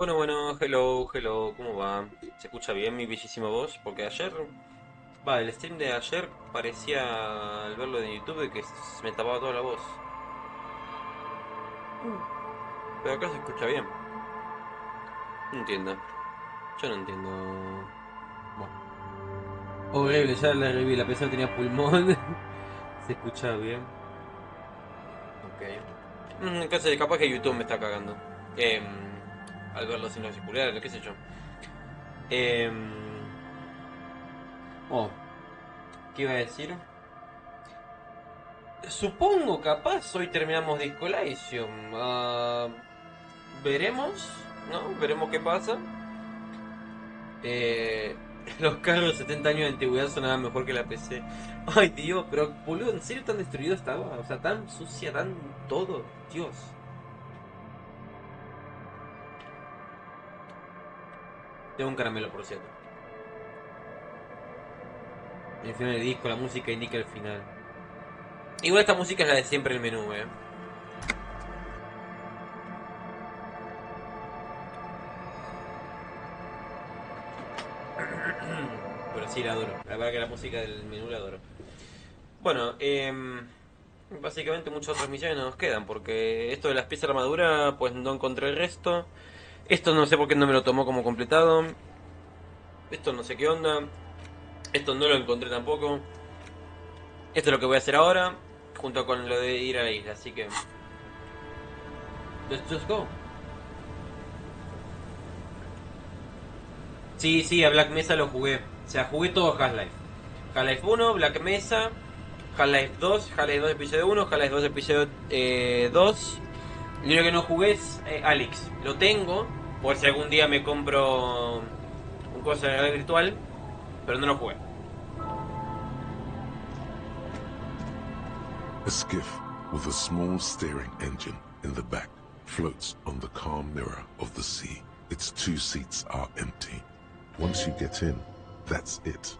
Bueno, hello, ¿cómo va? ¿Se escucha bien mi bellísima voz? Porque ayer, el stream de ayer parecía, al verlo en YouTube, que se me tapaba toda la voz. Pero acá se escucha bien. No entiendo. Yo no entiendo. Bueno. Horrible, ya la reví, la persona tenía pulmón. Se escuchaba bien. Ok. Capaz que YouTube me está cagando. Em, Al verlo sin auriculares, qué sé yo. Em, oh, ¿Qué iba a decir? Supongo, capaz, hoy terminamos Disco Elysium. Veremos, ¿no? Veremos qué pasa. Eh, los carros 70 años de antigüedad sonaban mejor que la PC. Ay, Dios, pero boludo, ¿en serio tan destruido estaba? O sea, tan sucia, tan todo. Dios. Tengo un caramelo, por cierto. El final del disco, la música indica el final. Igual esta música es la de siempre el menú, eh. Pero sí, la adoro. La verdad que la música del menú la adoro. Bueno, básicamente muchas otras misiones no nos quedan, porque esto de las piezas de armadura, pues no encontré el resto. Esto no sé por qué no me lo tomó como completado. Esto no sé qué onda. Esto no lo encontré tampoco. Esto es lo que voy a hacer ahora, junto con lo de ir a la isla, así que... Let's just go. Sí, sí, a Black Mesa lo jugué. O sea, jugué todo Half-Life. Half-Life 1, Black Mesa, Half-Life 2, Half-Life 2 episodio 1, Half-Life 2 episodio 2. Lo único que no jugué es Alex. Lo tengo, por si algún día me compro un cosa de realidad virtual, pero no lo jugué. A skiff with a small steering engine in the back floats on the calm mirror of the sea. Its two seats are empty. Once you get in, that's it.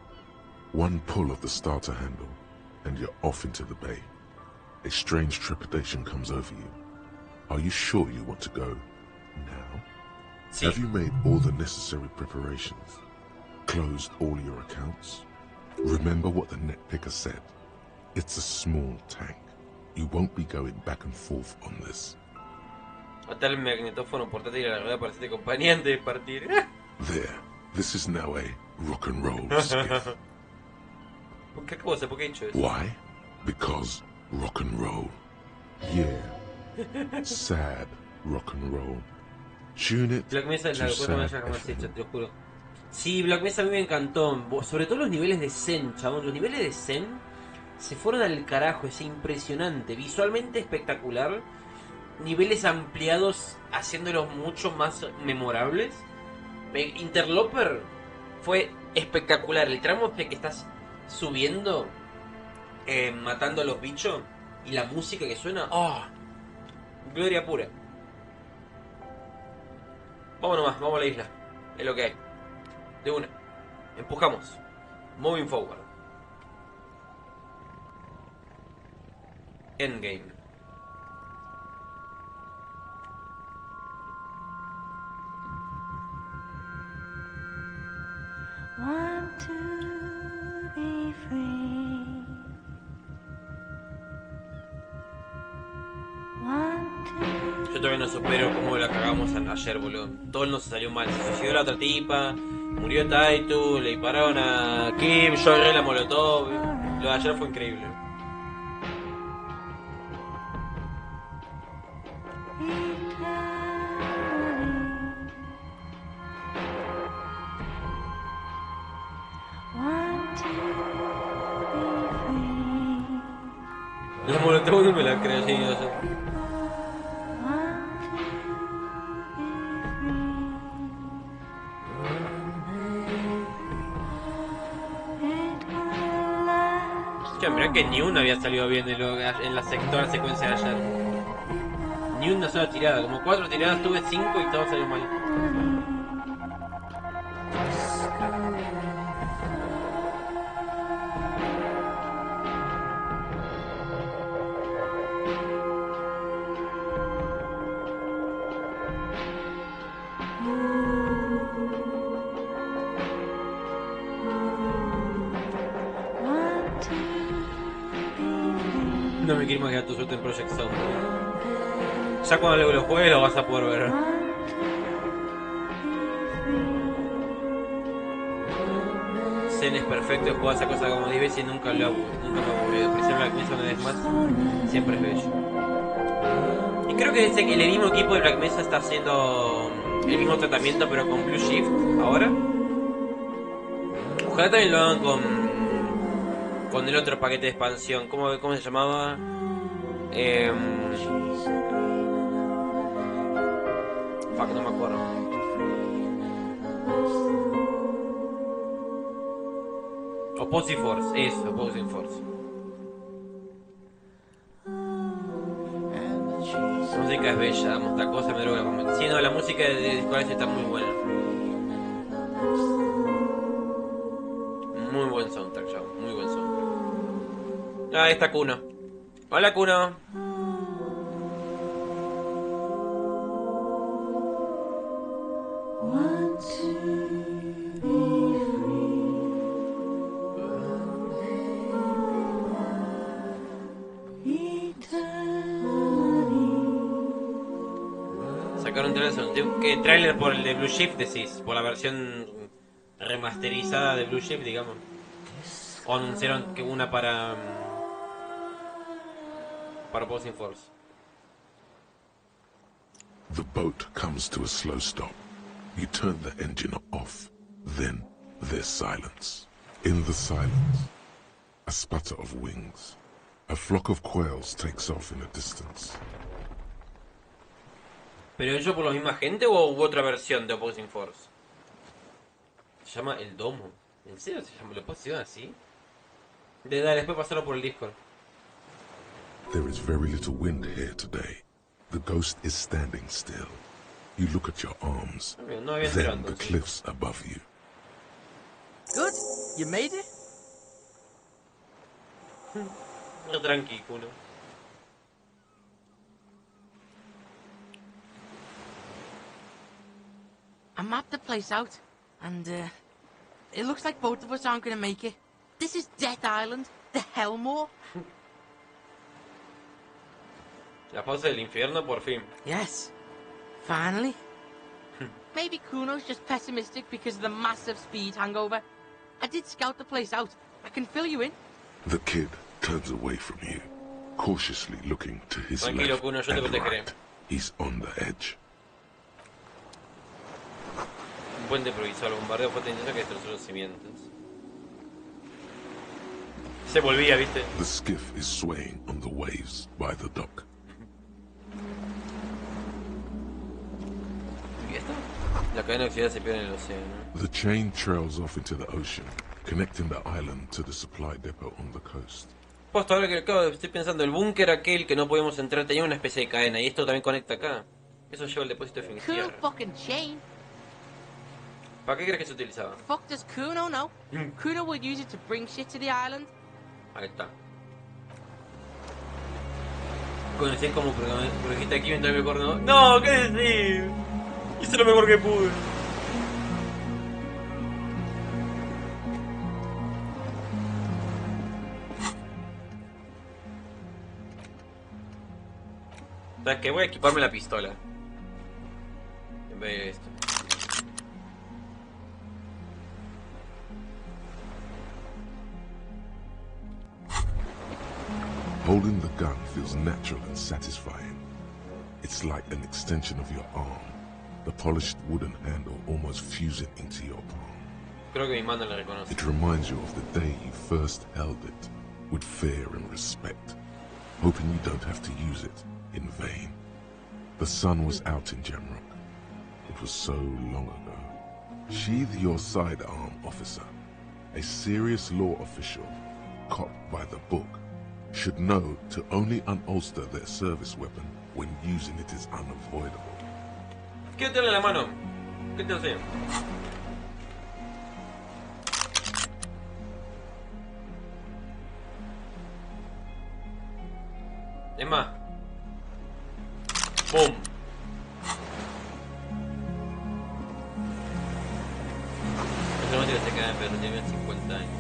One pull of the starter handle, and you're off into the bay. A strange trepidation comes over you. Are you sure you want to go now? Sí. Have you made all the necessary preparations? Closed all your accounts? Remember what the net picker said. It's a small tank. You won't be going back and forth on this. Atar el magnetófono portátil a la rueda para hacerte compañía antes de partir. There. This is now a rock and roll skiff. ¿Qué cosa? ¿Por qué he dicho eso? Why? Because rock and roll. Yeah. Sad rock and roll. Tune it Black Mesa es la to cosa más sad jamás hecha, FM. te lo juro. Sí, Black Mesa a mí me encantó. Sobre todo los niveles de Zen, chabón. Los niveles de Zen se fueron al carajo. Es impresionante. Visualmente espectacular. Niveles ampliados haciéndolos mucho más memorables. Interloper fue espectacular. El tramo de que estás subiendo, matando a los bichos, y la música que suena. ¡Oh! Gloria pura. Vamos nomás, vamos a la isla. Es lo que hay. De una. Empujamos. Moving forward. Endgame. Want to be free. Want to... Yo todavía no supero cómo la cagamos ayer, boludo. Todo nos salió mal. Se suicidó la otra tipa. Murió Taitu. Le dispararon a Kim. Yo agarré la molotov. Lo de ayer fue increíble. La molotov no me la creo, sí, o sea. Che, mirá que ni una había salido bien en toda la secuencia de ayer. Ni una sola tirada. Como 4 tiradas tuve 5 y todo salió mal. me quiero imaginar tu suerte en Project Zombie. Ya cuando lo juegues lo vas a poder ver. Zen es perfecto, juega esa cosa como 10 veces y nunca me ha aburrido. Por ejemplo, Black Mesa una vez más, siempre es bello. Y creo que dice que el mismo equipo de Black Mesa está haciendo el mismo tratamiento pero con Blue Shift ahora. Ojalá también lo hagan con el otro paquete de expansión. ¿Cómo se llamaba? Fuck, no me acuerdo. Opposing Force, eso, Opposing Force. La música es bella, damos otra cosa, me droga. Sí, no, la música de Discord está muy buena. Muy buen soundtrack, ya, muy buen soundtrack. Ah, ahí está Kuno. Hola, Kuno. Sacaron un trailer, ¿qué trailer por el de Blue Shift decís? Por la versión remasterizada de Blue Shift, digamos. O anunciaron que una para Opposing Force. The boat comes to a slow stop. You turn the engine off. Then there's silence. In the silence, a sputter of wings. A flock of quails takes off in the distance. ¿Pero hecho por la misma gente o hubo otra versión de Opposing Force? Se llama El Domo. ¿En serio se llama? ¿Lo pusieron así? Dale, después pasarlo por el Discord. There is very little wind here today. The ghost is standing still. You look at your arms. No había Then esperado, the sí. cliffs above you. Good? You made it? No, tranqui, Kuno. I mapped the place out, and it looks like both of us aren't gonna make it. This is Death Island, the Hellmore. La fosa del infierno, por fin. Yes, finally. Maybe Kuno's just pessimistic because of the massive speed hangover. I did scout the place out. I can fill you in. The kid turns away from you, cautiously looking to his Tranquilo, left Kuno, yo te and protegeré. right. He's on the edge. Un puente improvisado, el bombardeo fue tan intenso que destrozó los cimientos. Se volvía, ¿viste? The skiff is swaying on the waves by the dock. ¿Y esto? La cadena oxidada se pierde en el océano. The chain trails off into the ocean, connecting the island to the supply depot on the coast. Posto, ahora que estoy pensando, el búnker aquel que no podíamos entrar tenía una especie de cadena y esto también conecta acá. Eso lleva al depósito de Cool Fingir. fucking chain. ¿Para qué crees que se utilizaba? Fuck does Kuno know? Kuno would use it to bring shit to the island. Ahí está. Conocés como proyecta aquí mientras me acuerdo. No, ¿qué decir? Hice lo mejor que pude. ¿Sabes qué? Voy a equiparme la pistola en vez de esto. Holding the gun feels natural and satisfying. It's like an extension of your arm, the polished wooden handle almost fusing into your palm. Creo que mi mano la reconoce. It reminds you of the day you first held it, with fear and respect, hoping you don't have to use it in vain. The sun was out in Jamrock. It was so long ago. Sheathe your sidearm, officer. A serious law official, caught by the book, should know to only unholster their service weapon when using it is unavoidable. ¿Qué te en la mano? ¿Qué te hace? Es más. ¡Boom! No me se caen, pero tienen 50 años.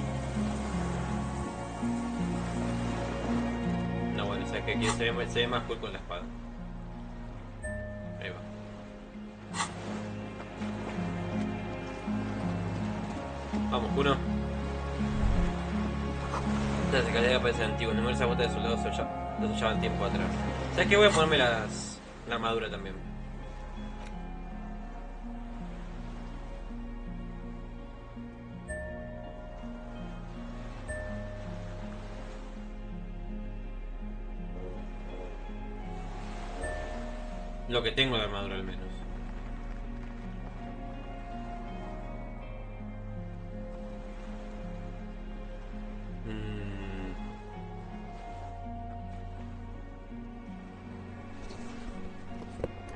No, bueno, esa que aquí se ve más cool con la espada. Ahí va. Vamos, Kuno. Estas escaleras parecen antiguas. Numerosas botas de soldados los usaban tiempo atrás. ¿Sabes qué? Voy a ponerme la armadura también. Lo que tengo de armadura al menos.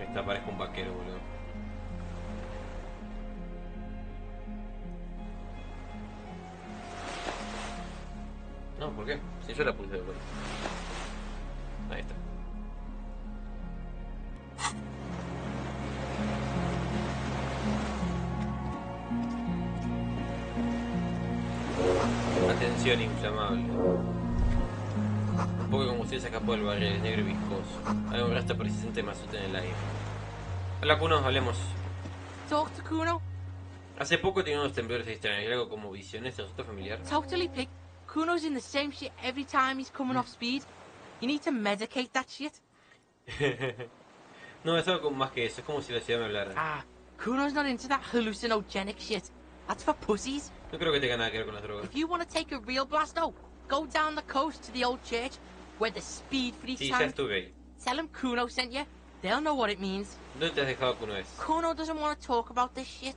Esta parezco un vaquero, boludo. No, ¿por qué? Si yo la puse de vuelta. Ahí está. Atención inflamable. Un poco de combustible se escapó del barril, es negro y viscoso. Hay un rastro persistente de mazote en el aire. Hola Kuno, hablemos. Talk to Kuno? Hace poco tenía unos temblores extraños, algo como visiones, ¿te resulta familiar? Totally, pig. Kuno's in the same shit every time he's coming off speed. You need to medicate that shit. No, es algo más que eso, es como si la ciudad me hablara. Ah, Kuno's not into that hallucinogenic shit. That's for pussies. No creo que tenga nada que ver con las drogas. If you want to take a real blast, though, go down the coast to the old church where the speed freaks Sí, ya hang. estuve ahí. Tell them Kuno sent you. They'll know what it means. ¿Dónde te has dejado Kuno S? Kuno doesn't want to talk about this shit.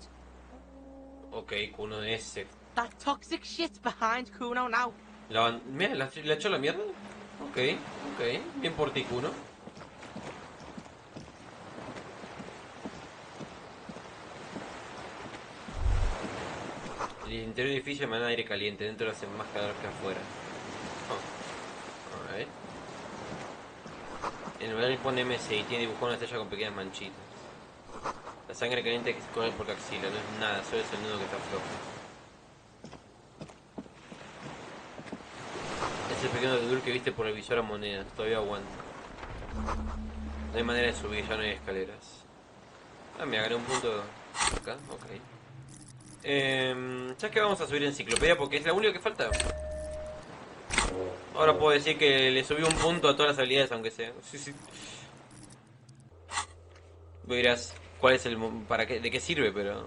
Ok, Kuno S. That toxic shit's behind Kuno now. Mira, ¿la echó la mierda? Ok, ok. Bien por ti, Kuno. El interior del edificio emana aire caliente, dentro hace más calor que afuera. Oh. Alright. En el barril pone MS y tiene dibujado una estrella con pequeñas manchitas. La sangre caliente que se corre por axila, no es nada, solo es el nudo que está flojo. Es el pequeño dedul que viste por el visor a monedas, todavía aguanta. No hay manera de subir, ya no hay escaleras. Ah, me agarré un punto acá, ok. ¿Sabes qué? Vamos a subir enciclopedia porque es la única que falta. Ahora puedo decir que le subí un punto a todas las habilidades, aunque sea. Sí. Vos dirás, ¿cuál es el para qué, de qué sirve? Pero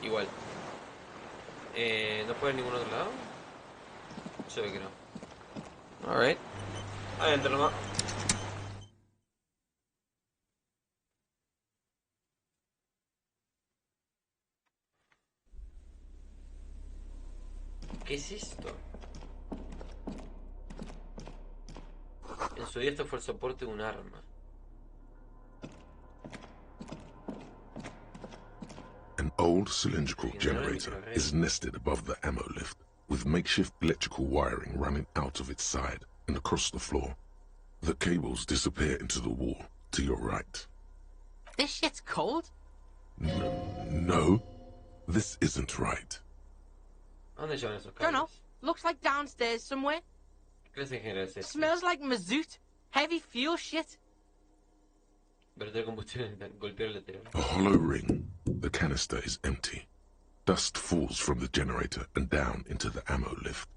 igual. ¿No puedo ir a ningún otro lado? Yo creo que no. Alright. Adentro nomás. ¿Qué es esto? En su día esto fue el soporte de un arma. An old cylindrical generator is nested above the ammo lift, with makeshift electrical wiring running out of its side and across the floor. The cables disappear into the wall to your right. This shit's cold? No, this isn't right. ¿A dónde llevan esos Don't know. cables? Looks like downstairs somewhere. ¿Qué clase de género es este? Smells like mazout. Heavy fuel shit. Verter combustible en golpear el lateral. A hollow ring. The canister is empty. Dust falls from the generator and down into the ammo lift.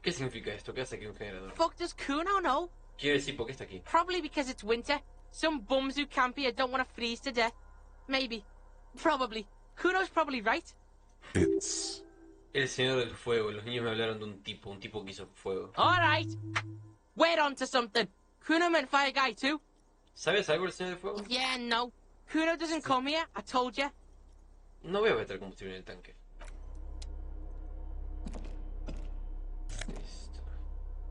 ¿Qué significa esto? ¿Qué hace aquí un generador? Fuck does Kuno know? Quiere decir por qué está aquí. Probably because it's winter. Some bums who camp here don't want to freeze to death. Maybe. Probably. Kuno's probably right. It's... El señor del fuego. Los niños me hablaron de un tipo que hizo fuego. Alright. We're on to something. Kuno meant fire guy too. ¿Sabes algo del señor del fuego? Yeah, no. Kuno doesn't come here, I told you. No veo meter combustible en el tanque. Listo.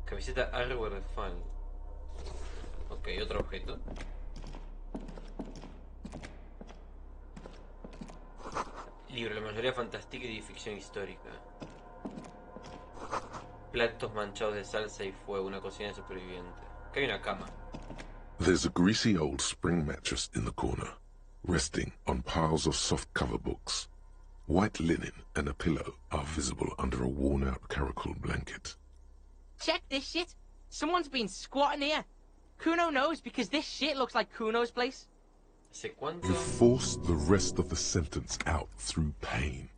Camiseta Hardware Fan. Ok, otro objeto. Libro, la mayoría fantástica y de ficción histórica. Platos manchados de salsa y fuego, una cocina de superviviente. Acá hay una cama. There's a greasy old spring mattress in the corner, resting on piles of soft cover books. White linen and a pillow are visible under a worn-out caracal blanket. Check this shit. Someone's been squatting here. Kuno knows because this shit looks like Kuno's place. ¿Hace cuánto? You force the rest of the sentence out through pain,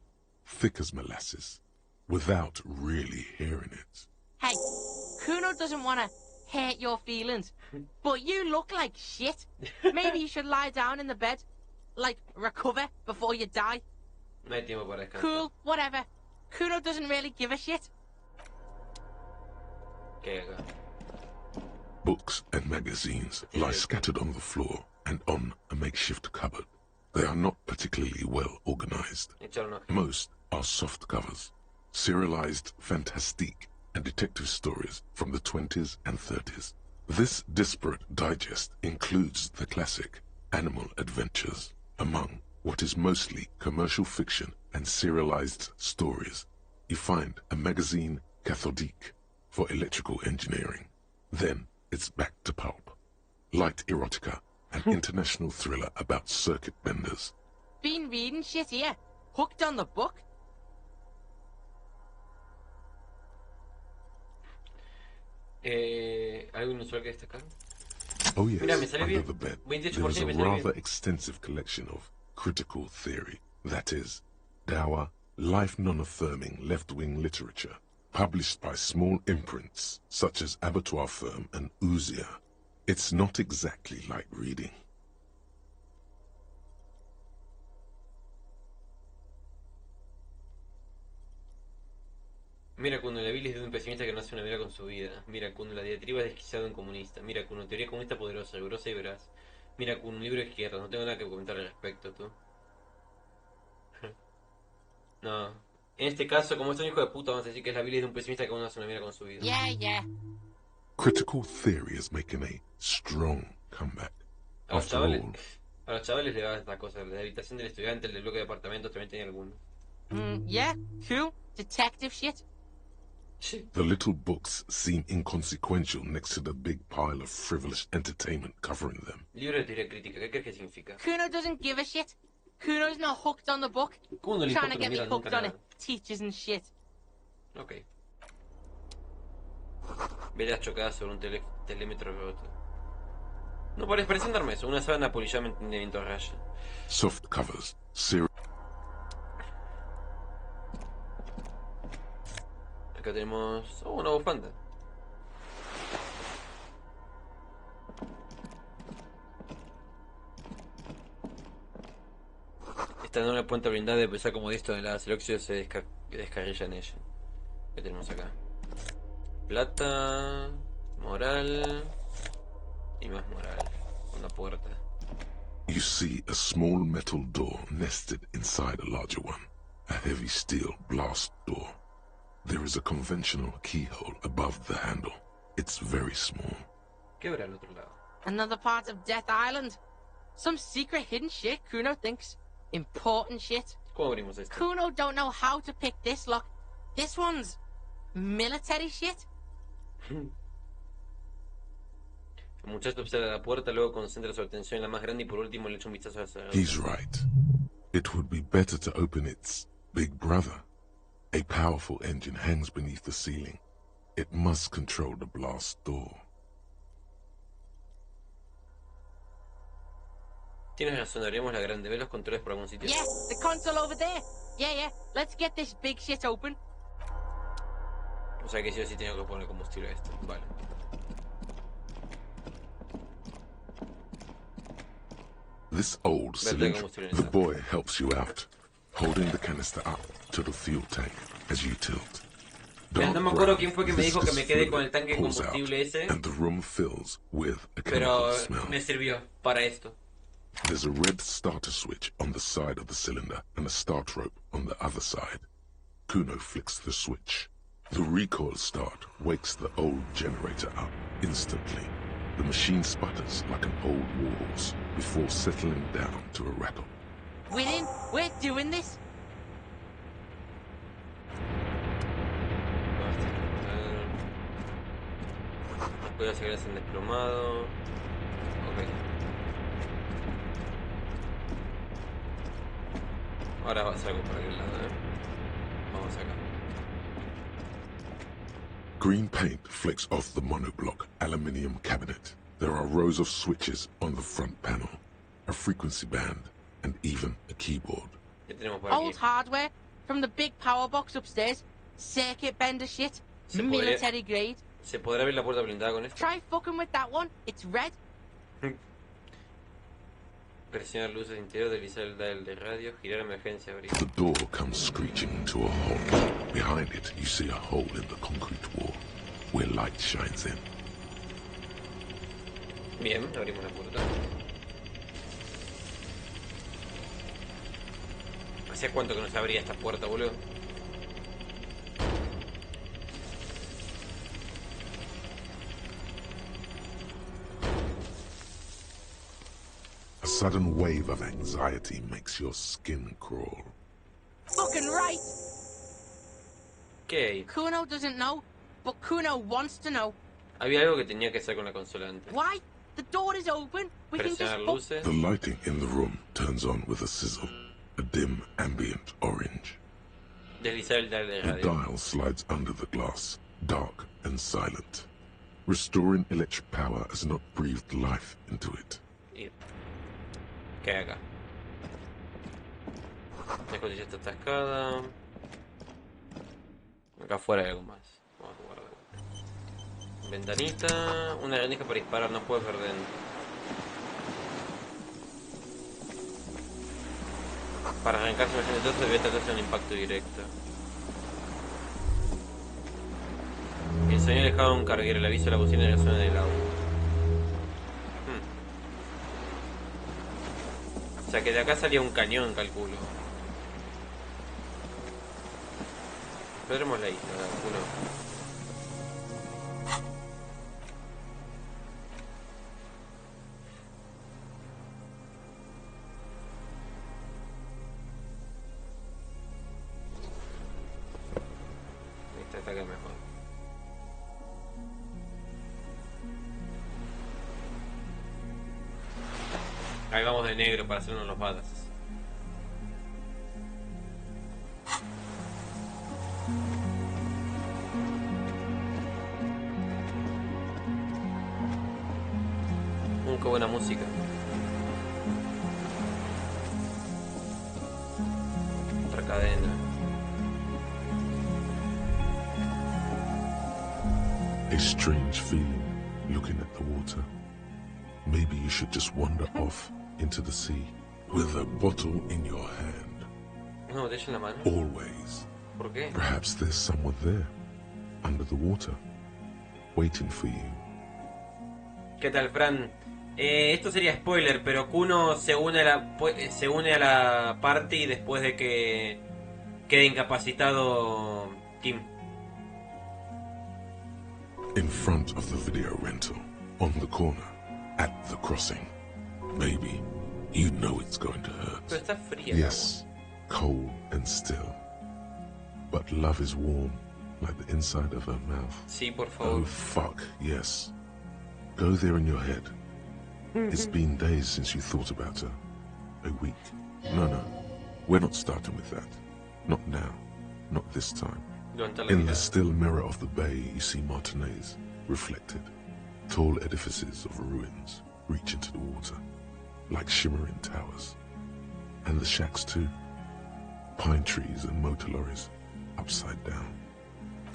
thick as molasses, without really hearing it. Hey, Kuno doesn't want to hurt your feelings, but you look like shit. Maybe you should lie down in the bed, like recover before you die. No hay tiempo para descansar. Cool, whatever. Kuno doesn't really give a shit. ¿Qué hay acá? Books and magazines lie scattered on the floor and on a makeshift cupboard. They are not particularly well organized. Echaron ojo. Most are soft covers, serialized fantastique and detective stories from the 20s and 30s. This disparate digest includes the classic Animal Adventures, among what is mostly commercial fiction and serialized stories. You find a magazine cathodique for electrical engineering. Then it's back to pulp. Light erotica, an international thriller about circuit benders. Been reading shit here. Hooked on the book. ¿Algo inusual que destacar? Oh yes, Mira, me sale under bien. the bed 28% there is a me sale rather bien. extensive collection of critical theory, that is, dour, life non-affirming left-wing literature, published by small imprints such as Abattoir Firm and Ouzia. It's not exactly like reading. Mira Kuno, la bilis de un pesimista que no hace una vida con su vida. Mira Kuno, la diatriba desquiciada de un comunista. Mira Kuno, teoría comunista poderosa, rigurosa y veraz. Mira Kuno, un libro de izquierda, no tengo nada que comentar al respecto, tú. No. En este caso, como es un hijo de puta, vamos a decir que es la bilis de un pesimista que no hace una vida con su vida. Yeah. Critical theory is making a strong comeback. A los After chavales, all, a los chavales le va esta cosa. La habitación del estudiante, el del bloque de apartamentos, también tenía alguno. Yeah, cool. Detective shit. Sí. the little books seem inconsequential next to the big pile of frivolous entertainment covering them. Libro de teoría crítica, ¿qué crees que significa? Kuno doesn't give a shit. Kuno's not hooked on the book. Kuno le Trying importa to get me una mierda hooked nunca on nada. it. Teachers and shit. Ok. Velas chocadas sobre un telémetro roto. No parece darme eso, una sábana polillada de viento a raya. Soft covers, serial Acá tenemos... Oh, una bufanda. Esta enorme puerta blindada de pesar como disco de las el óxido se descarrilla en ella. ¿Qué tenemos acá? Plata, moral y más moral. Una puerta. You see a small metal door nested inside a larger one, a heavy steel blast door. There is a conventional keyhole above the handle. It's very small. ¿Qué habrá al otro lado? Another part of Death Island. Some secret hidden shit Kuno thinks. Important shit. ¿Cómo abrimos esto? Kuno don't know how to pick this lock. This one's military shit. El muchacho observa la puerta, luego concentra su atención en la más grande y por último le echa un vistazo a esa. He's right. It would be better to open its big brother. A powerful engine hangs beneath the ceiling. It must control the blast door. Tienes razón, abrimos la grande. ¿Ves los controles por algún sitio? Yeah, the console over there. Yeah. Let's get this big shit open. O sea que sí o sí tengo que poner combustible a esto. Vale. This old cylinder, the boy helps you out, holding the canister up to the fuel tank as you tilt. No me acuerdo quién fue que me dijo que me quedé Viscous con el tanque de fluid pours combustible out, ese, and the room fills with a pero chemical smell. me sirvió para esto. There's a red starter switch on the side of the cylinder and a start rope on the other side. Kuno flicks the switch. The recoil start wakes the old generator up instantly. The machine sputters like an old warhorse before settling down to a rattle. We're in. We're doing this. Voy a seguir haciendo desplomado. Ok. Ahora salgo por aquel lado, Vamos acá. Green paint flicks off the monoblock aluminium cabinet. There are rows of switches on the front panel, a frequency band, and even a keyboard. ¿Qué tenemos por aquí? Old hardware from the big power box upstairs. Circuit bender shit. Military grade. ¿Se podrá abrir la puerta blindada con esto? Try fucking with that one. It's red. Presionar luces interior, deslizar el dial de radio, girar emergencia, abrir. The door comes screeching to a halt. Behind it, you see a hole in the concrete wall, where light shines in. Bien, abrimos la puerta. ¿Hacía cuánto que no se abría esta puerta, boludo? A sudden wave of anxiety makes your skin crawl. Fucking right. ¿Qué hay? Kuno doesn't know, but Kuno wants to know. Había algo que tenía que hacer con la consola antes. Why? The door is open. We can just Presionar luces. The lighting in the room turns on with a sizzle, a dim ambient orange. Deslizar el dial de The radio. dial slides under the glass, dark and silent. Restoring electric power has not breathed life into it. Y... ¿Qué hay acá? La escotilla está atascada. Acá afuera hay algo más. Vamos a jugar de vuelta. Ventanita. Una rendija para disparar, no puedes ver dentro. Para arrancarse el todo debe tratarse de un impacto directo. El sonido alejado de un carguero, el aviso de la bocina de la zona del auto. O sea que de acá salía un cañón, calculo. Veremos la isla, calculo. Este ataque mejor. Ahí vamos de negro para hacernos los balas. Qué buena música. Otra cadena. A strange feeling looking at the water. Maybe you should just wander off into the sea with a bottle in your hand. Una botella en la mano. Always. ¿Por qué? Perhaps there's someone there, under the water, waiting for you. ¿Qué tal, Fran? Esto sería spoiler, pero Kuno se une a la party después de que quede incapacitado Kim. In front of the video rental, on the corner, at the crossing. Maybe you know it's going to hurt. Pero está fría. Yes, cold and still. But love is warm, like the inside of her mouth. Sí, por Oh, favor. fuck, yes. Go there in your head. It's been days since you thought about her. A week. No. We're not starting with that. Not now. Not this time. Levanta la In the mirada. still mirror of the bay, you see Martinez, reflected. Tall edifices of ruins reach into the water, like shimmering towers. And the shacks too. Pine trees and motor lorries, upside down.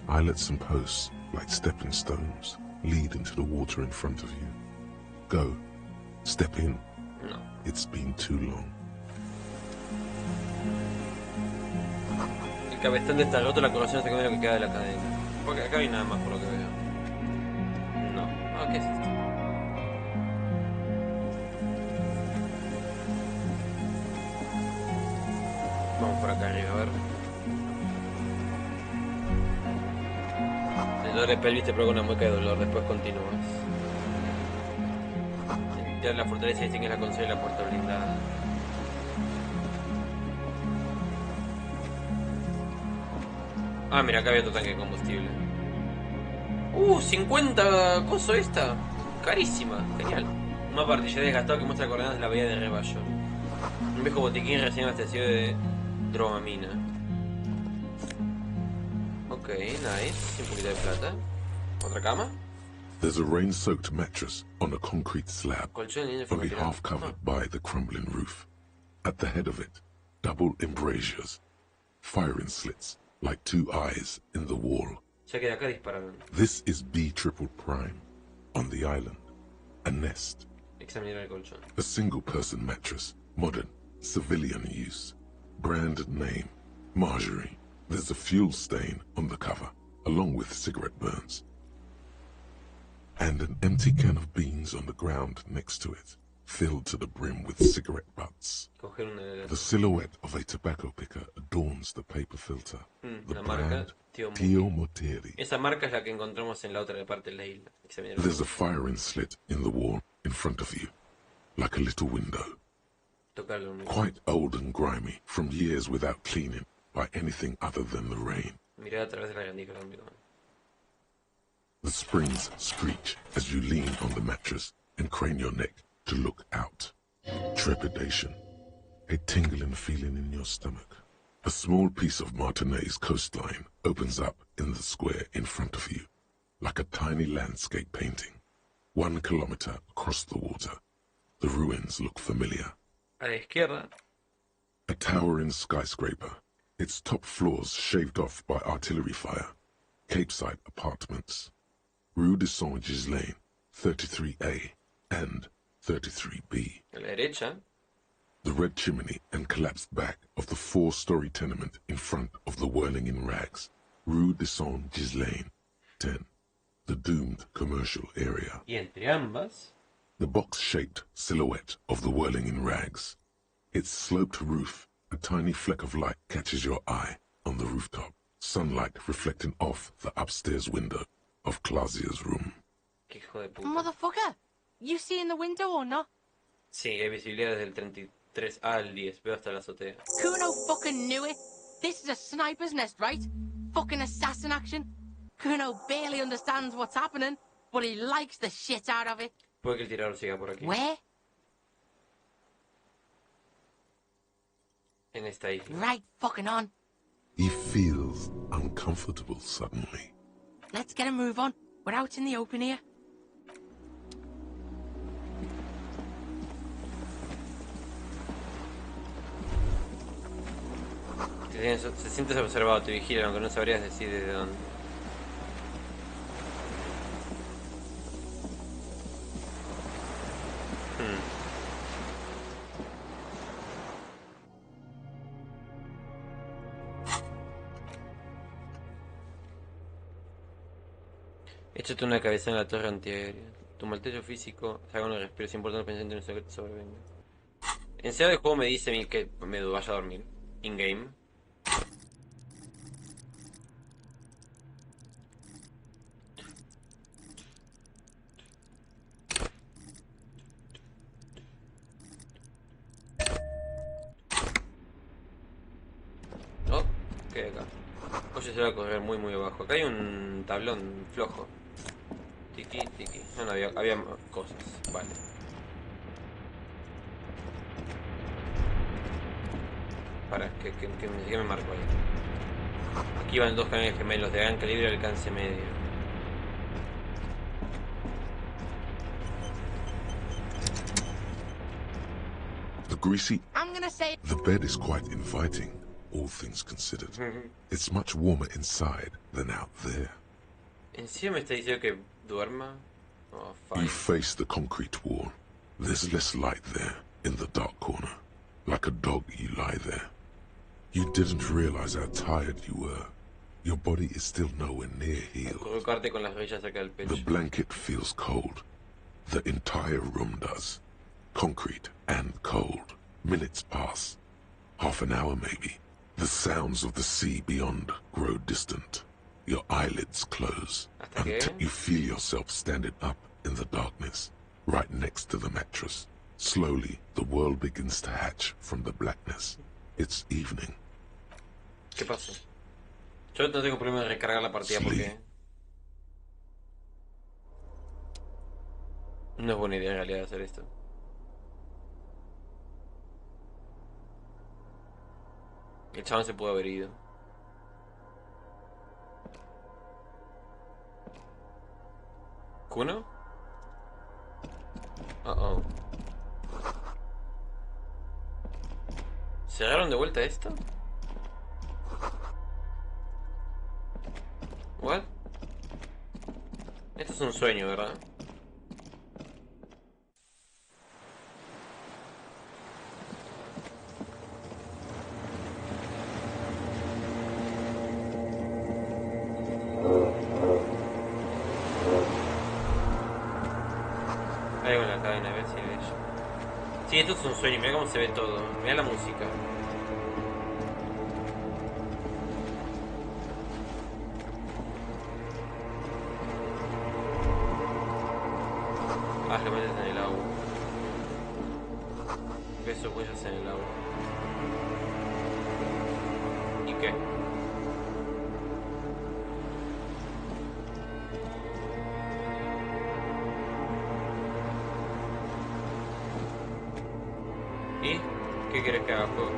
Islets and posts, like stepping stones, lead into the water in front of you. Go. Step in. No. It's been too long. El cabestante está roto, la colación se come lo que queda de la cadena. Porque acá no hay nada más por lo que veo. No. Ah, ¿qué es esto? Vamos por acá arriba, a ver. El dolor de pelvis te provoca una mueca de dolor, después continúas. Ya la fortaleza distingue la consola y la puerta blindada. Ah, mira, acá había otro tanque de combustible. 50 coso esta. Carísima, genial. Un mapa de artillería desgastado que muestra coordenadas de la bahía de Rebayo. Un viejo botiquín recién abastecido de dromamina. Ok, nice. Un poquito de plata. ¿Otra cama? There's a rain-soaked mattress on a concrete slab, Colchón de niño only tirado. half covered by the crumbling roof. At the head of it, double embrasures, firing slits like two eyes in the wall. Ya que de acá dispararon. This is B triple prime. On the island, a nest. Examinar el colchón. A single-person mattress, modern, civilian use. Brand name, Marjorie. There's a fuel stain on the cover, along with cigarette burns. And an empty can of beans on the ground next to it, filled to the brim with cigarette butts. Coger una de The las... silhouette of a tobacco picker adorns the paper filter. The la marca brand, Tío Tio Moteri. Esa marca es la que encontramos en la otra parte de la isla. Examinar el There's a firing slit in the wall in front of you, like a little window. tocarlo un Quite old and grimy, from years without cleaning by anything other than the rain. Mirar a través de la grandija del hormigón. The springs screech as you lean on the mattress and crane your neck to look out. Trepidation. A tingling feeling in your stomach. A small piece of Martinez coastline opens up in the square in front of you, like a tiny landscape painting. 1 kilometer across the water. The ruins look familiar. A la izquierda, A towering skyscraper, its top floors shaved off by artillery fire. Capeside apartments. Rue de Saint-Ghislain, 33A and 33B. a la derecha, The red chimney and collapsed back of the 4-story tenement in front of the whirling in rags. Rue de Saint-Ghislain, 10. The doomed commercial area. y entre ambas, The box-shaped silhouette of the whirling in rags. Its sloped roof, a tiny fleck of light catches your eye on the rooftop. Sunlight reflecting off the upstairs window of Clausia's room. que hijo de puta. Motherfucker, you see in the window or not? Sí, hay visibilidad desde el 33A al 10. Veo hasta la azotea. Kuno fucking knew it. This is a sniper's nest, right? Fucking assassin action. Kuno barely understands what's happening, but he likes the shit out of it. Puede que el tirador siga por aquí. Where? En esta isla. Right fucking on. He feels uncomfortable suddenly. Let's get a move on. We're out in the open here. Se sientes observado, te vigilan, aunque no sabrías decir desde dónde. Échate una cabeza en la torre antiaérea. Tu maltecho físico saca una respiración importante pensando en un secreto sobrevenga. En serio, el juego me dice a mí que me vaya a dormir. In-game. Oh, ¿qué hay acá? Oye, se va a correr muy muy abajo. Acá hay un tablón flojo. Tiki, tiki. No, había cosas. Vale. Para, ¿qué me marco ahí? Aquí van 2 cañones gemelos de gran calibre y alcance medio. The greasy... I'm gonna say The bed is quite inviting, all things considered. It's much warmer inside than out there. ¿En serio me está diciendo que duerma? Oh, You fine. face the concrete wall. There's less light there, in the dark corner. Like a dog, you lie there. You didn't realize how tired you were. Your body is still nowhere near healed. Colocarte con las rodillas cerca del pecho. The blanket feels cold. The entire room does. Concrete and cold. Minutes pass. Half an hour maybe. The sounds of the sea beyond grow distant. Your eyelids close ¿Hasta qué? until you feel yourself standing up in the darkness, right next to the mattress. Slowly, the world begins to hatch from the blackness. It's evening. ¿Qué pasa? Yo no tengo problema de recargar la partida porque... No es buena idea en realidad hacer esto. El chabón se pudo haber ido. ¿Kuno? Oh. ¿Se agarraron de vuelta esto? ¿What? Esto es un sueño, ¿verdad? Ahí con la cadena, a ver si ve yo. Sí, esto es un sueño, mira cómo se ve todo. Mira la música. Ah, lo metes en el agua. Besos huellas en el agua. ¿Y qué? ¿Y? ¿Qué quieres que haga, juego?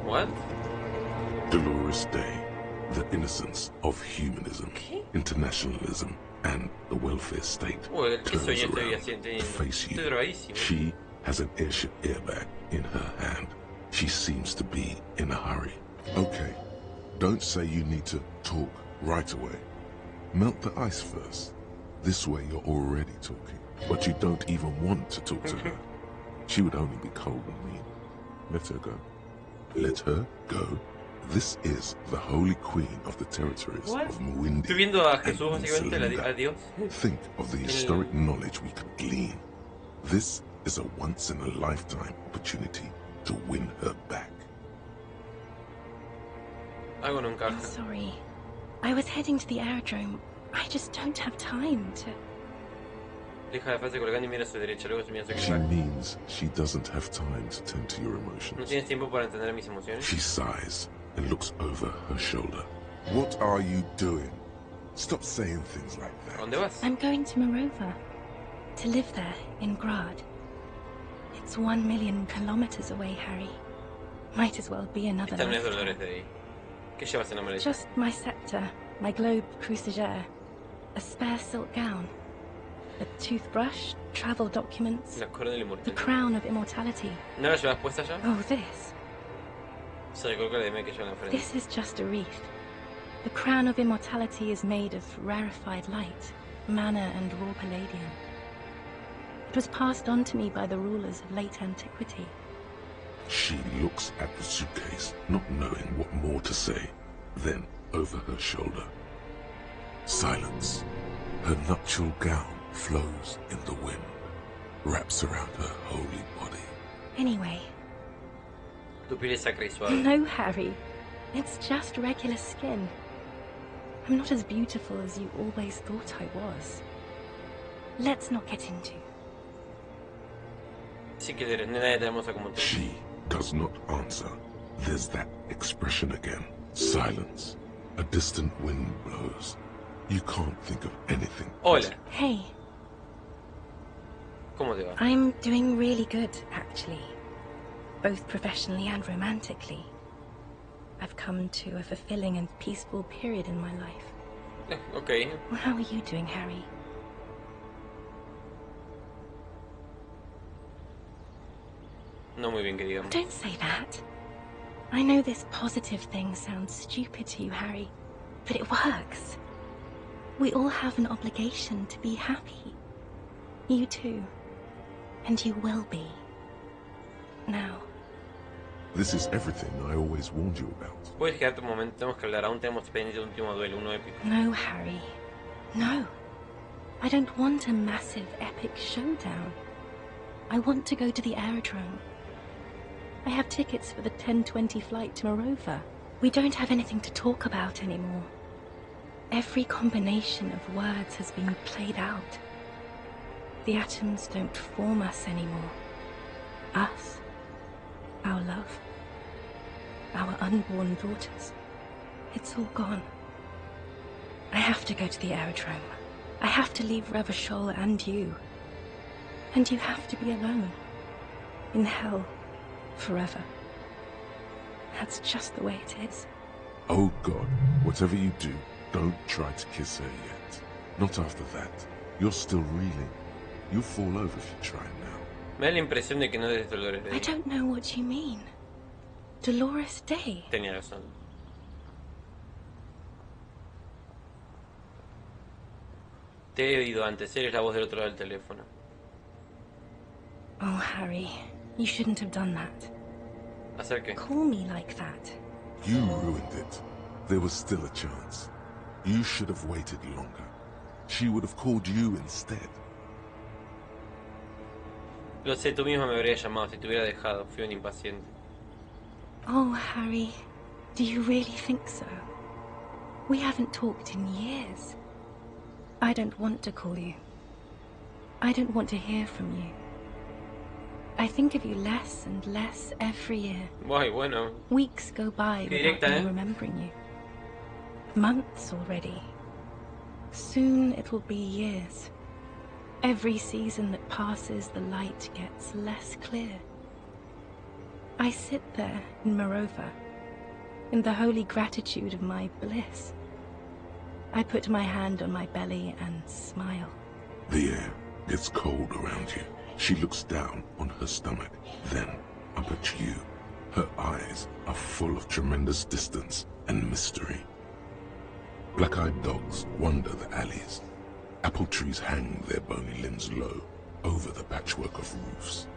What? Dolores Day, the innocence of humanism, internationalism, and the welfare state Uy, ¿qué turns sueño estoy around haciendo? to face Estoy you. drogadísimo. She has an airship airbag in her hand. She seems to be in a hurry. Okay, don't say you need to talk right away. Melt the ice first. This way you're already talking, but you don't even want to talk to her. She would only be cold and mean. Let her go. Let her go. This is the holy queen of the territories What? of Muindi. Estoy viendo a and Jesús básicamente, Insulida. a Dios. Think of the historic knowledge we could glean. This is a once-in-a-lifetime opportunity to win her back. Algo no encaja. I'm sorry. I was heading to the aerodrome. I just don't have time to... Deja la frase colgando y mira a su derecha, luego se mira a su She izquierda. means she doesn't have time to tend to your ¿No emotions. tienes tiempo para entender mis emociones? She sighs and looks over her shoulder. What are you doing? Stop saying things like ¿A that. dónde vas? I'm going to Morova. To live there, in Grad. It's 1 million kilometers away, Harry. Might as well be another Esta no es lifetime. Dolores de ahí. ¿Qué llevas en la maleta? Just my scepter, my globe cruciger, a spare silk gown, a toothbrush, travel documents, La corona del the inmortal. crown of immortality. ¿No la llevas puesta ya? Oh, this. Se recoloca la de mí que lleva en la frente. This is just a wreath. The crown of immortality is made of rarefied light, mana and raw palladium. It was passed on to me by the rulers of late antiquity. She looks at the suitcase, not knowing what more to say. Then, over her shoulder, silence. Her nuptial gown flows in the wind, wraps around her holy body. Anyway, Tu piel es sacra y suave. no, Harry. It's just regular skin. I'm not as beautiful as you always thought I was. Let's not get into... Sí que eres, nadie te hermosa como tú. She does not answer. There's that expression again. Silence. A distant wind blows. You can't think of anything. Hola, Hey, ¿cómo te va? I'm doing really good, actually. Both professionally and romantically. I've come to a fulfilling and peaceful period in my life. Ok. Well, how are you doing, Harry? No muy bien que digamos. Don't say that. I know this positive thing sounds stupid to you, Harry, but it works. We all have an obligation to be happy. You too. And you will be. Now. This is everything I always warned you about. Puedes quedarte un momento, tenemos que hablar. Aún tenemos pendiente de un último duelo, uno épico. No, Harry. No. I don't want a massive, epic showdown. I want to go to the aerodrome. I have tickets for the 10:20 flight to Morova. We don't have anything to talk about anymore. Every combination of words has been played out. The atoms don't form us anymore. Us. Our love. Our unborn daughters. It's all gone. I have to go to the aerodrome. I have to leave Revachol and you. And you have to be alone. in hell forever. That's just the way it is. Oh God, whatever you do, don't try to kiss her yet. Not after that. You're still reeling. You'll fall over if you try now. Me da la impresión de que no eres Dolores I Day. don't know what you mean. Dolores Day? Tenía razón. Te he oído antes, eres la voz del otro lado del teléfono. Oh, Harry, you shouldn't have done that. ¿Hacer qué? Call me like that. You ruined it. There was still a chance. You should have waited longer. She would have called you instead. Lo sé, tú mismo me habrías llamado si te hubiera dejado. Fui un impaciente. Oh, Harry, do you really think so? We haven't talked in years. I don't want to call you. I don't want to hear from you. I think of you less and less every year. Guay, bueno. Weeks go by Qué without directa, me ¿eh? remembering you. Months already. Soon it will be years. Every season that passes, the light gets less clear. I sit there in Morova, in the holy gratitude of my bliss. I put my hand on my belly and smile. The air gets cold around you. She looks down on her stomach, then up at you. Her eyes are full of tremendous distance and mystery. Black-eyed dogs wander the alleys. Apple trees hang their bony limbs low over the patchwork of roofs.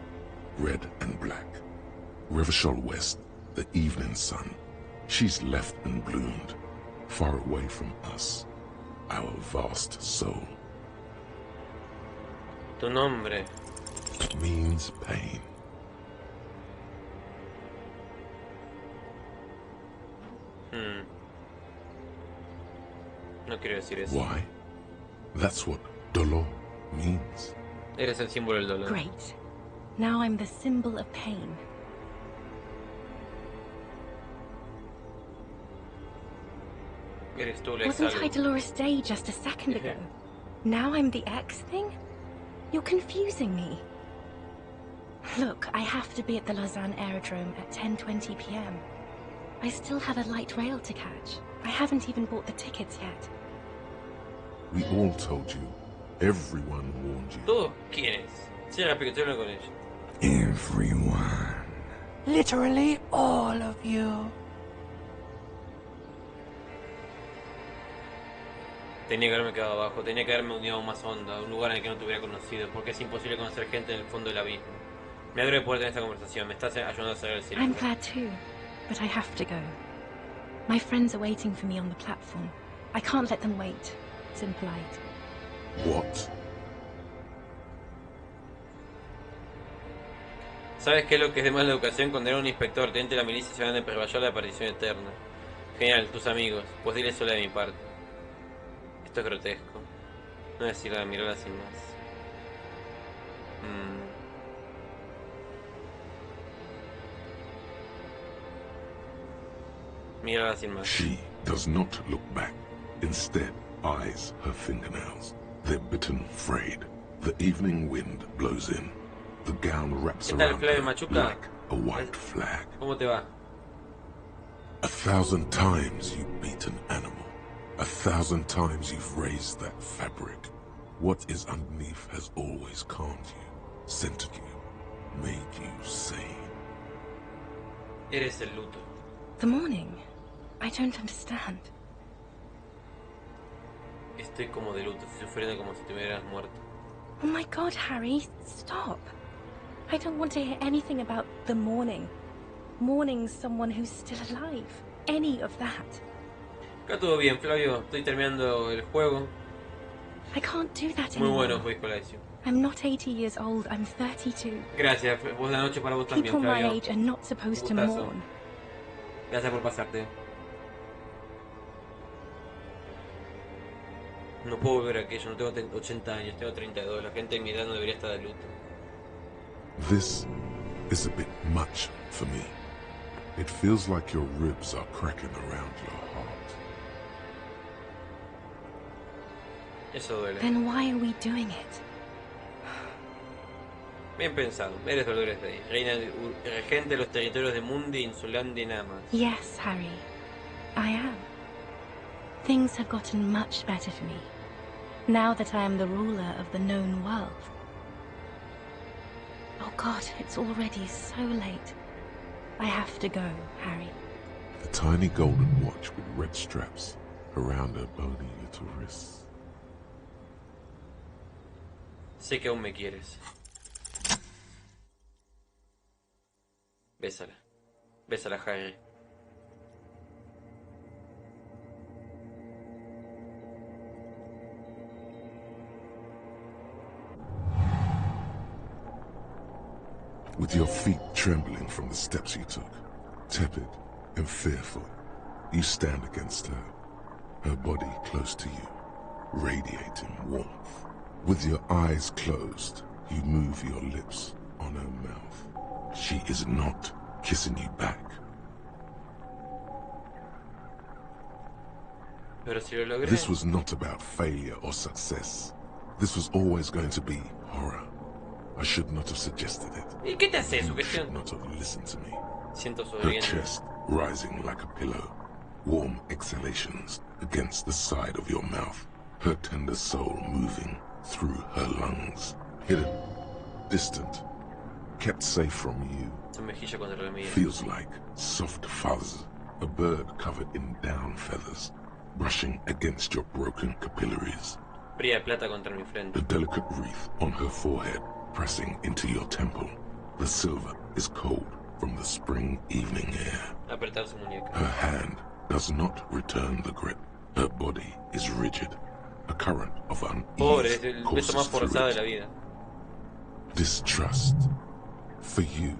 Red and black. Revachol West, the evening sun. She's left and bloomed, far away from us, our vast soul. Tu nombre. It means pain. No quiero decir eso. Why? That's what dolor means. Eres el símbolo del dolor. Great. Now I'm the symbol of pain. Eres tú, Lex. Wasn't I Dolores Day just a second ago? Now I'm the X thing? You're confusing me. Look, I have to be at the Lausanne Aerodrome at 10:20 p.m. I still have a light rail to catch. I haven't even bought the tickets yet. We all told you. Everyone warned you. ¿Tú? ¿Quién es? Sí, la estoy hablando con ella. Everyone. Literally all of you. Tenía que haberme quedado abajo, tenía que haberme unido a más onda, a un lugar en el que no te hubiera conocido, porque es imposible conocer gente en el fondo del abismo. Me alegro de poder tener esta conversación, me estás ayudando a salir del I'm silencio. glad too, but I have to go. My friends are waiting for me on the platform. I can't let them wait. It's impolite. What? ¿Sabes qué es lo que es de mala educación? Condenar a un inspector, teniente de la milicia se van de prevallar la aparición eterna. Genial, tus amigos, pues dile solo de mi parte. Esto es grotesco. No decir nada, mirarla sin más. Mirarla sin más. She does not look back. Instead, eyes her fingernails. They're bitten, frayed. The evening wind blows in. The gown wraps ¿Qué tal, around Flavio her Machuca? like a white flag. ¿Cómo te va? 1,000 times you've beaten animal. 1,000 times you've raised that fabric. What is underneath has always calmed you, centered you, made you sane. Eres el luto. The morning? I don't understand. Estoy como de luto, estoy sufriendo como si te hubieras muerto. Oh my god, Harry, stop. I don't want to hear anything about the morning. Mourning someone who's still alive. Any of that. Acá todo bien, Flavio. Estoy terminando el juego. I can't do that Muy anymore. bueno, fue Elysium. I'm not 80 years old, I'm 32. Gracias, vos la noche para vos también, People my Flavio. age are not supposed to Gustazo. mourn. Gracias por pasarte. No puedo volver a aquello, no tengo 80 años, tengo 32. La gente de mi edad no debería estar de luto. This is a bit much for me. It feels like your ribs are cracking around your heart. Eso duele. Then why are we doing it? Bien pensado. Eres Dolores Day, regente de los territorios de Mundi, Insulandia y nada más. Yes, Harry. I am. Things have gotten much better for me, now that I am the ruler of the known world. Oh God, it's already so late. I have to go, Harry. A tiny golden watch with red straps around her bony little wrists. Sé que aún me quieres. Bésala. Bésala, Harry. With your feet trembling from the steps you took, tepid and fearful, you stand against her, her body close to you, radiating warmth. With your eyes closed, you move your lips on her mouth. She is not kissing you back. Pero si lo logré. This was not about failure or success. This was always going to be horror. I should not have suggested it. ¿Y qué te hace su You should cuestión? not have listened to me. Siento Her sonriendo. chest rising like a pillow, warm exhalations against the side of your mouth, her tender soul moving through her lungs. Hidden, distant, kept safe from you. Su mejilla contra la mía. Feels like soft fuzz, a bird covered in down feathers, brushing against your broken capillaries. Fría de plata contra mi The frente. delicate wreath on her forehead pressing into your temple. The silver is cold from the spring evening air. Apretar su muñeca. Her hand does not return the grip. Her body is rigid. A current of Pobre, unease es el beso courses más through forzado de it. la vida. Distrust. For you.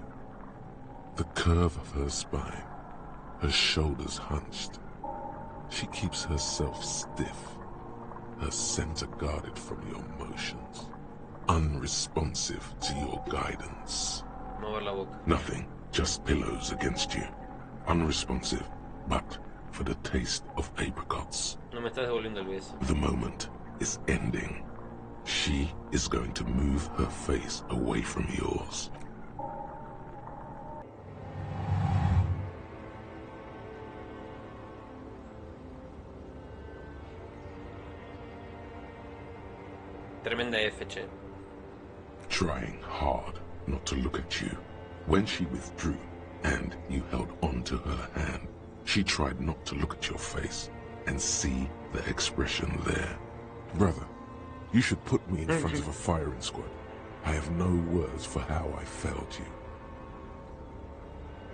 The curve of her spine. Her shoulders hunched. She keeps herself stiff. Her center guarded from your motions. Unresponsive to your guidance. Mover la boca. Nothing, just pillows against you. Unresponsive, but for the taste of apricots. No me estás devolviendo el beso. The moment is ending. She is going to move her face away from yours. Tremenda F, che. Trying hard not to look at you. When she withdrew and you held on to her hand, she tried not to look at your face and see the expression there. Brother, you should put me in front of a firing squad. I have no words for how I failed you.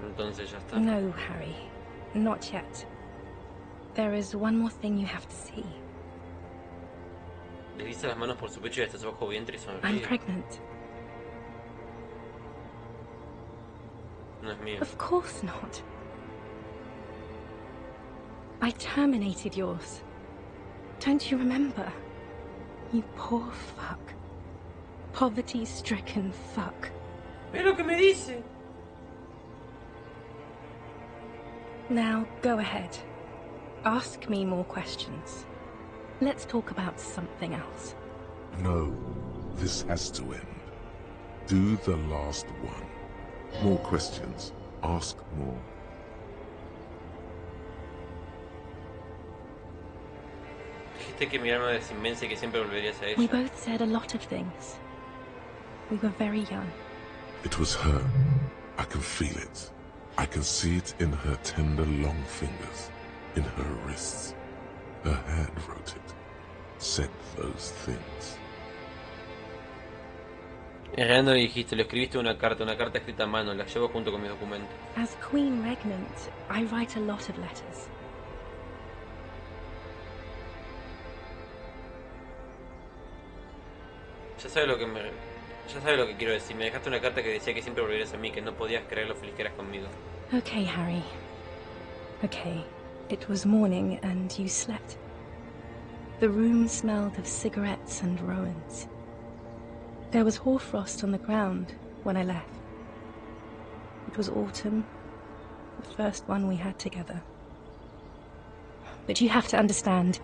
Entonces ya está. No, Harry. Not yet. There is one more thing you have to see. Desliza las manos por su pecho y hasta su bajo vientre y I'm sonríe. pregnant. No es mío. Of course not. I terminated yours. Don't you remember? You poor fuck. Poverty-stricken fuck. Mira lo que me dice. Now, go ahead. Ask me more questions. Let's talk about something else. No, this has to end. Do the last one. More questions. Ask more. Dijiste que mi alma es inmensa y que siempre volverías a We ella. both said a lot of things. We were very young. It was her. I can feel it. I can see it in her tender long fingers, in her wrists. Her hand wrote it, said those things. En realidad no le dijiste, lo escribiste una carta escrita a mano, la llevo junto con mis documentos. As Queen Regnant, I write a lot of letters. Ya sabes lo que quiero decir. Me dejaste una carta que decía que siempre volverías a mí, que no podías creer lo feliz que eras conmigo. Okay, Harry. Okay. It was morning and you slept. The room smelled of cigarettes and Rowans. There was hoarfrost on the ground when I left. It was autumn, the first one we had together. But you have to understand,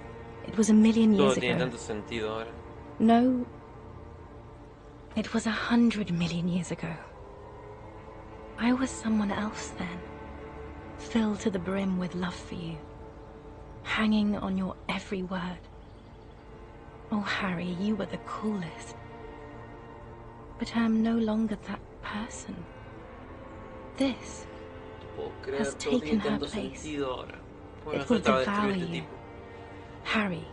it was a million Todo years tiene ago. tanto sentido ahora. No It was 100 million years ago. I was someone else then, filled to the brim with love for you, hanging on your every word. Oh, Harry, you were the coolest. But I am no longer that person. This has taken her place. It will devour you. Harry,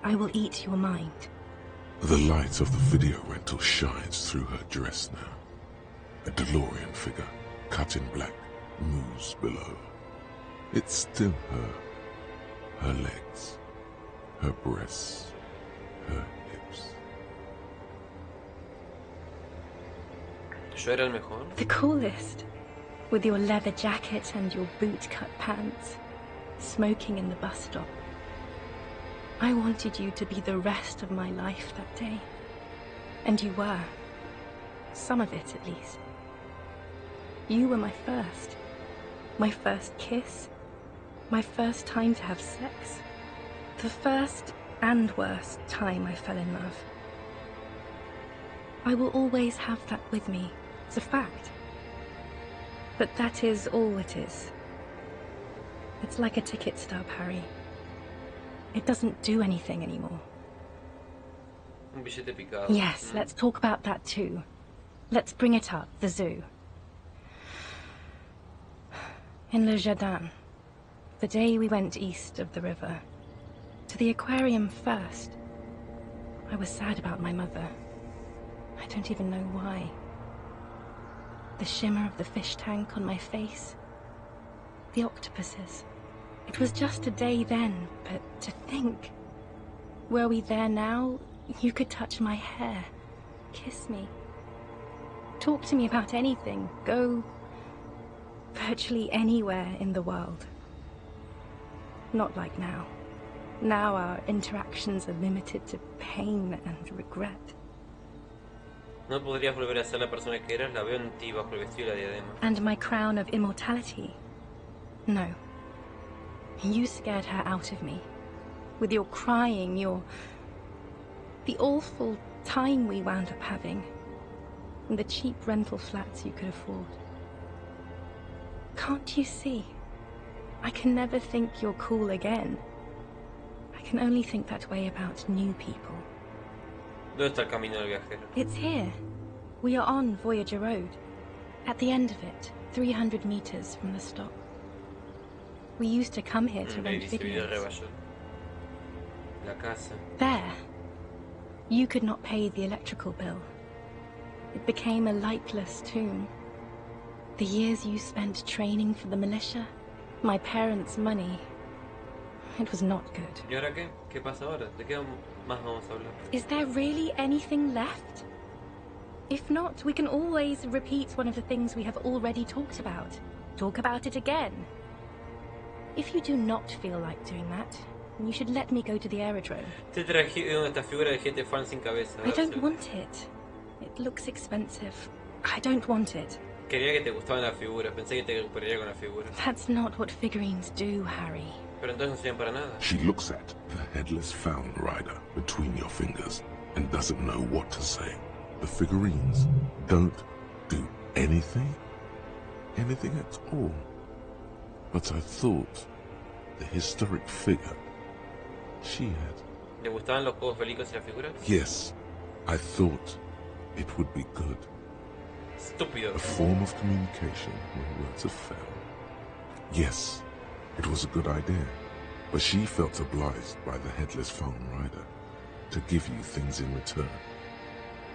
I will eat your mind. The light of the video rental shines through her dress now. A DeLorean figure, cut in black, moves below. It's still her. Her legs, her breasts, her hips. Yo era el mejor. The coolest. With your leather jacket and your boot-cut pants, smoking in the bus stop. I wanted you to be the rest of my life that day. And you were. Some of it, at least. You were my first kiss, my first time to have sex, the first and worst time I fell in love. I will always have that with me, it's a fact. But that is all it is. It's like a ticket stub, Harry. It doesn't do anything anymore. Un billete picado. Yes, let's talk about that too. Let's bring it up, the zoo. In Le Jardin, the day we went east of the river, to the aquarium first, I was sad about my mother. I don't even know why. The shimmer of the fish tank on my face, the octopuses. It was just a day then, but to think, were we there now, you could touch my hair, kiss me, talk to me about anything, go virtually anywhere in the world. Not like now. Now our interactions are limited to pain and regret. No podrías volver a ser la persona que eras, la veo en ti bajo el vestido y la diadema. And my crown of immortality? No. You scared her out of me. With your crying, the awful time we wound up having. And the cheap rental flats you could afford. Can't you see? I can never think you're cool again. I can only think that way about new people. ¿Dónde está el camino del viajero? It's here. We are on Voyager Road. At the end of it, 300 meters from the stop. We used to come here to rent videos. La casa. There. You could not pay the electrical bill. It became a lightless tomb. The years you spent training for the militia, my parents' money, it was not good. ¿Y ahora qué? ¿Qué pasa ahora? ¿De qué más vamos a hablar? Is there really anything left? If not, we can always repeat one of the things we have already talked about. Talk about it again. If you do not feel like doing that, you should let me go to the aerodrome. Te trajeron esta figura de gente fan sin cabeza. I don't want it. It looks expensive. I don't want it. Quería que te gustaban las figuras, pensé que te recuperaría con las figuras. That's not what figurines do, Harry. Pero entonces no sirven para nada. She looks at the headless found rider between your fingers and doesn't know what to say. The figurines don't do anything? Anything at all. But I thought the historic figure she had. ¿Le gustaban los juegos bélicos y las figuras? Yes, I thought it would be good. Estúpido. A form of communication where words are found. Yes, it was a good idea, but she felt obliged by the headless phone rider to give you things in return.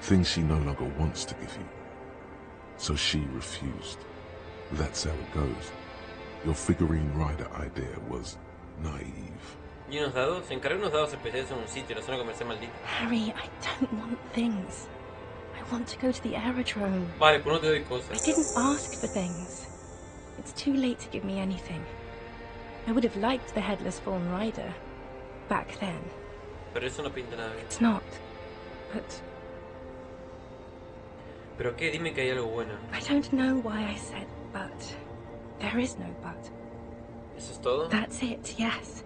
Things she no longer wants to give you. So she refused. That's how it goes. Your figurine rider idea was naive. ¿Y unos dados? Encargué unos dados especiales en un sitio, la zona comercial maldita. Harry, I don't want things. I want to go to the aerodrome. Vale, pues no te doy I cosas. didn't ask for things. It's too late to give me anything. I would have liked the headless fawn rider back then. Pero eso no pinta nada bien. It's not. But ¿Pero qué? Dime que hay algo bueno. I don't know why I said but. There is no but. ¿Eso es todo? That's it, yes.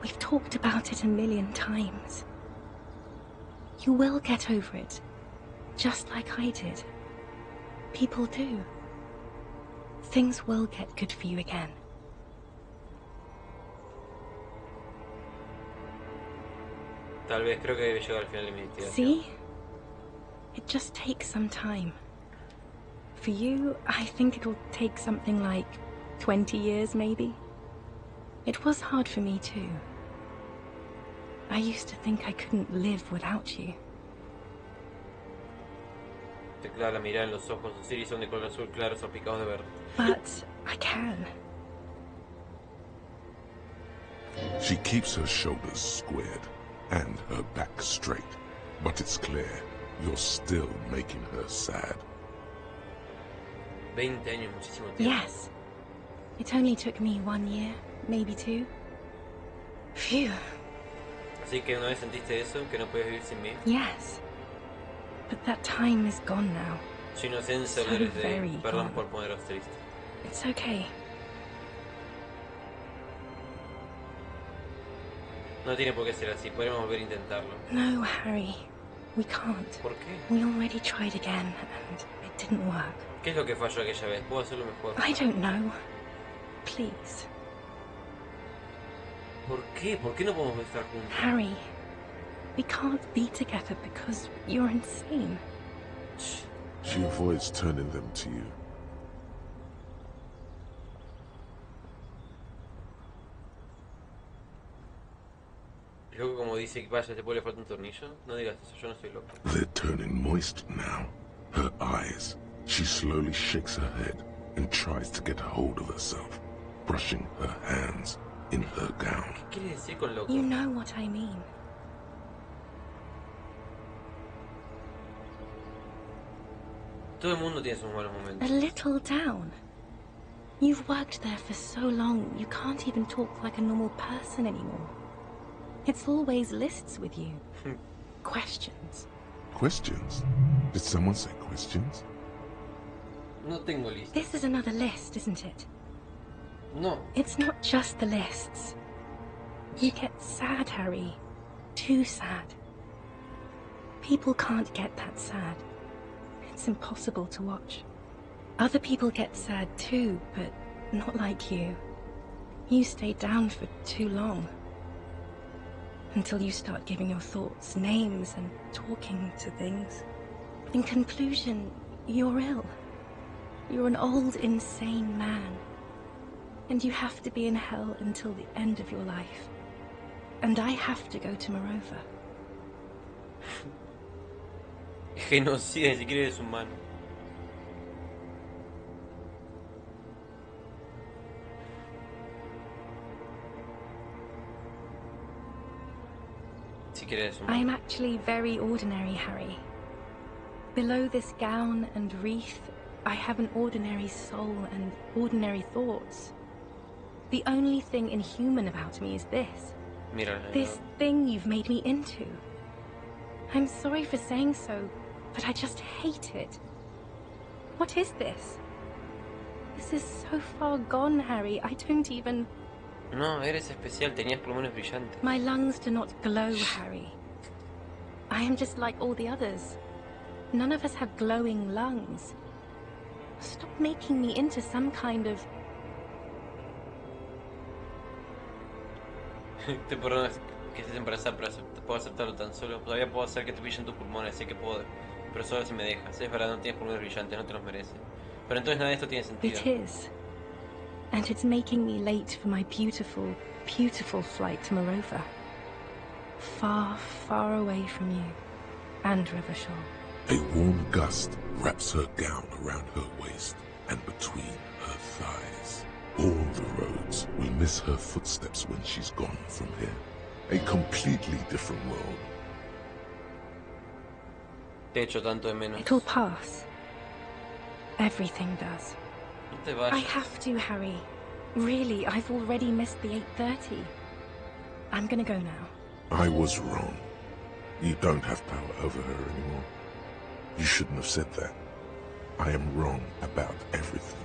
We've talked about it a million times. You will get over it. just like I did. People do. Things will get good for you again. Tal vez creo que debe llegar al final de mi investigación. See? It just takes some time. For you, I think it'll take something like 20 years, maybe. It was hard for me too. I used to think I couldn't live without you. Te clava la mirada en los ojos. Sus iris son de color azul claro, salpicados de verde. But I can. She keeps her shoulders squared and her back straight, but it's clear you're still making her sad. 20 años, muchísimo tiempo. Yes. It only took me 1 year, maybe 2. Phew. Así que una vez sentiste eso, que no puedes vivir sin mí. Yes. But that time is gone now. Su inocencia So lo eres de very él. Perdón gone. por poneros triste. It's okay. No tiene por qué ser así, podremos volver a intentarlo. No, Harry. We can't. ¿Por qué? We already tried again, and it didn't work. ¿Qué es lo que falló aquella vez? Puedo hacerlo mejor. I don't know. Please. ¿Por qué? ¿Por qué no podemos estar juntos? Harry, we can't be together because you're insane. She avoids turning them to you. Luego como dice que vaya, te puede le falta un tornillo. No digas eso, yo no soy loco. They're turning moist now. Her eyes. She slowly shakes her head and tries to get hold of herself, brushing her hands in her gown. ¿Qué quiere decir con loco? You know what I mean. Todo el mundo tiene sus malos A momentos. little down. You've worked there for so long, you can't even talk like a normal person anymore. It's always lists with you. Questions. Questions? Did someone say questions? No tengo lista. This is another list, isn't it? No. It's not just the lists. You get sad, Harry. Too sad. People can't get that sad. It's impossible to watch. Other people get sad too, but not like you. You stay down for too long. Until you start giving your thoughts names and talking to things. In conclusion, you're ill. You're an old, insane man. And you have to be in hell until the end of your life. And I have to go to Morova. Genocida, ni siquiera eres humano. Si siquiera eres humano. I'm actually very ordinary, Harry. Below this gown and wreath, I have an ordinary soul and ordinary thoughts. The only thing inhuman about me is this. Mira, This thing you've made me into. I'm sorry for saying so, but I just hate it. What is this? This is so far gone, Harry. I don't even... No, eres especial, tenías pulmones brillantes. My lungs do not glow, Harry. I am just like all the others. None of us have glowing lungs. Stop making me into some kind of... Te perdonas que estés embarazada, pero puedo aceptarlo tan solo. Todavía puedo hacer que te brillen tus pulmones, sé que puedo. Pero solo si me dejas. Es verdad, no tienes pulmones brillantes, no te los mereces. Pero entonces nada de esto tiene sentido. It is. And it's making me late for my beautiful, beautiful flight to Morova. Far, far away from you. And Rivershore. A warm gust wraps her gown around her waist and between her thighs. All the roads will miss her footsteps when she's gone from here. A completely different world. Te echo tanto de menos. It'll pass. Everything does. No te I vayas. have to, Harry. Really, I've already missed the 8:30. I'm gonna go now. I was wrong. You don't have power over her anymore. You shouldn't have said that. I am wrong about everything.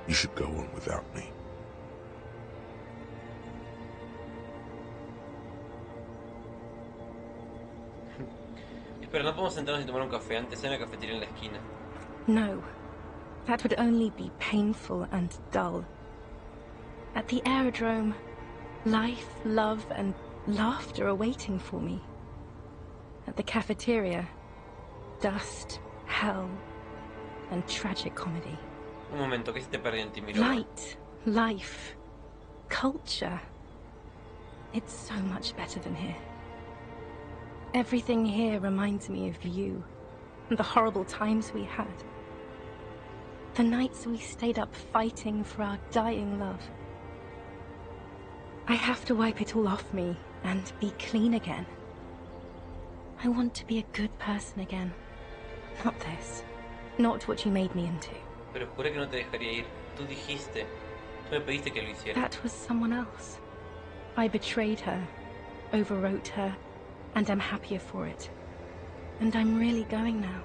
You should go on without me. Pero no podemos sentarnos y tomar un café antes en la cafetería en la esquina. No. That would only be painful and dull. At the aerodrome, life, love, and laughter are waiting for me. At the cafeteria, dust, hell, and tragic comedy. Un momento, ¿qué se te perdió en ti, Miro? Light, life, culture. It's so much better than here. Everything here reminds me of you, and the horrible times we had. The nights we stayed up fighting for our dying love. I have to wipe it all off me and be clean again. I want to be a good person again. Not this. Not what you made me into. Pero juré que no te dejaría ir. Tú dijiste. Tú me pediste que lo hiciera. That was someone else. I betrayed her, overwrote her, and I'm happier for it. And I'm really going now.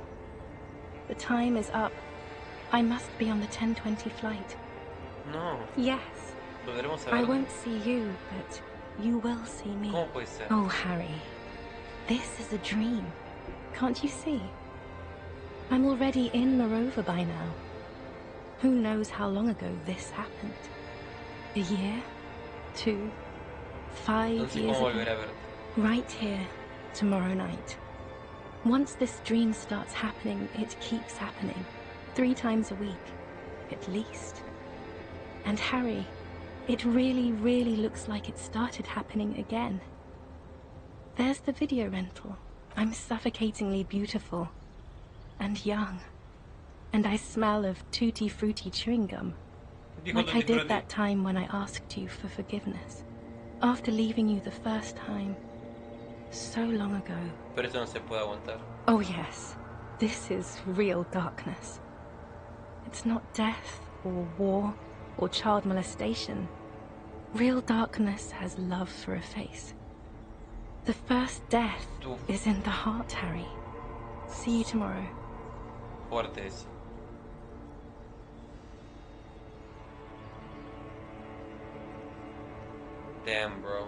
The time is up. I must be on the 10:20 flight. No. Yes. Podremos I saber. won't see you, but you will see me. ¿Cómo puede ser? Oh, Harry. This is a dream. Can't you see? I'm already in the rover by now. Who knows how long ago this happened? A year? 2? 5 Entonces, years ¿cómo ago? volver a verte? Right here, tomorrow night. Once this dream starts happening, it keeps happening. 3 times a week, at least. And Harry, it really, really looks like it started happening again. There's the video rental. I'm suffocatingly beautiful. And young. And I smell of tutti frutti chewing gum. Dijo Like I Tutti did Frutti. that time when I asked you for forgiveness. After leaving you the first time. So long ago. Pero esto no se puede aguantar. Oh yes, this is real darkness. It's not death, or war, or child molestation. Real darkness has love for a face. The first death Tú. is in the heart, Harry. See you tomorrow. Fuerte eso. Damn, bro.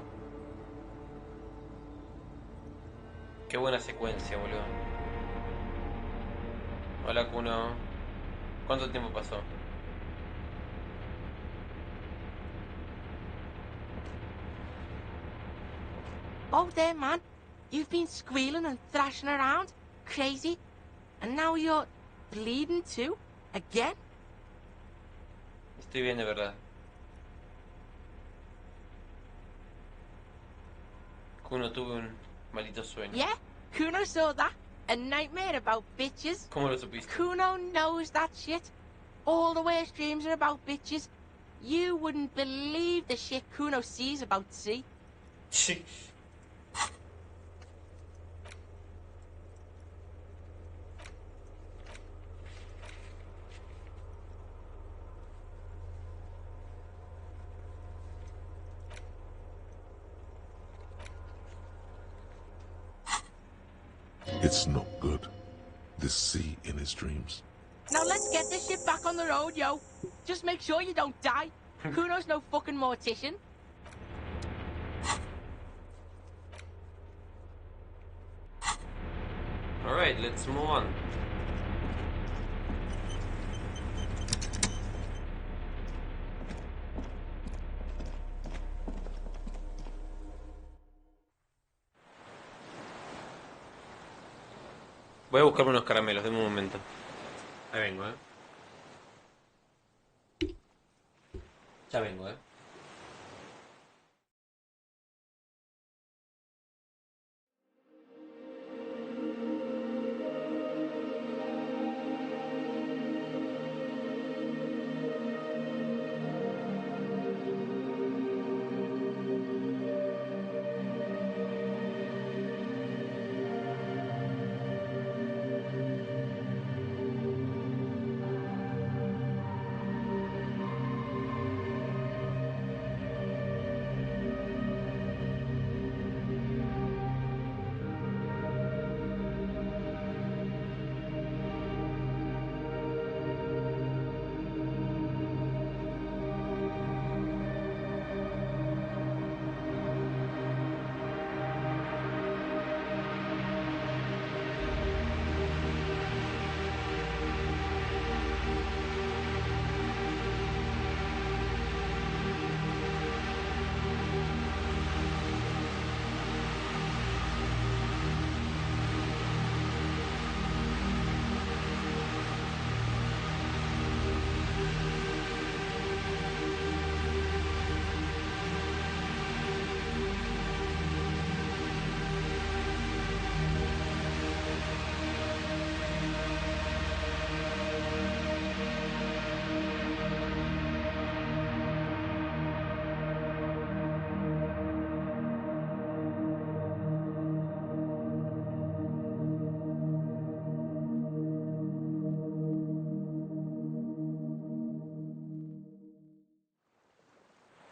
Qué buena secuencia, boludo. Hola, Kuno. ¿Cuánto tiempo pasó? Oh, there, man. You've been squealing and thrashing around. Crazy. And now you're bleeding too? Again? Estoy bien, de verdad. Kuno, tuve un maldito sueño. Yeah? Kuno saw that. A nightmare about bitches. ¿Cómo lo supiste? Kuno knows that shit. All the worst dreams are about bitches. You wouldn't believe the shit Kuno sees about sea. It's not good. This sea in his dreams. Now let's get this shit back on the road, yo. Just make sure you don't die. Kuno's no fucking mortician. Alright, let's move on. Voy a buscarme unos caramelos, denme un momento. Ahí vengo, Ya vengo,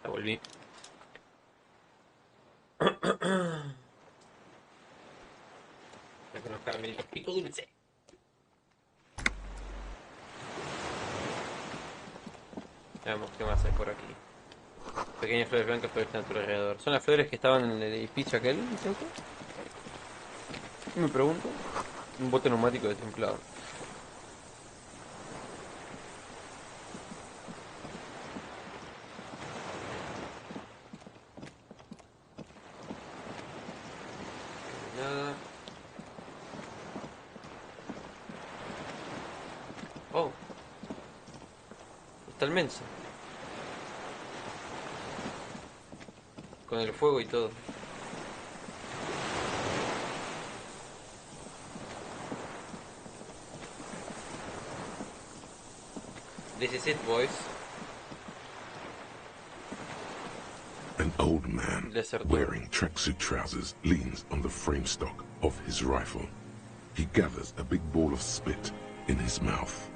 La volví. Ya con los caramelitos pico dulce. Veamos qué más hay por aquí. Pequeñas flores blancas florecen a tu alrededor. ¿Son las flores que estaban en el edificio aquel, ¿cierto? Me pregunto. Un bote neumático desinflado. Nada. Oh. Está el menso. Con el fuego y todo. This is it, boys. An old man Desertor. wearing tracksuit trousers leans on the frame stock of his rifle. He gathers a big ball of spit in his mouth.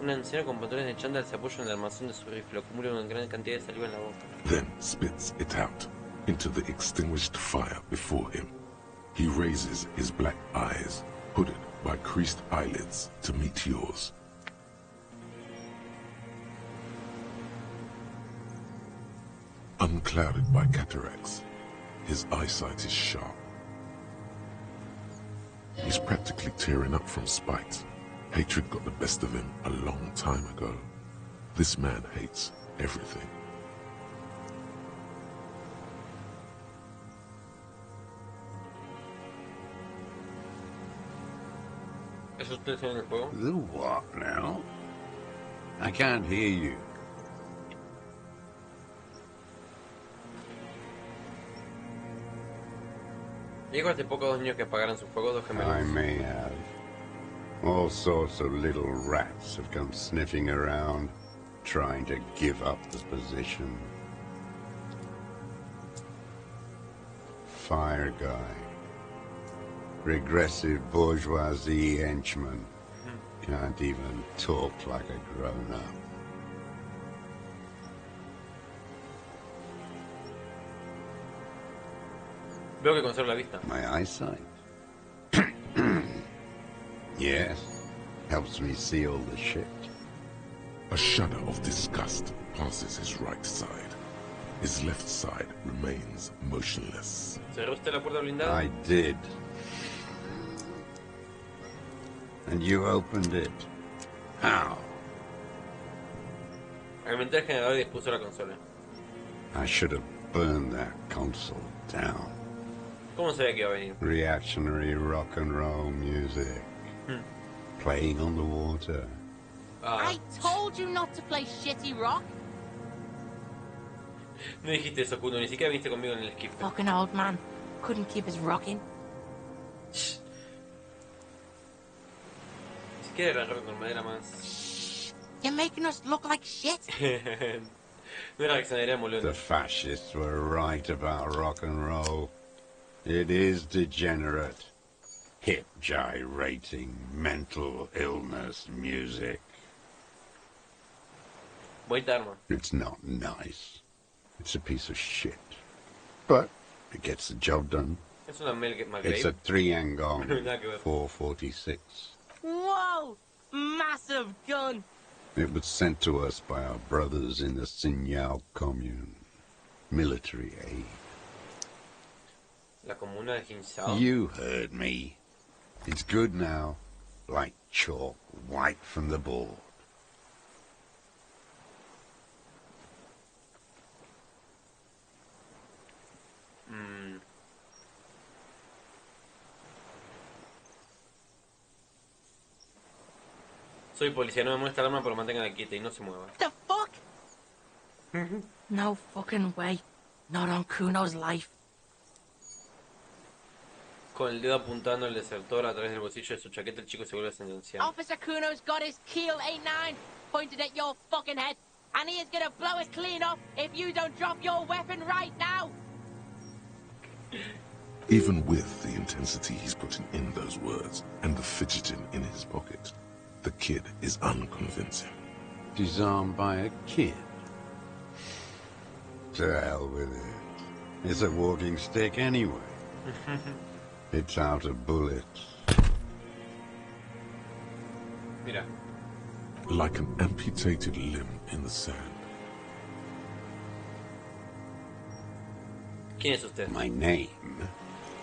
Un anciano con pantalones de chándal se apoya en el armazón de su rifle, acumula una gran cantidad de saliva en la boca. Then spits it out into the extinguished fire before him. He raises his black eyes, hooded by creased eyelids, to meet yours. Unclouded by cataracts, his eyesight is sharp. He's practically tearing up from spite. Hatred got the best of him a long time ago. This man hates everything. ¿Eso usted tiene en el juego? The what now? I can't hear you. Dijo hace poco dos niños que apagaran sus fuegos, dos gemelos. I may have. All sorts of little rats have come sniffing around, trying to give up the position. Fire guy. Regressive bourgeoisie henchman. Can't even talk like a grown-up. Veo que conserva la vista. My eyesight? Yes. Helps me see all the shit. A shudder of disgust passes his right side. His left side remains motionless. ¿Cerró usted la puerta blindada? I did. And you opened it. How? Alimenté el generador y dispuso la consola. I should have burned that console down. ¿Cómo sabía que iba a venir? Reactionary rock and roll music. Playing on the water. I told you not to play shitty rock. No dijiste eso, Kuno, ni siquiera viniste conmigo en el esquife. Fucking old man. Couldn't keep us rocking. Ni siquiera era rock con madera más. You're making us look like shit. No era reaccionaria molona. The fascists were right about rock and roll. It is degenerate. Hip gyrating, mental illness music. Bonita arma. It's not nice. It's a piece of shit. But it gets the job done. Es una It's a McGrave. 3-Angon Nada que ver. 446. Whoa! Massive gun. It was sent to us by our brothers in the Signal commune. Military aid. La comuna de Hinsao. You heard me. It's good now. Like chalk, white from the board. Soy policía, no me muestra el arma, pero manténgala quieta y no se mueva. The fuck? No fucking way. Not on Kuno's life. Con el dedo apuntando al desertor a través del bolsillo de su chaqueta, el chico se vuelve sentenciado. Officer Kuno's got his Keel A9 pointed at your fucking head, and he is gonna blow it clean off if you don't drop your weapon right now. Even with the intensity he's putting in those words and the fidgeting in his pocket, the kid is unconvincing. Disarmed by a kid. To hell with it. It's a walking stick anyway. It's out of bullets. Mira. Like an amputated limb in the sand. ¿Quién es usted? My name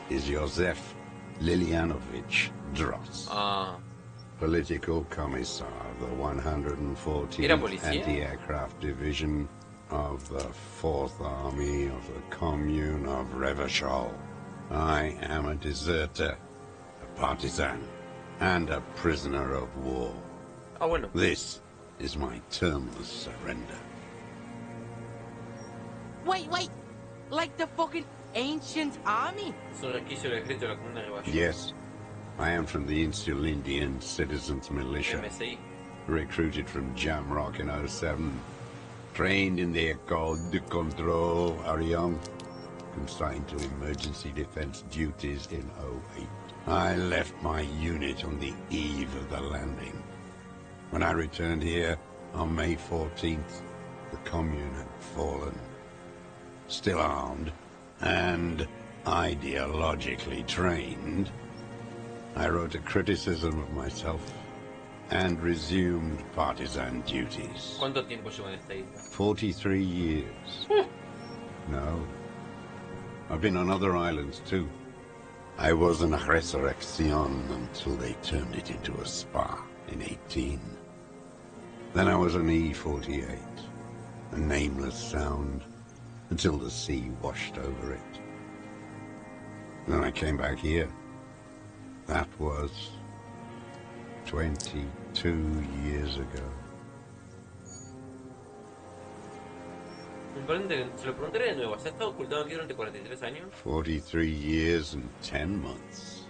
is Josef Lilianovich Dross. Ah, Political Commissar of the 114th ¿Era policía? Anti-Aircraft Division of the 4th Army of the Commune of Revachol. I am a deserter, a partisan, and a prisoner of war. ah, bueno. This is my termless surrender. Wait! Like the fucking ancient army? Es un resquicio del ejército de la comuna de Borracho. Yes, I am from the Insulindian Citizens Militia. MSI. Recruited from Jamrock in 07. Trained in the École de Contrôle Arion. Consigned to emergency defense duties in 08. I left my unit on the eve of the landing. When I returned here on May 14th, the commune had fallen. Still armed and ideologically trained, I wrote a criticism of myself and resumed partisan duties. ¿Cuánto tiempo llevo en esta isla? 43 years. No. I've been on other islands too. I was an resurrection until they turned it into a spa in 18. Then I was an E-48, a nameless sound, until the sea washed over it. Then I came back here. That was 22 years ago. Se lo preguntaré de nuevo. ¿Se ha estado ocultando aquí durante 43 años? 43 years and 10 months.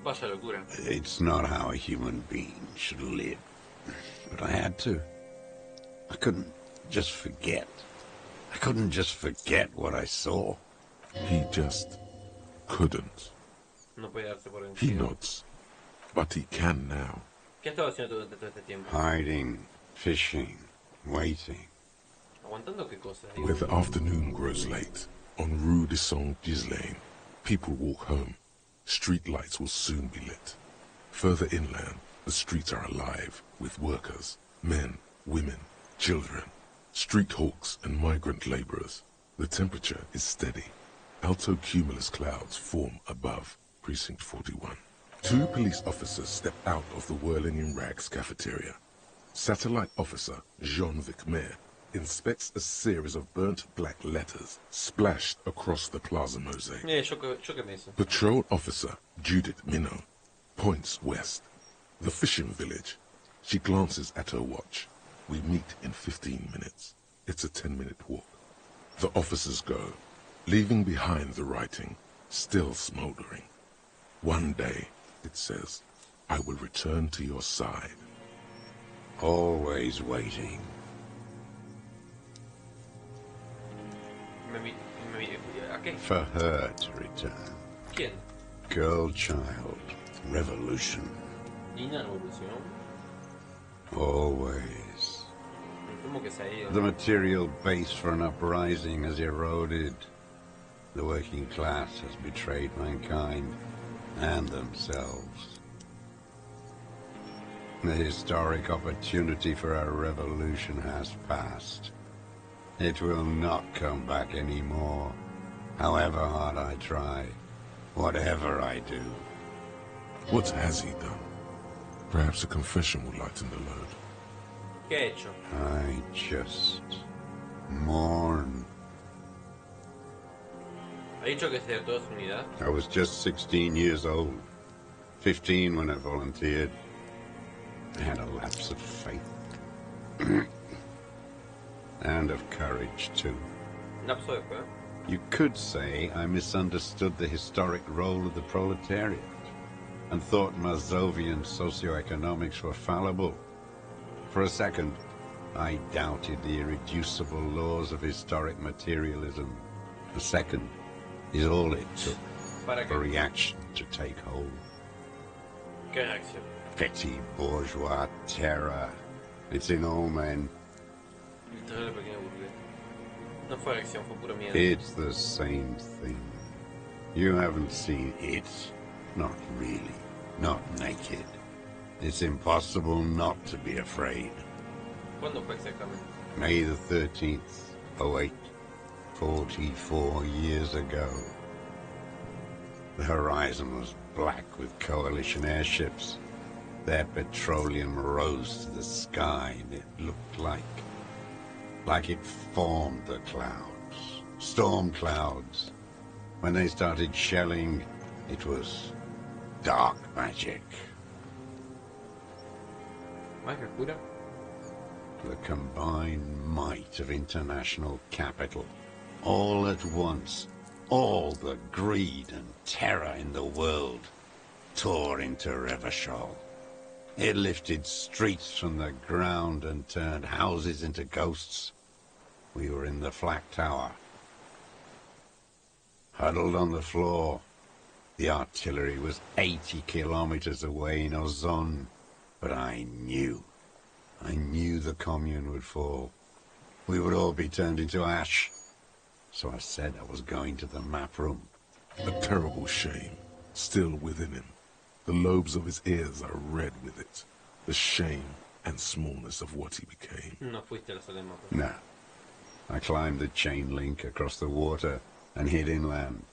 Vaya locura. It's not how a human being should live. But I had to. I couldn't just forget. I couldn't just forget what I saw. He just couldn't. No puede darse por He vencido. nods. But he can now. ¿Qué ha estado haciendo durante todo este tiempo? Hiding, fishing, waiting. ¿Aguantando qué cosa? Where the afternoon grows late, on Rue de Saint-Ghislain, people walk home. Street lights will soon be lit. Further inland, the streets are alive with workers, men, women, children, street hawks and migrant laborers. The temperature is steady. Alto cumulus clouds form above Precinct 41. Two police officers step out of the Whirling in Rags cafeteria. Satellite officer Jean-Vic Mayer inspects a series of burnt black letters splashed across the plaza mosaic. Chóqueme eso. Patrol officer Judith Minot points west. The fishing village. She glances at her watch. We meet in 15 minutes. It's a 10-minute walk. The officers go, leaving behind the writing, still smoldering. One day, it says, I will return to your side. Always waiting. ¿A qué? For her to return. ¿Quién? Girl child. Revolution. Niña Evolución. Always. ¿Cómo que se ha ido? The material base for an uprising has eroded. The working class has betrayed mankind and themselves. The historic opportunity for a revolution has passed. It will not come back anymore, however hard I try, whatever I do. What has he done? Perhaps a confession will lighten the load. ¿Qué ha hecho? I just mourn. ¿Ha dicho que se de toda su unidad? I was just 16 years old, 15 when I volunteered. I had a lapse of faith. And of courage, too. Lapso de fe. You could say I misunderstood the historic role of the proletariat and thought Mazovian socioeconomics were fallible. For a second, I doubted the irreducible laws of historic materialism. A second is all it took ¿Para for qué? reaction to take hold. ¿Qué reacción? Petty bourgeois terror. It's in all men. El terror del pequeño burgués. No fue acción, fue puro miedo. It's the same thing. You haven't seen it. Not really. Not naked. It's impossible not to be afraid. ¿Cuándo fue exactamente? May the 13th, 08, 44 years ago. The horizon was black with coalition airships. Their petroleum rose to the sky, and it looked like it formed the clouds. Storm clouds. When they started shelling, it was dark magic. ¿Magia oscura? The combined might of international capital. All at once, all the greed and terror in the world tore into Revachol. It lifted streets from the ground and turned houses into ghosts. We were in the flak tower, huddled on the floor. The artillery was 80 kilometers away in Ozon, but I knew the commune would fall. We would all be turned into ash. So I said I was going to the map room. A terrible shame, still within him. The lobes of his ears are red with it. The shame and smallness of what he became. No fuiste a la sala de mapas. No. I climbed the chain link across the water and hid inland,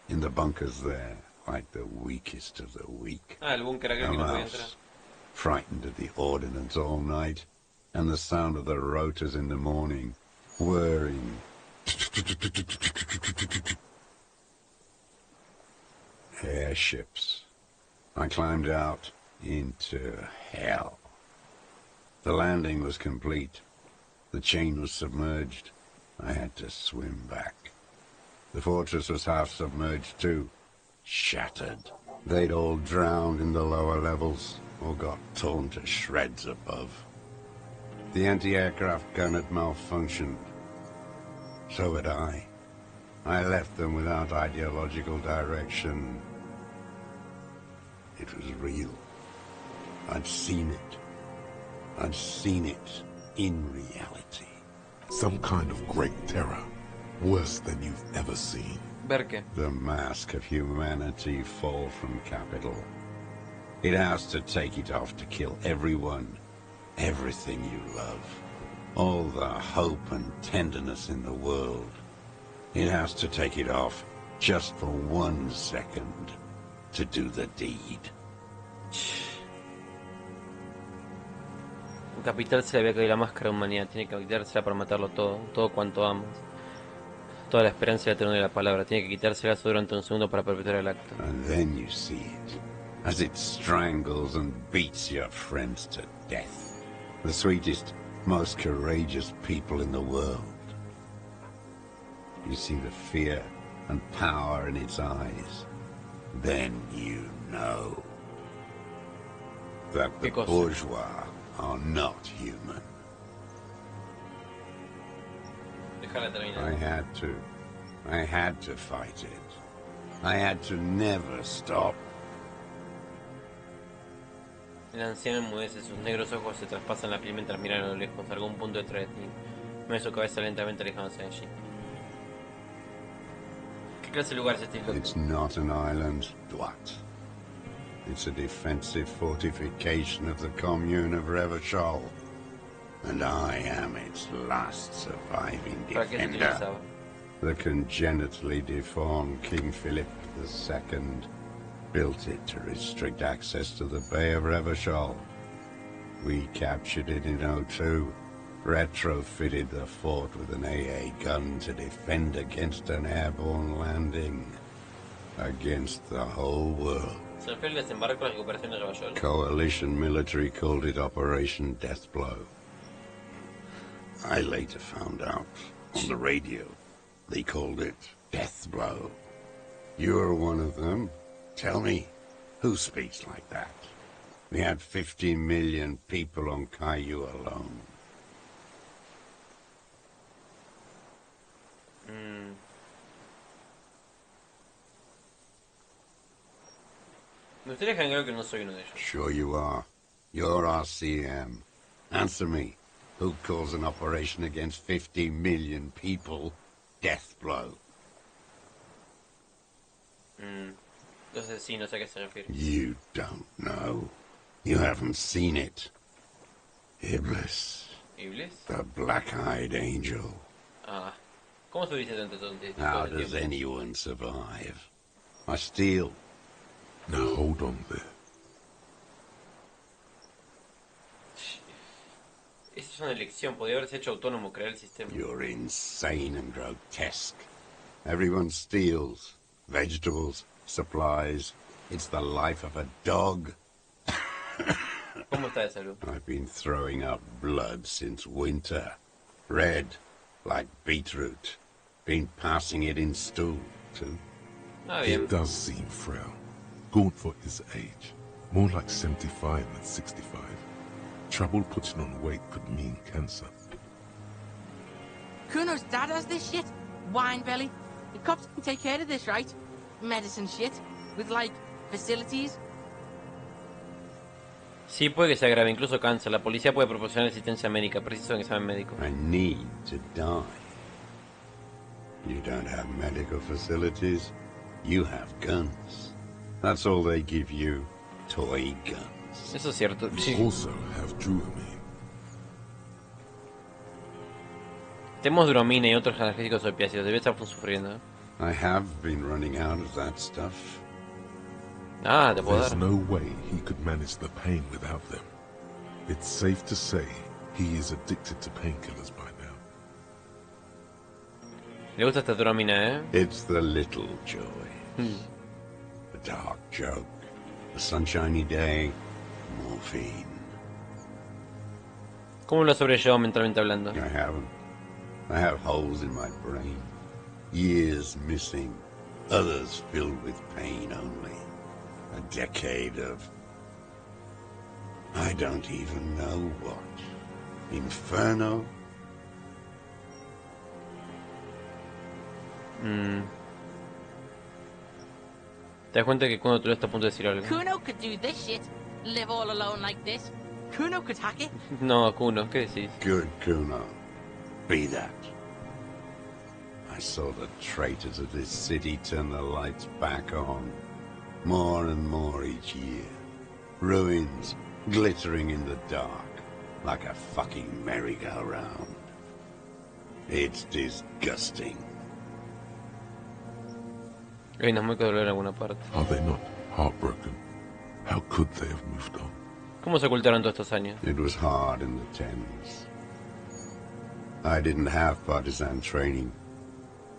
in the bunkers there, like the weakest of the weak. Ah, el búnker aquel que no podía entrar. Frightened at the ordnance all night, and the sound of the rotors in the morning, whirring. Airships. I climbed out into hell. The landing was complete. The chain was submerged. I had to swim back. The fortress was half submerged too. Shattered. They'd all drowned in the lower levels, or got torn to shreds above. The anti-aircraft gun had malfunctioned. So had I. I left them without ideological direction. It was real. I'd seen it. I'd seen it in reality. Some kind of great terror, worse than you've ever seen. ¿Ver qué? The mask of humanity fall from capital. It has to take it off to kill everyone, everything you love. All the hope and tenderness in the world. It has to take it off just for 1 second to do the deed. En Capital se le había caído la máscara de humanidad. Tiene que quitársela para matarlo todo. Todo cuanto amas. Toda la esperanza y la ternura de la palabra. Tiene que quitársela eso durante un segundo para perpetuar el acto. And then you see it, as it strangles and beats your friends to death. The sweetest, most courageous people in the world. You see the fear and power in its eyes. Then you know that the bourgeois are not human. Déjala terminar. I had to fight it. I had to never stop. El anciano enmudece, sus negros ojos se traspasan la piel mientras miran a lo lejos, a algún punto detrás de ti. Mueve su cabeza lentamente alejándose de allí. ¿Qué clase de lugar es este? It's not an island, Dwat. It's a defensive fortification of the commune of Revachol. And I am its last surviving ¿Para qué se defender. utilizaba? The congenitally deformed King Philip II built it to restrict access to the Bay of Revachol. We captured it in '02, retrofitted the fort with an AA gun to defend against an airborne landing. Against the whole world. ¿Se refiere al desembarco a la recuperación de Revachol? Coalition military called it Operation Deathblow. I later found out on the radio they called it Deathblow. You're one of them. Tell me, who speaks like that? We had 50 million people on Caillou alone. Me gustaría dejar en claro que no soy uno de ellos. Sure you are. You're RCM. Answer me. Who calls an operation against 50 million people death blow. Entonces sí, no sé a qué se refiere. You don't know. You haven't seen it. Iblis, ¿Iblis? the black-eyed angel. Ah. ¿Cómo estuviste tanto tiempo? How does anyone survive? I steal. Now hold on there. Esa es una elección, podría haberse hecho autónomo crear el sistema. You're insane and grotesque. Everyone steals. Vegetables, supplies. It's the life of a dog. ¿Cómo está de salud? I've been throwing up blood since winter. Red, like beetroot. Been passing it in stool, too. Ah, He bien. does seem frail. Gaunt for his age. More like 75 than 65. Trouble putting on weight could mean cancer. Kuno's dad has this shit. Wine belly. The cops can take care of this, right? Medicine shit. With, like, facilities. Sí, puede que sea grave, incluso cáncer. La policía puede proporcionar asistencia médica, preciso un examen médico. I need to die. You don't have medical facilities. You have guns. That's all they give you. Toy guns. Eso es cierto. You Sí. also have Druamine. Tenemos Druamina y otros analgésicos opiáceos. Debe estar sufriendo. I have been running out of that stuff. Ah, te puedo There's dar. no way he could manage the pain without them. It's safe to say he is addicted to painkillers by now. Le gusta esta Druamina, ¿eh? It's the little joys. The dark joke. The sunshiny day. Morphine. ¿Cómo lo sobrellevó mentalmente hablando? I haven't. I have holes in my brain. Years missing. Others filled with pain only. A decade of... I don't even know what. Inferno? ¿Te das cuenta que cuando tú estás a punto de decir algo? Kuno could do this shit. Live all alone like this. Kuno could hack it. No, Kuno, ¿qué decís? Good, Kuno. Be that. I saw the traitors of this city turn the lights back on. More and more each year. Ruins glittering in the dark. Like a fucking merry-go-round. It's disgusting. Ay, nos mueve dolor en alguna parte. Are they not heartbroken? How could they have moved on? ¿Cómo se ocultaron todos estos años? It was hard in the Thames. I didn't have partisan training.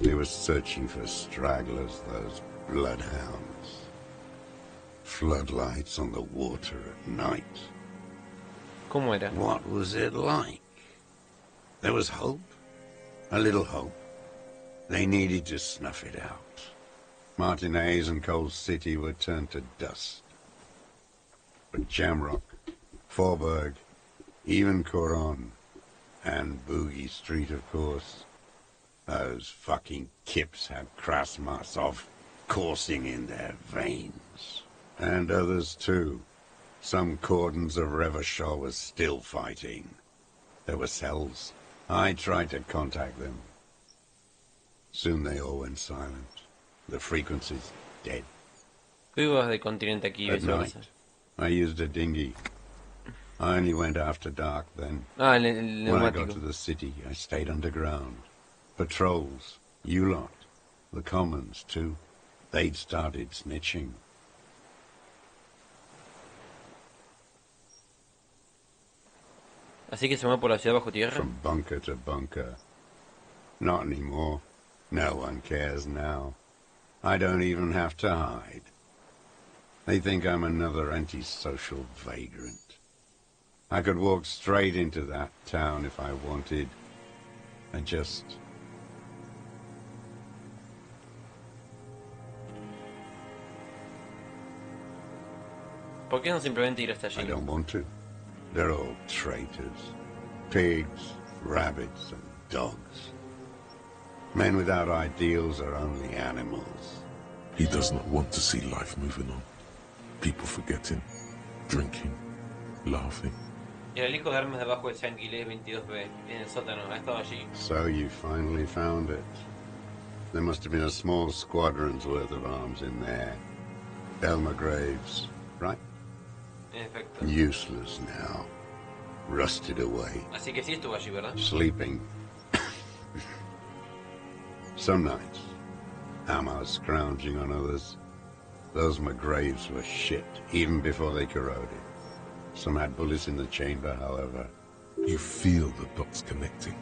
They were searching for stragglers, those bloodhounds. Floodlights on the water at night. ¿Cómo era? What was it like? There was hope. A little hope. They needed to snuff it out. Martinez and Cold City were turned to dust. But Jamrock, Forburg, even Coron, and Boogie Street, of course. Those fucking kips had Krasmasov coursing in their veins. And others too. Some cordons of Revachol was still fighting. There were cells. I tried to contact them. Soon they all went silent. The frequencies dead. Tú ibas de continente aquí y At night, viceversa. I used a dinghy. I only went after dark then. Ah, el When I got neumático. to the city, I stayed underground. Patrols, you lot, the commons too. They'd started snitching. Así que se mueve por la ciudad bajo tierra. From bunker to bunker. Not anymore. No one cares now. I don't even have to hide. They think I'm another antisocial vagrant. I could walk straight into that town if I wanted. I just... ¿Por qué no simplemente ir hasta I allí? don't want to. They're all traitors. Pigs, rabbits, and dogs. Men without ideals are only animals. He does not want to see life moving on. People forgetting, drinking, laughing. El alijo de armas debajo de San Guilé 22B, en el sótano, ha estado allí. So you finally found it. There must have been a small squadron's worth of arms in there. Elmer Graves, right? En efecto. Useless now. Rusted away. Así que sí estuvo allí, ¿verdad? Sleeping. Some nights, Hammer scrounging on others. Those McGraves were shit, even before they corroded. Some had bullets in the chamber, however. You feel the dots connecting.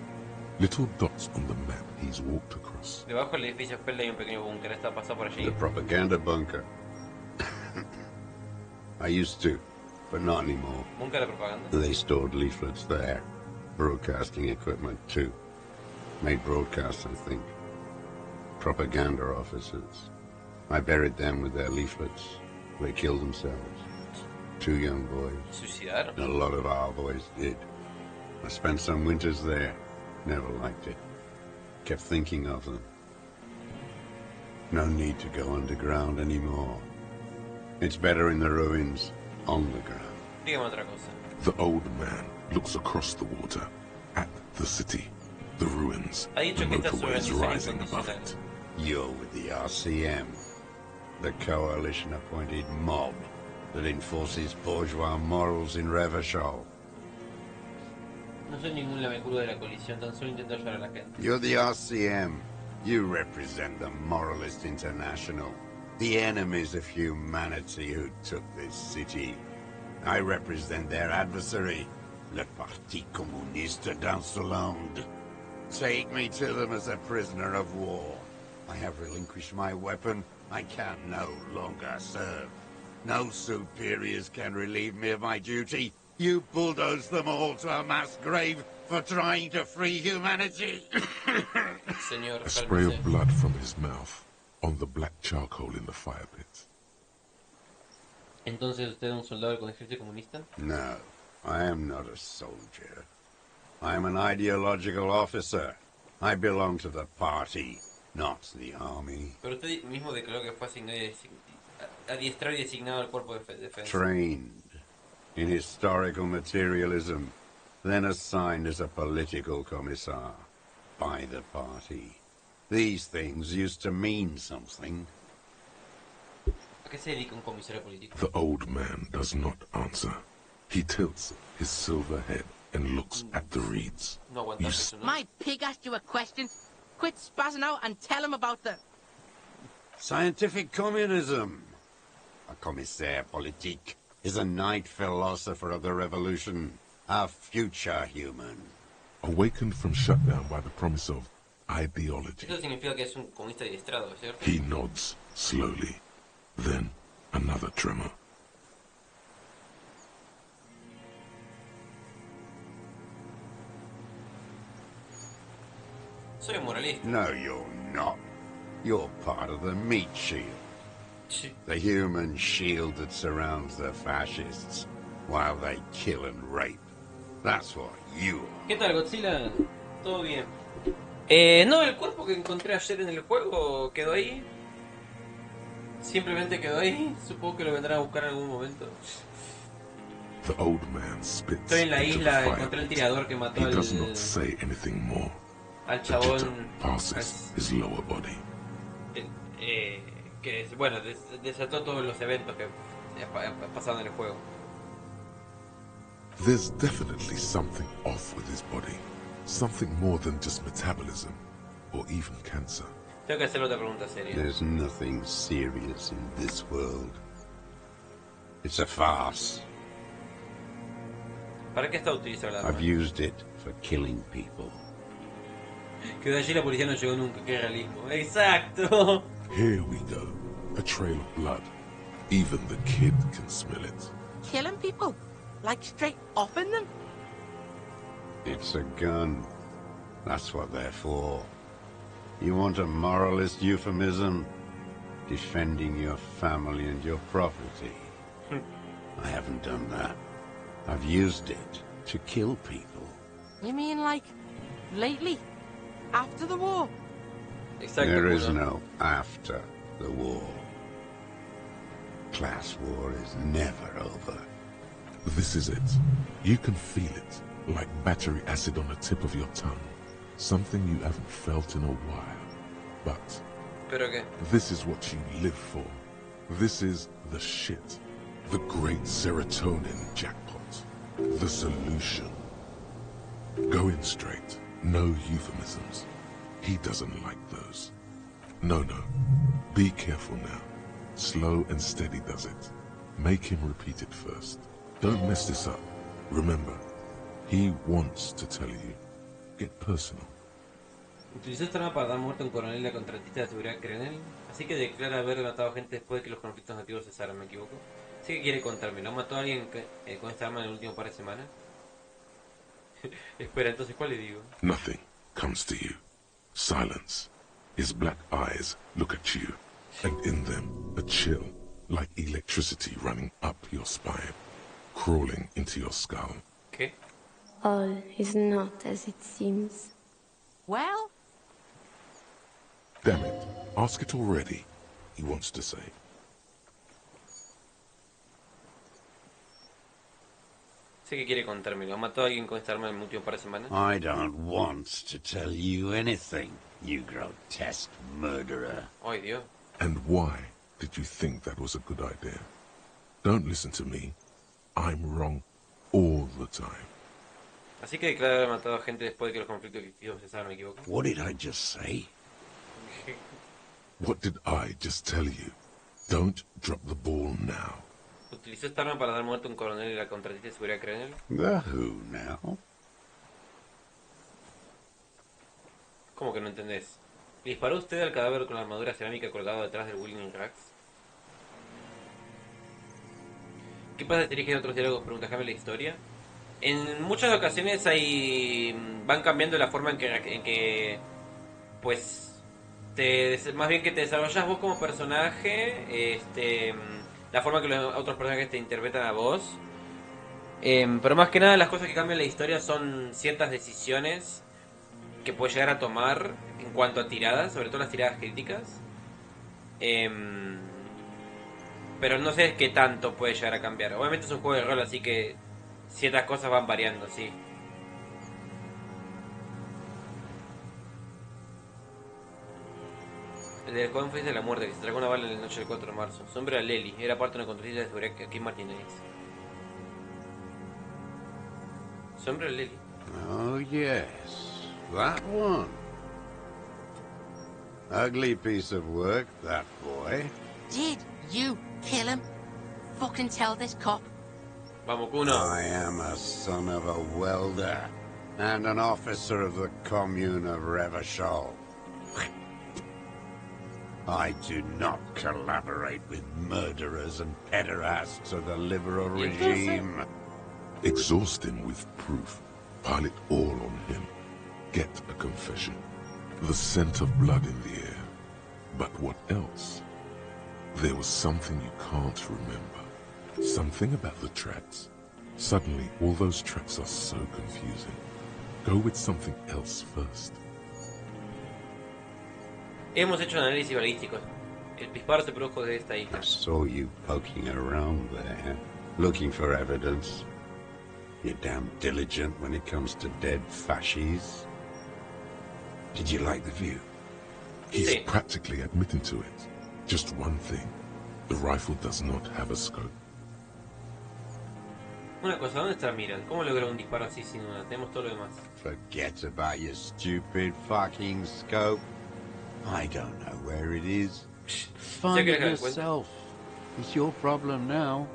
Little dots on the map he's walked across. Debajo del edificio Spell hay un pequeño búnker. ¿Está pasado por allí? The propaganda bunker. I used to, but not anymore. ¿Búnker de propaganda? They stored leaflets there. Broadcasting equipment, too. Made broadcasts, I think. Propaganda officers. I buried them with their leaflets. They killed themselves. 2 young boys. ¿Suicidaron? A lot of our boys did. I spent some winters there. Never liked it. Kept thinking of them. No need to go underground anymore. It's better in the ruins, on the ground. Dígame otra cosa. The old man looks across the water, at the city, the ruins, Ha the dicho que estas motorways organizaciones rising above incondicionales. it. You're with the RCM, the coalition-appointed mob that enforces bourgeois morals in Revachol. No soy ningún lameculo de la colisión, tan solo intento ayudar a la gente. You're the RCM. You represent the Moralist International, the enemies of humanity who took this city. I represent their adversary, le Parti Communiste d'Insolande. Take me to them as a prisoner of war. I have relinquished my weapon. I can no longer serve. No superiors can relieve me of my duty. You bulldoze them all to a mass grave for trying to free humanity. Señor, A spray cálmese. of blood from his mouth on the black charcoal in the fire pit. Entonces, ¿usted es un soldado del ejército comunista? No, I am not a soldier. I am an ideological officer. I belong to the party, not the army. Pero usted mismo declaró que fue asignado y adiestrado y designado al cuerpo de defensa. Trained in historical materialism, then assigned as a political commissar by the party. These things used to mean something. ¿A qué se dedica un comisario político? The old man does not answer. He tilts his silver head and looks at the reeds. No aguantar You eso, ¿no? My pig asked you a question. Quit spazzing out and tell him about the... Scientific communism. A commissaire politique is a knight philosopher of the revolution, a future human. Awakened from shutdown by the promise of ideology, Eso significa que es un comunista adiestrado, ¿cierto? he nods slowly. Then another tremor. Soy un moralista. No, you're not. You're part of the meat shield. Sí. The human shield that surrounds the fascists while they kill and rape. That's what you are. ¿Qué tal, Godzilla? ¿Todo bien? No, el cuerpo que encontré ayer en el juego quedó ahí. Simplemente quedó ahí. Supongo que lo vendrán a buscar en algún momento. The old man spits Estoy en la into isla, the fire encontré el pit. tirador que mató He does not al say anything more. The jitter chabón. passes his lower body. Que bueno, desató todos los eventos que pasaron en el juego. There's definitely something off with his body. Something more than just metabolism or even cancer. Tengo que hacerle otra pregunta seria. There's nothing serious in this world. It's a farce. ¿Para qué está utilizando la I've arma? used it for killing people. Que de allí la policía no llegó nunca, qué realismo. ¡Exacto! Here we go. A trail of blood. Even the kid can smell it. Killing people? Like straight offing them? It's a gun. That's what they're for. You want a moralist euphemism? Defending your family and your property. I haven't done that. I've used it to kill people. You mean like lately? After the war? Exacto. There is Kuno. no after the war. Class war is never over. This is it. You can feel it, like battery acid on the tip of your tongue. Something you haven't felt in a while. ¿Pero qué? this is what you live for. This is the shit. The great serotonin jackpot. The solution. Go in straight. No euphemisms. He doesn't like those. No. Be careful now. Slow and steady does it. Make him repeat it first. Don't mess this up. Remember, he wants to tell you. Get personal. Utilizó esta arma para dar muerte a un coronel y la contratista de seguridad cree en él. Así que declara haber matado a gente después de que los conflictos nativos cesaran, ¿me equivoco? Así que quiere contarme, ¿no mató a alguien con esta arma en el último par de semanas? Espera, entonces, ¿cuál le digo? Nothing comes to you. Silence. His black eyes look at you, and in them a chill, like electricity running up your spine, crawling into your skull. ¿Qué? All is not as it seems. Well, Damn it. Ask it already, he wants to say. Sé que quiere contarme, ¿no mató a alguien con esta arma en el último par de semanas? I don't want to tell you anything, you grotesque murderer. Ay, Dios. And why did you think that was a good idea? Don't listen to me. I'm wrong all the time. Así que declara haber matado a gente después de que los conflictos nativos cesaran, ¿me equivoco? What did I just say? What did I just tell you? Don't drop the ball now. ¿Utilizó esta arma para dar muerte a un coronel y la contratista de seguridad cree en él? The who now? ¿Cómo que no entendés? ¿Le disparó usted al cadáver con la armadura cerámica colgado detrás del Willing Rax? ¿Qué pasa si te dirigen otros diálogos? Pregunta la historia. En muchas ocasiones van cambiando la forma en que pues más bien que te desarrollas vos como personaje, la forma que los otros personajes te interpretan a vos. Pero más que nada las cosas que cambian la historia son ciertas decisiones que puedes llegar a tomar en cuanto a tiradas, sobre todo las tiradas críticas. Pero no sé qué tanto puede llegar a cambiar. Obviamente es un juego de rol, así que ciertas cosas van variando, sí. El del joven fue de la muerte, que se tragó una bala en la noche del 4 de marzo. Su nombre era Lely, era parte de una contratista de seguridad aquí en Martínez. Su nombre era Lely. Oh, yes. That one. Ugly piece of work, that boy. did you kill him? Fucking tell this cop. Vamos, Kuno. I am a son of a welder and an officer of the commune of Revachol. I do not collaborate with murderers and pederasts of the liberal regime. Exhaust him with proof. Pile it all on him. Get a confession. The scent of blood in the air. But what else? There was something you can't remember. Something about the tracks. Suddenly, all those tracks are so confusing. Go with something else first. Hemos hecho análisis balísticos. El disparo se produjo desde esta isla. I saw you poking around there, looking for evidence. You're damn diligent when it comes to dead fascies. Did you like the view? He's Sí. practically admitting to it. Just one thing. The rifle does not have a scope. Una cosa, ¿dónde está la mira? ¿Cómo logró un disparo así sin una? Tenemos todo lo demás. Forget about your stupid fucking scope. I don't know where it is. Find que it dejar el cuento. yourself. It's your problem now.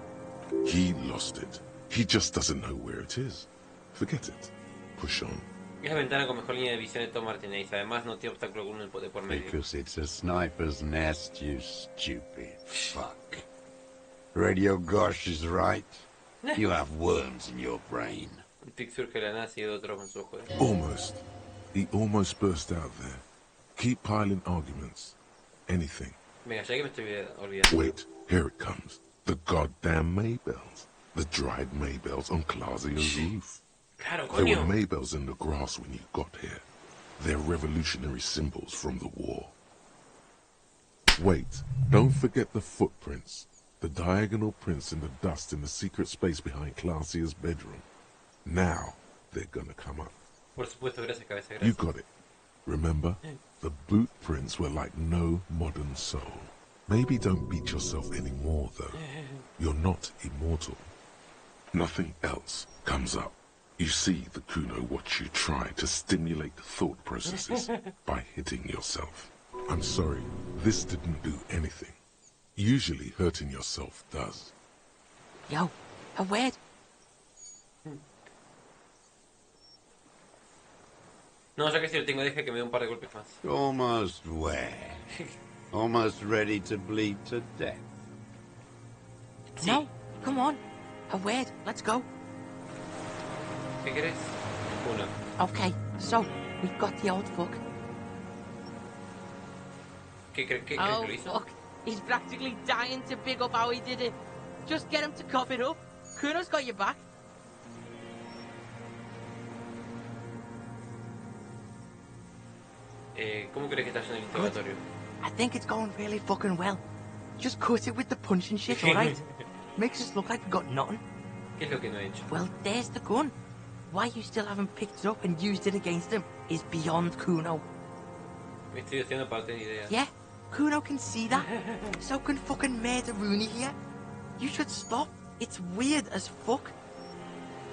He lost it. He just doesn't know where it is. Forget it. Push on. Es la ventana con mejor línea de visión de todo Martínez. Además, no tiene obstáculo alguno de por medio. Because it's a sniper's nest, you stupid fuck. Radio Gosh is right. You have worms in your brain. Un tic surge de la nada y de otro con su ojo. Almost. He almost burst out there. Keep piling arguments. Anything. Venga, ya que me estoy olvidando. Wait, here it comes. The goddamn Maybells. The dried Maybells on Clausia's roof. Claro, There coño. were Maybells in the grass when you got here. They're revolutionary symbols from the war. Wait, don't forget the footprints. The diagonal prints in the dust in the secret space behind Clausia's bedroom. Now, they're gonna come up. Por supuesto, gracias, cabeza, You gracias. got it. Remember? The boot prints were like no modern soul. Maybe don't beat yourself anymore, though. You're not immortal. Nothing else comes up. You see the Kuno watch you try to stimulate thought processes by hitting yourself. I'm sorry, this didn't do anything. Usually hurting yourself does. Yo, a word. No, ya que si lo tengo, deja que me dé un par de golpes más. Almost where? Almost ready to bleed to death. Sí. No, come on. A word, let's go. ¿Qué querés? Uno. Okay, so, we've got the old fuck. ¿Qué crees que lo hizo? Fuck. He's practically dying to pick up how he did it. Just get him to cough it up. Kuno's got your back. ¿Cómo crees que está yendo el interrogatorio? I think it's going really fucking well. Just cut it with the punch and shit, alright? Makes us look like we got nothing. ¿Qué es lo que no he hecho? Well, there's the gun. Why you still haven't picked it up and used it against him is beyond Kuno. Me estoy haciendo parte de ideas. Yeah, Kuno can see that. So can fucking Murder Rooney here. You should stop. It's weird as fuck.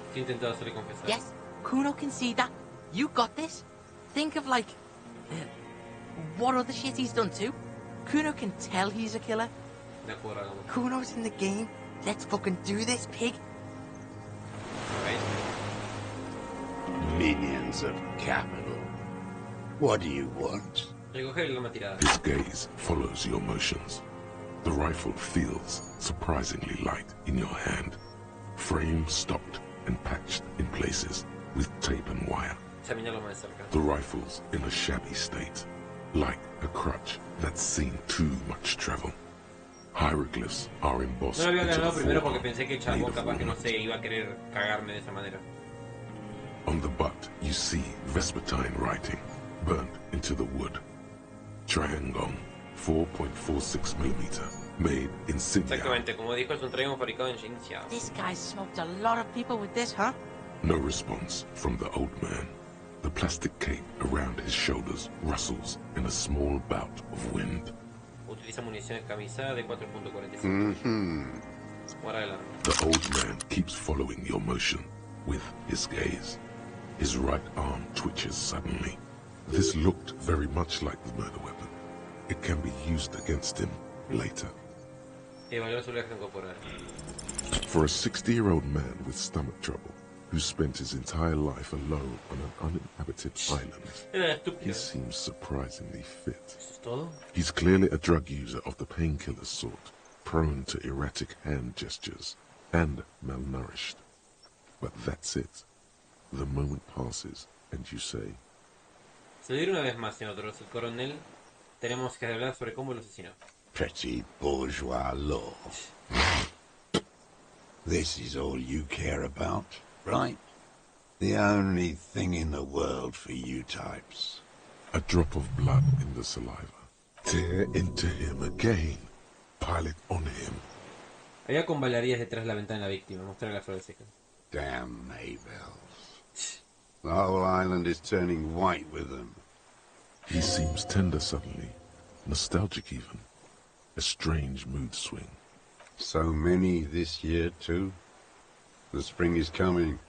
Estoy intentando hacerle confesar. Yes, Kuno can see that. You got this. Think of like... what other shit he's done too. Kuno can tell he's a killer. De acuerdo, hagamos. Kuno's in the game. Let's fucking do this, pig. Alright. Minions of capital. What do you want? Recoger el arma tirada. His gaze follows your motions. The rifle feels surprisingly light in your hand. Frame stopped and patched in places with tape and wire. Examinarlo más de cerca. The rifle's in a shabby state, like a crutch that's seen too much travel. Hieroglyphs are embossed No lo había into the ganado primero porque forearm, pensé que el made chabón of capaz que no walnut. sé, iba a querer cagarme de esa manera. On the butt, you see Vespertine writing, burnt into the wood. Triangon, 4.46mm, made in Xinjiang. Exactamente, como dijo, es un trago fabricado en Xinjiang. This guy's smoked a lot of people with this, huh? No response from the old man. The plastic cape around his shoulders rustles in a small bout of wind. Utiliza munición descamisada de 4.45. Mm-hmm. Guarda el arma. The old man keeps following your motion with his gaze. His right arm twitches suddenly. This looked very much like the murder weapon. It can be used against him later. Evaluar su reacción corporal. For a 60-year-old man with stomach trouble, who spent his entire life alone on an uninhabited island, Era he estúpido. seems surprisingly fit. ¿Eso es todo? He's clearly a drug user of the painkiller sort, prone to erratic hand gestures, and malnourished. But that's it. The moment passes, and you say, Se lo diré una vez más, señor Dross, el coronel. Tenemos que hablar sobre cómo lo asesinó. Petty bourgeois law. This is all you care about, right? The only thing in the world for you types. a drop of blood in the saliva. Tear into him again. Pile it on him. Había con bailarías detrás de la ventana de la víctima. Mostrar la flor seca. Damn Maybells. The whole island is turning white with them. He seems tender suddenly, nostalgic even. A strange mood swing. So many this year, too. The spring is coming.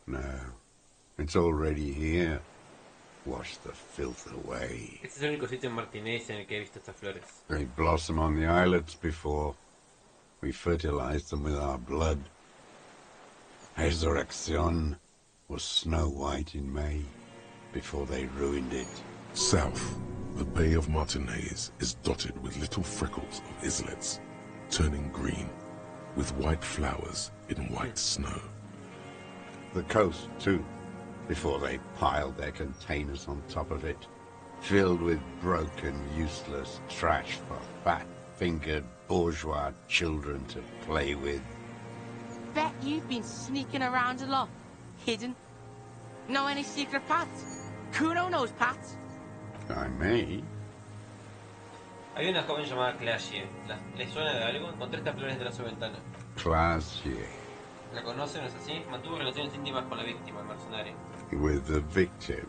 No, it's already here. Wash the filth away. Este es el único sitio en Martinez en el que he visto estas flores. They blossom on the islets before. We fertilize them with our blood. Resurrection was snow white in May, before they ruined it. South, the Bay of Martinez is dotted with little freckles of islets, turning green, with white flowers in white snow. The coast, too, before they piled their containers on top of it, filled with broken, useless trash for fat-fingered bourgeois children to play with. Bet you've been sneaking around a lot. Hidden. Know any secret paths? Kuno knows paths. I may. Hay una joven llamada Clashie. ¿Le suena de algo? Encontré estas flores detrás de su ventana. Classier. ¿La conoce, no es así? Mantuvo relaciones íntimas con la víctima, el mercenario. With the victim.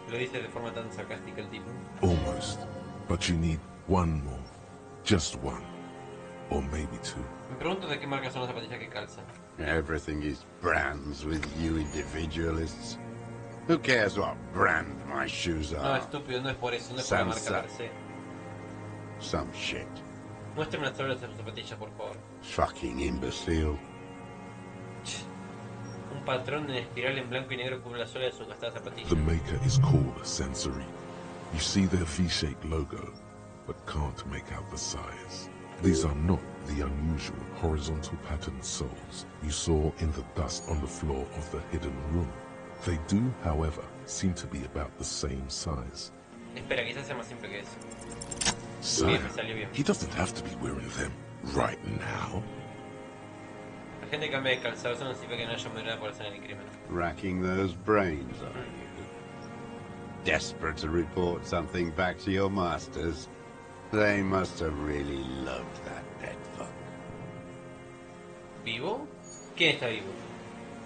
Lo dice de forma tan sarcástica el tipo. Almost. But you need one more. Just one. Or maybe two. Me pregunto de qué marca son las zapatillas que calza. Everything is brands with you individualists. Who cares what brand my shoes No, are? estúpido, no es por eso, no es por la marca Samsa. per se. Some shit. Muéstrame las tablas de sus zapatillas, por favor. Fucking imbecile. Un patrón en espiral en blanco y negro cubre la suela de sus gastadas zapatillas. The maker is called Sensory. You see their V-shaped logo, but can't make out the size. These are not the unusual horizontal patterned soles you saw in the dust on the floor of the hidden room. They do, however, seem to be about the same size. Espera, quizás sea más simple que eso. So, Bien, me salió bien. he doesn't have to be wearing them right now. La gente cambia de calzado, eso no significa que no haya manera por hacer el crimen. Racking those brains, are you? Desperate to report something back to your masters. They must have really loved that dead fuck. ¿Vivo? ¿Quién está vivo?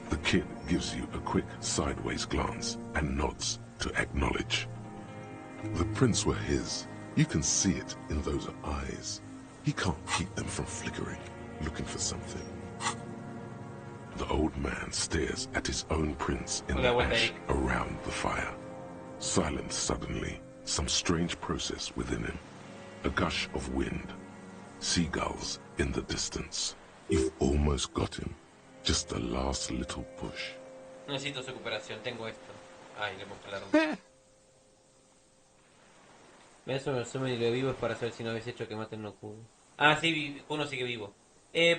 The kid gives you a quick sideways glance and nods to acknowledge. The prints were his. You can see it in those eyes. He can't keep them from flickering, looking for something. The old man stares at his own prints in the ash around the fire. Silent suddenly, some strange process within him. A gush of wind. Seagulls in the distance. You've almost got him. Just the last little push. No necesito su recuperación, tengo esto. Ay, le mostré la ronda. Me das un resumen y lo de vivo es para saber si no habéis hecho que maten a Kuno. Ah, sí, Kuno sigue vivo.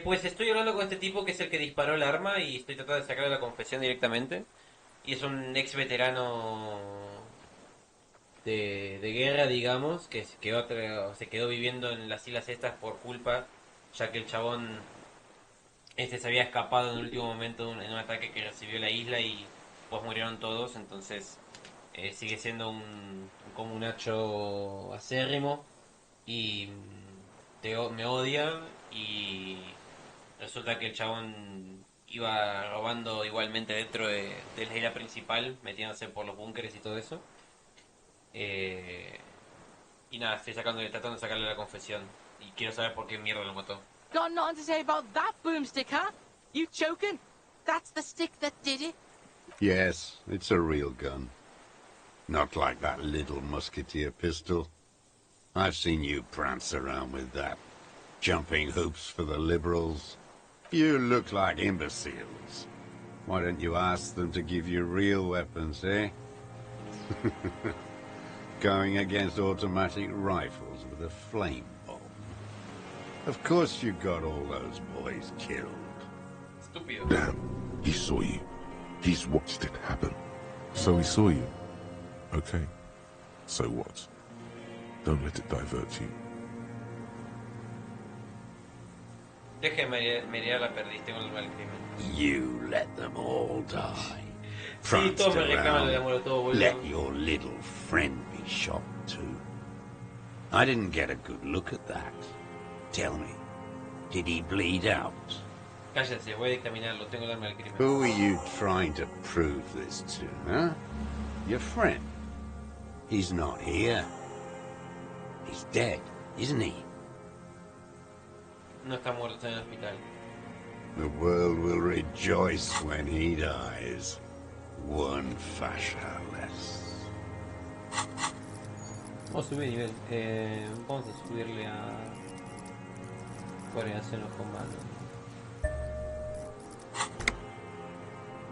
Pues estoy hablando con este tipo que es el que disparó el arma y estoy tratando de sacarle la confesión directamente. Y es un ex veterano de guerra, digamos, que se quedó viviendo en las islas estas por culpa, ya que el chabón se había escapado en el último momento en un ataque que recibió la isla y pues murieron todos, entonces sigue siendo un comunacho acérrimo y me odia y resulta que el chabón iba robando igualmente dentro de la isla principal, metiéndose por los búnkeres y todo eso. Y nada, tratando de sacarle la confesión y quiero saber por qué mierda lo mató. Got nothing to say about that, boomstick, huh? You choking? That's the stick that did it? Yes, it's a real gun. Not like that little musketeer pistol. I've seen you prance around with that. Jumping hoops for the liberals. You look like imbeciles. Why don't you ask them to give you real weapons, eh? Going against automatic rifles with a flame bomb. Of course you got all those boys killed. Estúpido. Damn, he saw you. He's watched it happen. So he saw you. Okay. So what? Don't let it divert you. Deje de mediar la perdiste con el mal crimen. You let them all die. Sí, todos me reclaman lo de amor, todo boludo. Let your little friend be shot too. I didn't get a good look at that. Tell me, did he bleed out? Cállense, voy a dictaminarlo, tengo el arma del crimen. Who are you trying to prove this to, huh? Your friend? He's not here. He's dead, isn't he? No está muerto, está en el hospital. The world will rejoice when he dies. One fascia less. Vamos a subir nivel. Vamos a subirle a coordinación los comandos.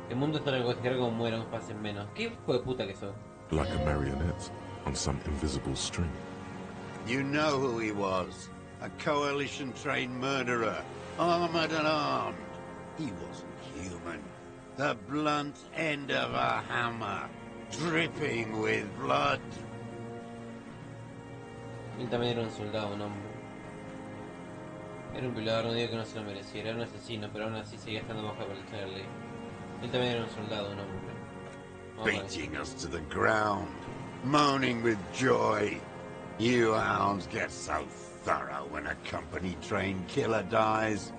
El mundo está reconocido como mueran, pasen menos. ¿Qué hijo de puta que sos? Like a marionette on some invisible string. You know who he was. A coalition-trained murderer. Armored and armed. He wasn't human. The blunt end of a hammer. Dripping with blood. Él también era un soldado, un hombre. Era un violador, no digo que no se lo mereciera. Era un asesino, pero aún así seguía estando bajo la protección de la ley. Él también era un soldado, un hombre. Beating us to the ground. Moaning with joy. You hounds get so thorough when a company-trained killer dies.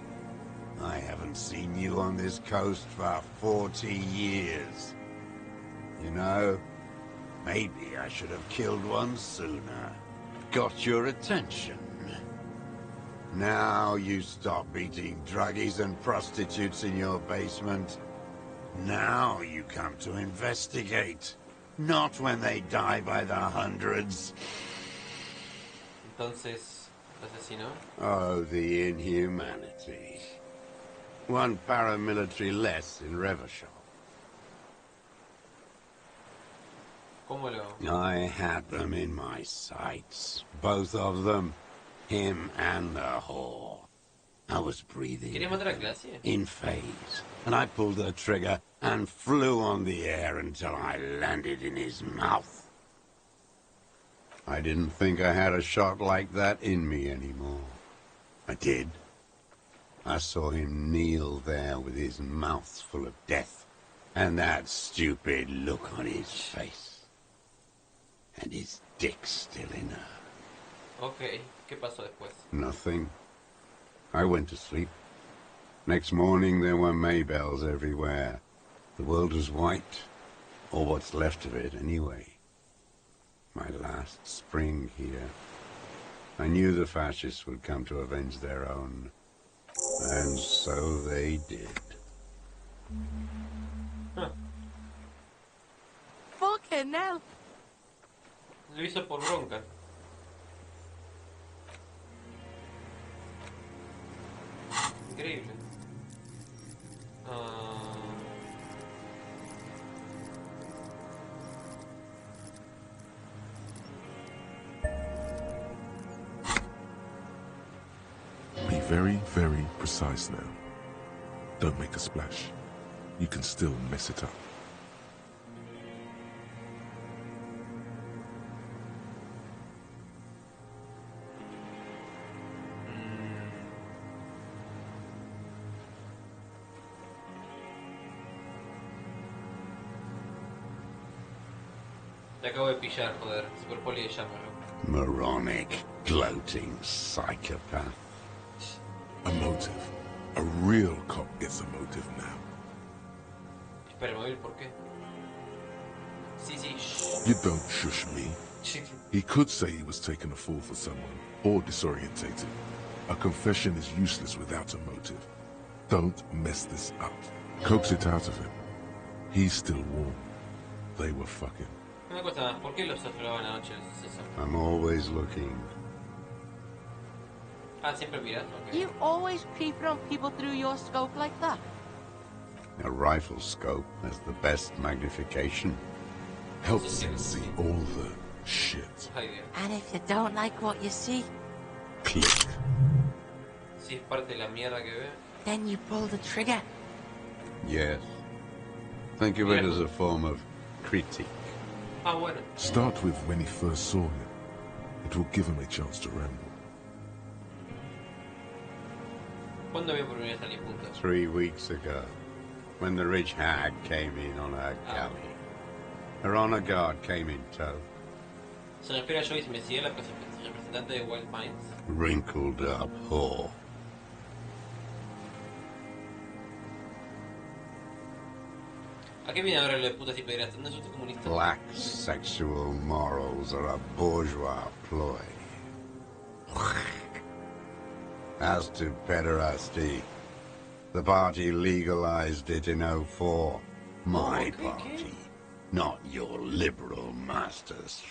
I haven't seen you on this coast for 40 years. You know, Maybe I should have killed one sooner. Got your attention. Now you stop beating druggies and prostitutes in your basement. Now you come to investigate. Not when they die by the hundreds. Entonces, ¿lo asesinó? Oh, the inhumanity. One paramilitary less in Revachol. ¿Cómo lo...? I had them in my sights. Both of them. Him and the whore. I was breathing ¿Quieres matar a Glacier? in phase, and I pulled the trigger and flew on the air until I landed in his mouth. I didn't think I had a shot like that in me anymore. I did. I saw him kneel there with his mouth full of death, and that stupid look on his face. And his dick still in her. Ok, ¿qué pasó después? Nothing. I went to sleep. Next morning there were Maybells everywhere. The world was white, or what's left of it anyway. My last spring here. I knew the fascists would come to avenge their own. And so they did. Huh. Fucking hell. Lo hizo por bronca. Increíble. Be very, very precise now. Don't make a splash. You can still mess it up. Te acabo de pillar, joder. Super poli de llámalo. Moronic, gloating psychopath. A motive. A real cop gets a motive now. Espera, móvil, ¿por qué? Sí, sí. Shh. You don't shush me. He could say he was taking a fall for someone, or disorientated. A confession is useless without a motive. Don't mess this up. Coax it out of him. He's still warm. They were fucking. Una cosa más, ¿por qué los observaban anoche los sucesos? I'm always looking. Ah, siempre miras, ok. You always peeping on people through your scope like that? A rifle scope has the best magnification. Helps him see all the shit. Ay, Dios. And if you don't like what you see, Click. Si es parte de la mierda que ve. then you pull the trigger. Yes. Think of it as a form of critique. Ah, bueno. Start with when he first saw him. It will give him a chance to ramble. ¿Cuándo vio por primera vez a Punta? 3 weeks ago, when the rich hag came in on her galley. Her honor guard came in tow. Se refiere a Joyce Messier, la representante de Wild Pines. Wrinkled up whore. ¿A qué viene ahora lo de putas y pederastas? ¿No es usted comunista? Black sexual morals are a bourgeois ploy. As to pederasty, the party legalized it in 04. My party, not your liberal masters.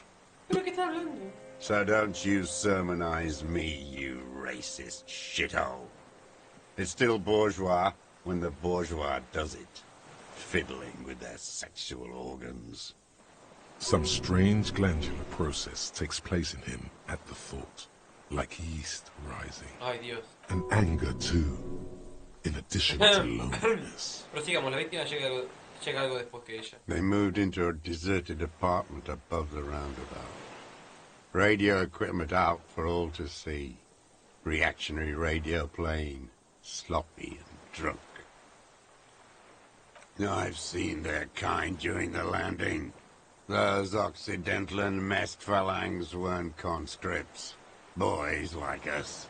¿Pero qué está hablando? So don't you sermonize me, you racist shithole. It's still bourgeois when the bourgeois does it, fiddling with their sexual organs. Some strange glandular process takes place in him at the thought, like yeast rising. Ay, Dios. And anger too, in addition to loneliness. Prosigamos, la víctima llega algo después que ella. They moved into a deserted apartment above the roundabout. Radio equipment out for all to see. Reactionary radio playing, sloppy and drunk. I've seen their kind during the landing. Those Occidental and messed phalangs weren't conscripts. Boys like us.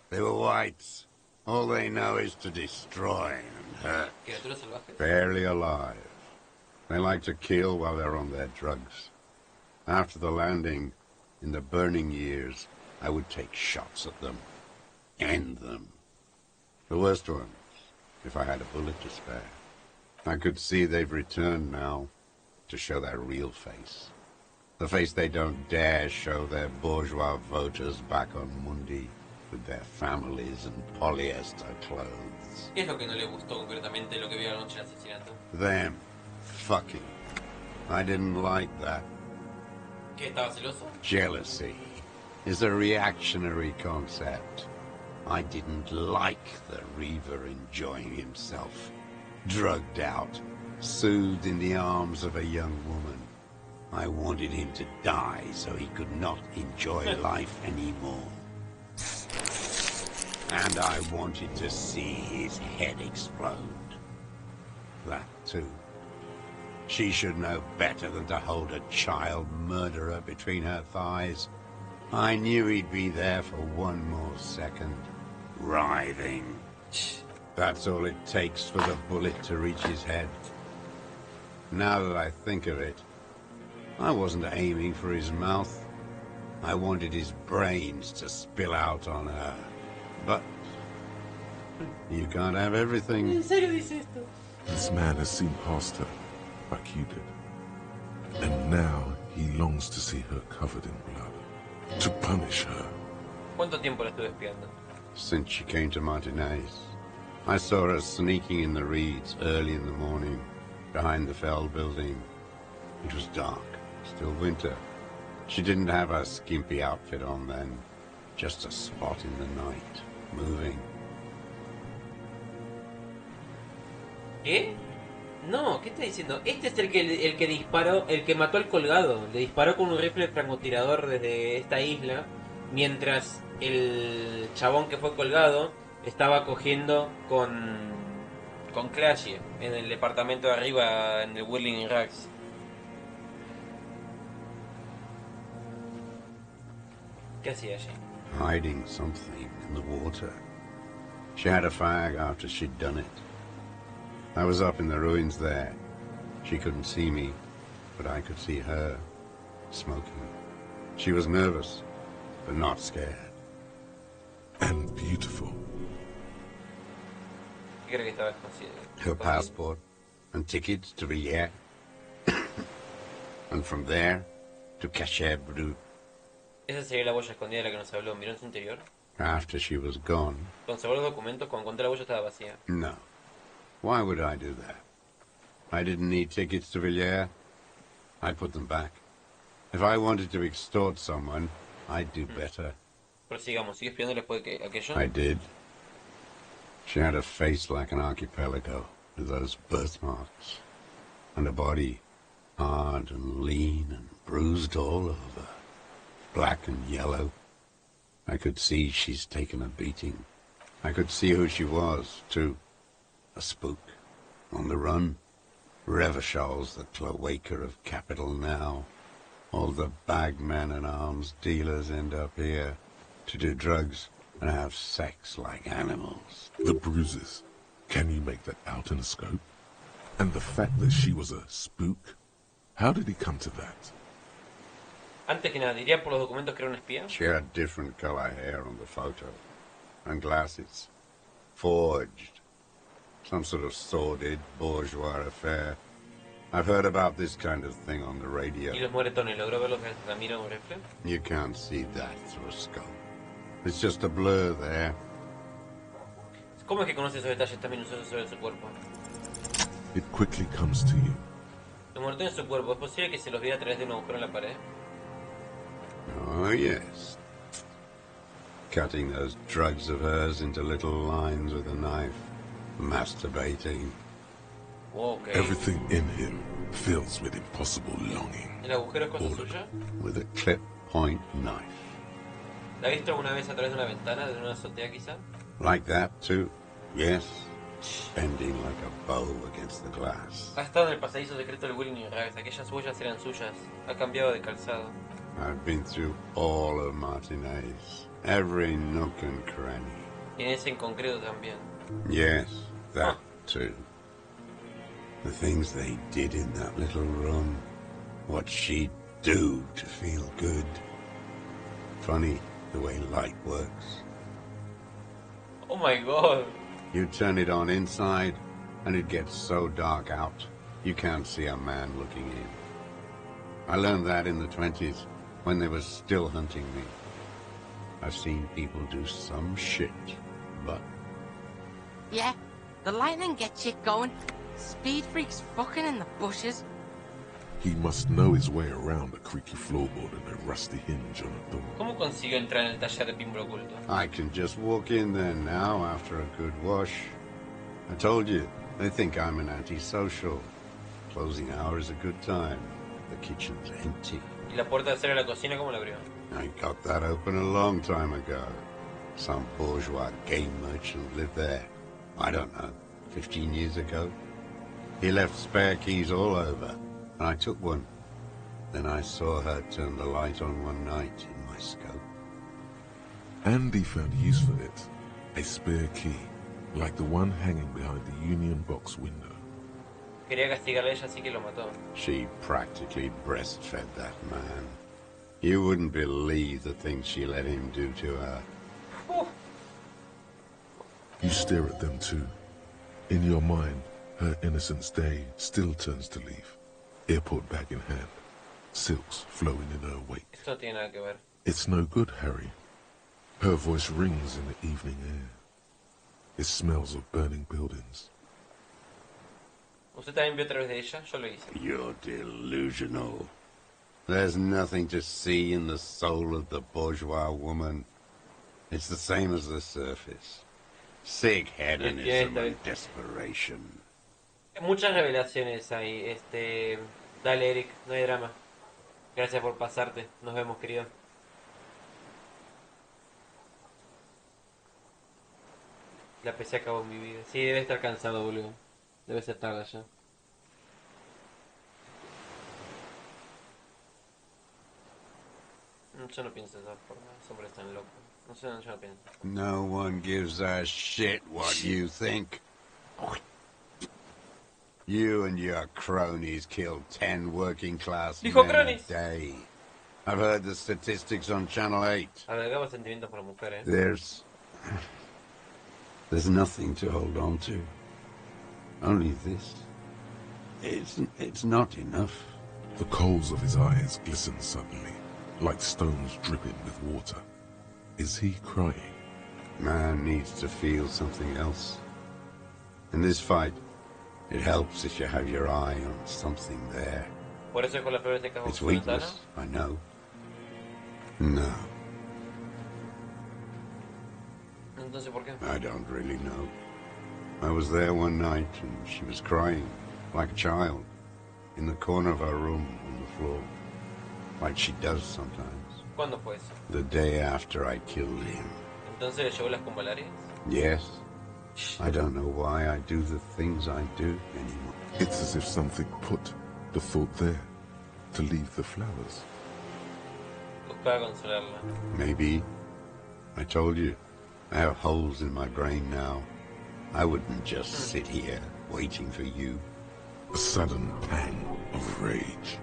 They were whites. All they know is to destroy and hurt. Criaturas salvajes. Barely alive. They like to kill while they're on their drugs. After the landing, in the burning years, I would take shots at them. End them. The worst ones, if I had a bullet to spare. I could see they've returned now, to show their real face. The face they don't dare show their bourgeois voters back on Mundi, with their families and polyester clothes. ¿Qué es lo que no le gustó concretamente lo que vio anoche del asesinato? Them. Fucking. I didn't like that. ¿Qué, estaba celoso? Jealousy is a reactionary concept. I didn't like the Reaver enjoying himself. Drugged out, soothed in the arms of a young woman. I wanted him to die so he could not enjoy life anymore. And I wanted to see his head explode. That too. She should know better than to hold a child murderer between her thighs. I knew he'd be there for one more second. Writhing. That's all it takes for the bullet to reach his head. Now that I think of it, I wasn't aiming for his mouth. I wanted his brains to spill out on her. But you can't have everything. ¿En serio dice esto? This man has seen past her, like you did. And now he longs to see her covered in blood. To punish her. ¿Cuánto tiempo la estuve espiando? Since she came to Martinez. I saw her sneaking in the reeds early in the morning, behind the Fell building. It was dark, still winter. She didn't have her skimpy outfit on then, just a spot in the night, moving. ¿Qué? No, ¿qué está diciendo? Este es el que disparó, el que mató al colgado. Le disparó con un rifle francotirador desde esta isla, mientras el chabón que fue colgado estaba cogiendo con Clashy en el departamento de arriba, en el Whirling Rags. ¿Qué hacía allí? Hiding something in the water. She had a fag after she'd done it. I was up in the ruins there. She couldn't see me, but I could see her, smoking. She was nervous, but not scared. And beautiful. ¿Qué cree que estaba escondido? Her passport and tickets to Villiers. And from there to Cachet Brut. Esa sería la boya escondida de la que nos habló. ¿Miró en su interior? After she was gone. Conservó los documentos. Cuando encontré la boya estaba vacía. No. Why would I do that? I didn't need tickets to Villiers. I'd put them back. If I wanted to extort someone, I'd do better. Prosigamos. ¿Sigue espiando después de aquello? I did. She had a face like an archipelago, with those birthmarks. And a body, hard and lean and bruised all over. Black and yellow. I could see she's taken a beating. I could see who she was, too. A spook. On the run. Revachol's the cloaca of capital now. All the bagmen and arms dealers end up here to do drugs and have sex like animals. The bruises. Can you make that out in a scope? And the fact that she was a spook? How did he come to that? Antes que nada, ¿diría por los documentos que era un espía? She had different color hair on the photo. And glasses. Forged. Some sort of sordid bourgeois affair. I've heard about this kind of thing on the radio. ¿Y los moretones? ¿Logró verlos en la mira un rifle? You can't see that through a scope. It's just a blur there. ¿Cómo es que conoce esos detalles tan minuciosos sobre su cuerpo? It quickly comes to you. Los moretones en su cuerpo, ¿es posible que se los viera a través de un agujero en la pared? Oh, yes. Cutting those drugs of hers into little lines with a knife. Masturbating. Okay. Everything in him fills with impossible longing. ¿El agujero es cosa All of suya? it with a clip point knife. ¿La ha visto alguna vez a través de una ventana, de una azotea quizá? Like that, too? Yes. Bending like a bow against the glass. Ha estado en el pasadizo secreto del Whirling Rags. Aquellas huellas eran suyas. Ha cambiado de calzado. I've been through all of Martinez. Every nook and cranny. Y en ese en concreto también. Yes, that too. The things they did in that little room. What she'd do to feel good. Funny the way light works. Oh my god. You turn it on inside, and it gets so dark out, you can't see a man looking in. I learned that in the 20s, when they were still hunting me. I've seen people do some shit, but... Yeah, the lightning gets shit going. Speed freaks fucking in the bushes. He must know his way around a creaky floorboard and a rusty hinge on a door. ¿Cómo consiguió entrar en el taller de pinball oculto? I can just walk in there now after a good wash. I told you, they think I'm an antisocial. Closing hour is a good time. The kitchen's empty. ¿Y la puerta trasera de la cocina cómo la abrió? I got that open a long time ago. Some bourgeois game merchant lived there. I don't know, 15 years ago. He left spare keys all over, and I took one. Then I saw her turn the light on one night in my scope. Andy found use for it. A spare key, like the one hanging behind the Union Box window. Quería castigarle a ella, así que lo mató. She practically breastfed that man. You wouldn't believe the things she let him do to her. You stare at them too. In your mind, her innocence day still turns to leaf. Airport bag in hand, silks flowing in her wake. Esto no tiene nada que ver. It's no good, Harry. Her voice rings in the evening air. It smells of burning buildings. ¿Usted también vio a través de ella? Yo lo hice. You're delusional. There's nothing to see in the soul of the bourgeois woman. It's the same as the surface. Sick hedonism and desperation. Muchas revelaciones ahí. Dale, Eric, no hay drama. Gracias por pasarte. Nos vemos, querido. La PC acabó en mi vida. Sí, debe estar cansado, boludo. Debe ser tarde ya. Yo no pienso de esa forma. Ese hombre es tan loco. No sé, yo no pienso. No one gives a shit what you think. You and your cronies killed 10 working class men a day. I've heard the statistics on Channel 8. Albergaba sentimientos por la mujer, eh. There's nothing to hold on to. Only this. It's not enough. The coals of his eyes glisten suddenly, like stones dripping with water. Is he crying? Man needs to feel something else. In this fight, it helps if you have your eye on something there. Por eso con las flores de cajón. It's weakness, I know. No. Entonces, ¿por qué? I don't really know. I was there one night and she was crying, like a child, in the corner of her room on the floor, like she does sometimes. ¿Cuándo fue eso? The day after I killed him. ¿Entonces le llevó las convalarias? Yes. I don't know why I do the things I do anymore. It's as if something put the thought there, to leave the flowers. Buscaba consolarla. Maybe. I told you, I have holes in my brain now. I wouldn't just sit here waiting for you. A sudden pang of rage.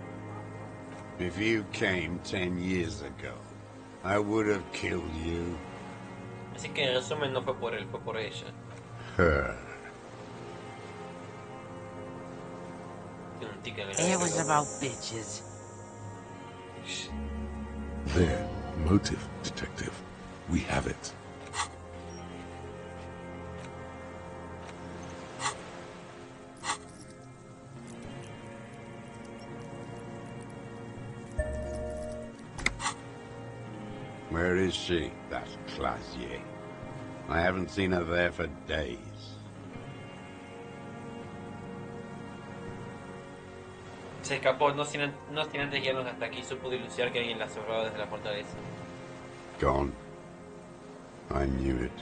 If you came 10 years ago, I would have killed you. Así que en resumen no fue por él, fue por ella. Her. Tiene un tic en el It was about bitches. There, motive, detective. We have it. Where is she, that Clasier? I haven't seen her there for days. Se escapó, no sin antes guiarnos hasta aquí. Supo dilucidar que alguien la observaba desde la fortaleza. Gone. I knew it.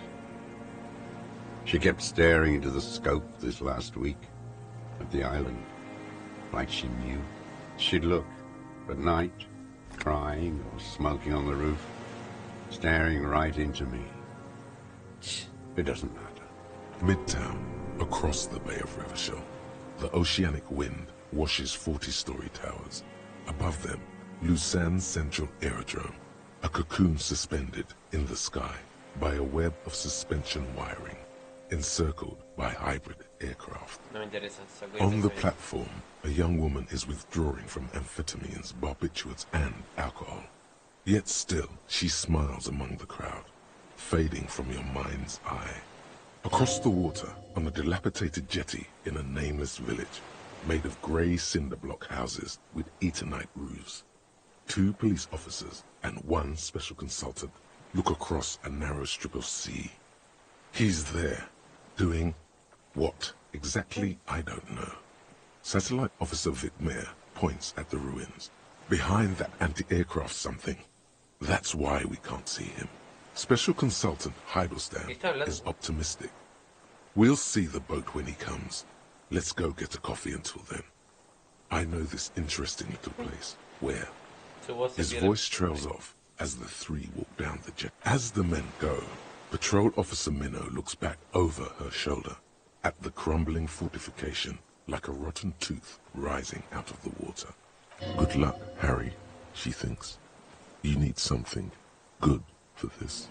She kept staring into the scope this last week, at the island, like she knew. She'd look, at night, crying or smoking on the roof, staring right into me. It doesn't matter. Midtown, across the Bay of Revachol, the oceanic wind washes 40-story towers. Above them, Lusan Central Aerodrome, a cocoon suspended in the sky by a web of suspension wiring, encircled by hybrid aircraft. No me interesa. On the platform, a young woman is withdrawing from amphetamines, barbiturates, and alcohol. Yet still, she smiles among the crowd, fading from your mind's eye. Across the water, on a dilapidated jetty in a nameless village, made of grey cinder block houses with Eternite roofs, 2 police officers and 1 special consultant look across a narrow strip of sea. He's there, doing what exactly, I don't know. Satellite Officer Vicmair points at the ruins. Behind that anti-aircraft something. That's why we can't see him. Special Consultant Heidelstein is optimistic. We'll see the boat when he comes. Let's go get a coffee until then. I know this interesting little place. Where? His voice trails off as the 3 walk down the jet. As the men go, Patrol Officer Minnow looks back over her shoulder at the crumbling fortification like a rotten tooth rising out of the water. Good luck, Harry, she thinks. You need something good for this.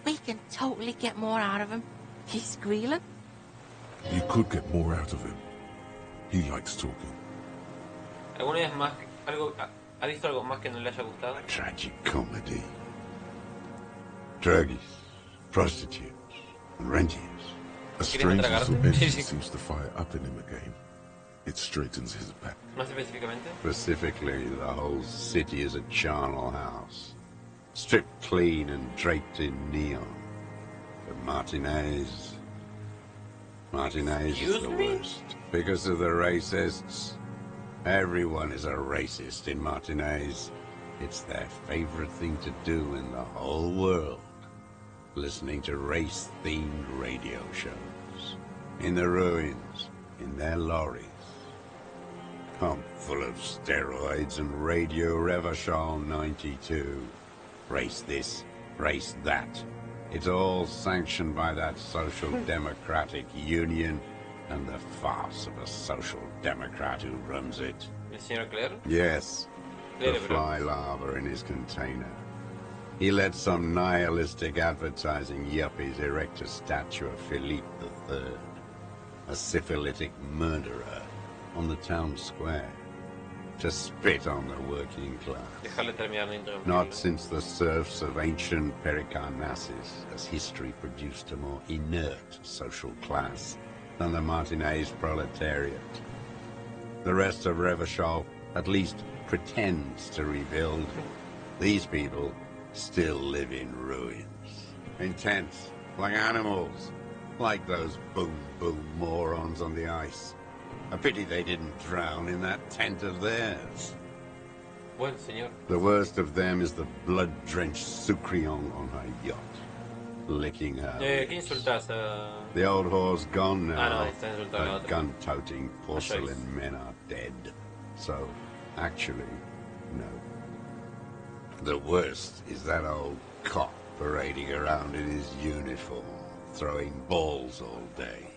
We can totally get more out of him. He's squealing. You could get more out of him. He likes talking. ¿Alguna vez más ha visto algo más que no le haya gustado? A tragic comedy. Druggies, prostitutes, and rentiers. A strange little engine seems to fire up in him again. It straightens his back. Más específicamente. Specifically, the whole city is a charnel house. Stripped clean and draped in neon. But Martinez is the worst. Because of the racists. Everyone is a racist in Martinez. It's their favorite thing to do in the whole world. Listening to race-themed radio shows. In the ruins, in their lorries. Pump full of steroids and Radio Revachol 92. Race this, race that. It's all sanctioned by that Social Democratic Union and the farce of a Social Democrat who runs it. ¿El señor Claire? Yes, the fly larva in his container. He let some nihilistic advertising yuppies erect a statue of Philippe III, a syphilitic murderer, on the town square, to spit on the working class. Déjale terminar de interrumpirlo. Not since the serfs of ancient Pericarnassus has history produced a more inert social class than the Martinez proletariat. The rest of Revachol at least pretends to rebuild. These people still live in ruins. In tents, like animals. Like those boom-boom morons on the ice. A pity they didn't drown in that tent of theirs. Bueno, señor. The worst of them is the blood-drenched Sucrion on her yacht. Licking her. ¿Qué insultas? The old whore's gone now. No, está insultando a la Her otra. gun-toting porcelain men are dead. So, actually, no. The worst is that old cop parading around in his uniform, throwing balls all day.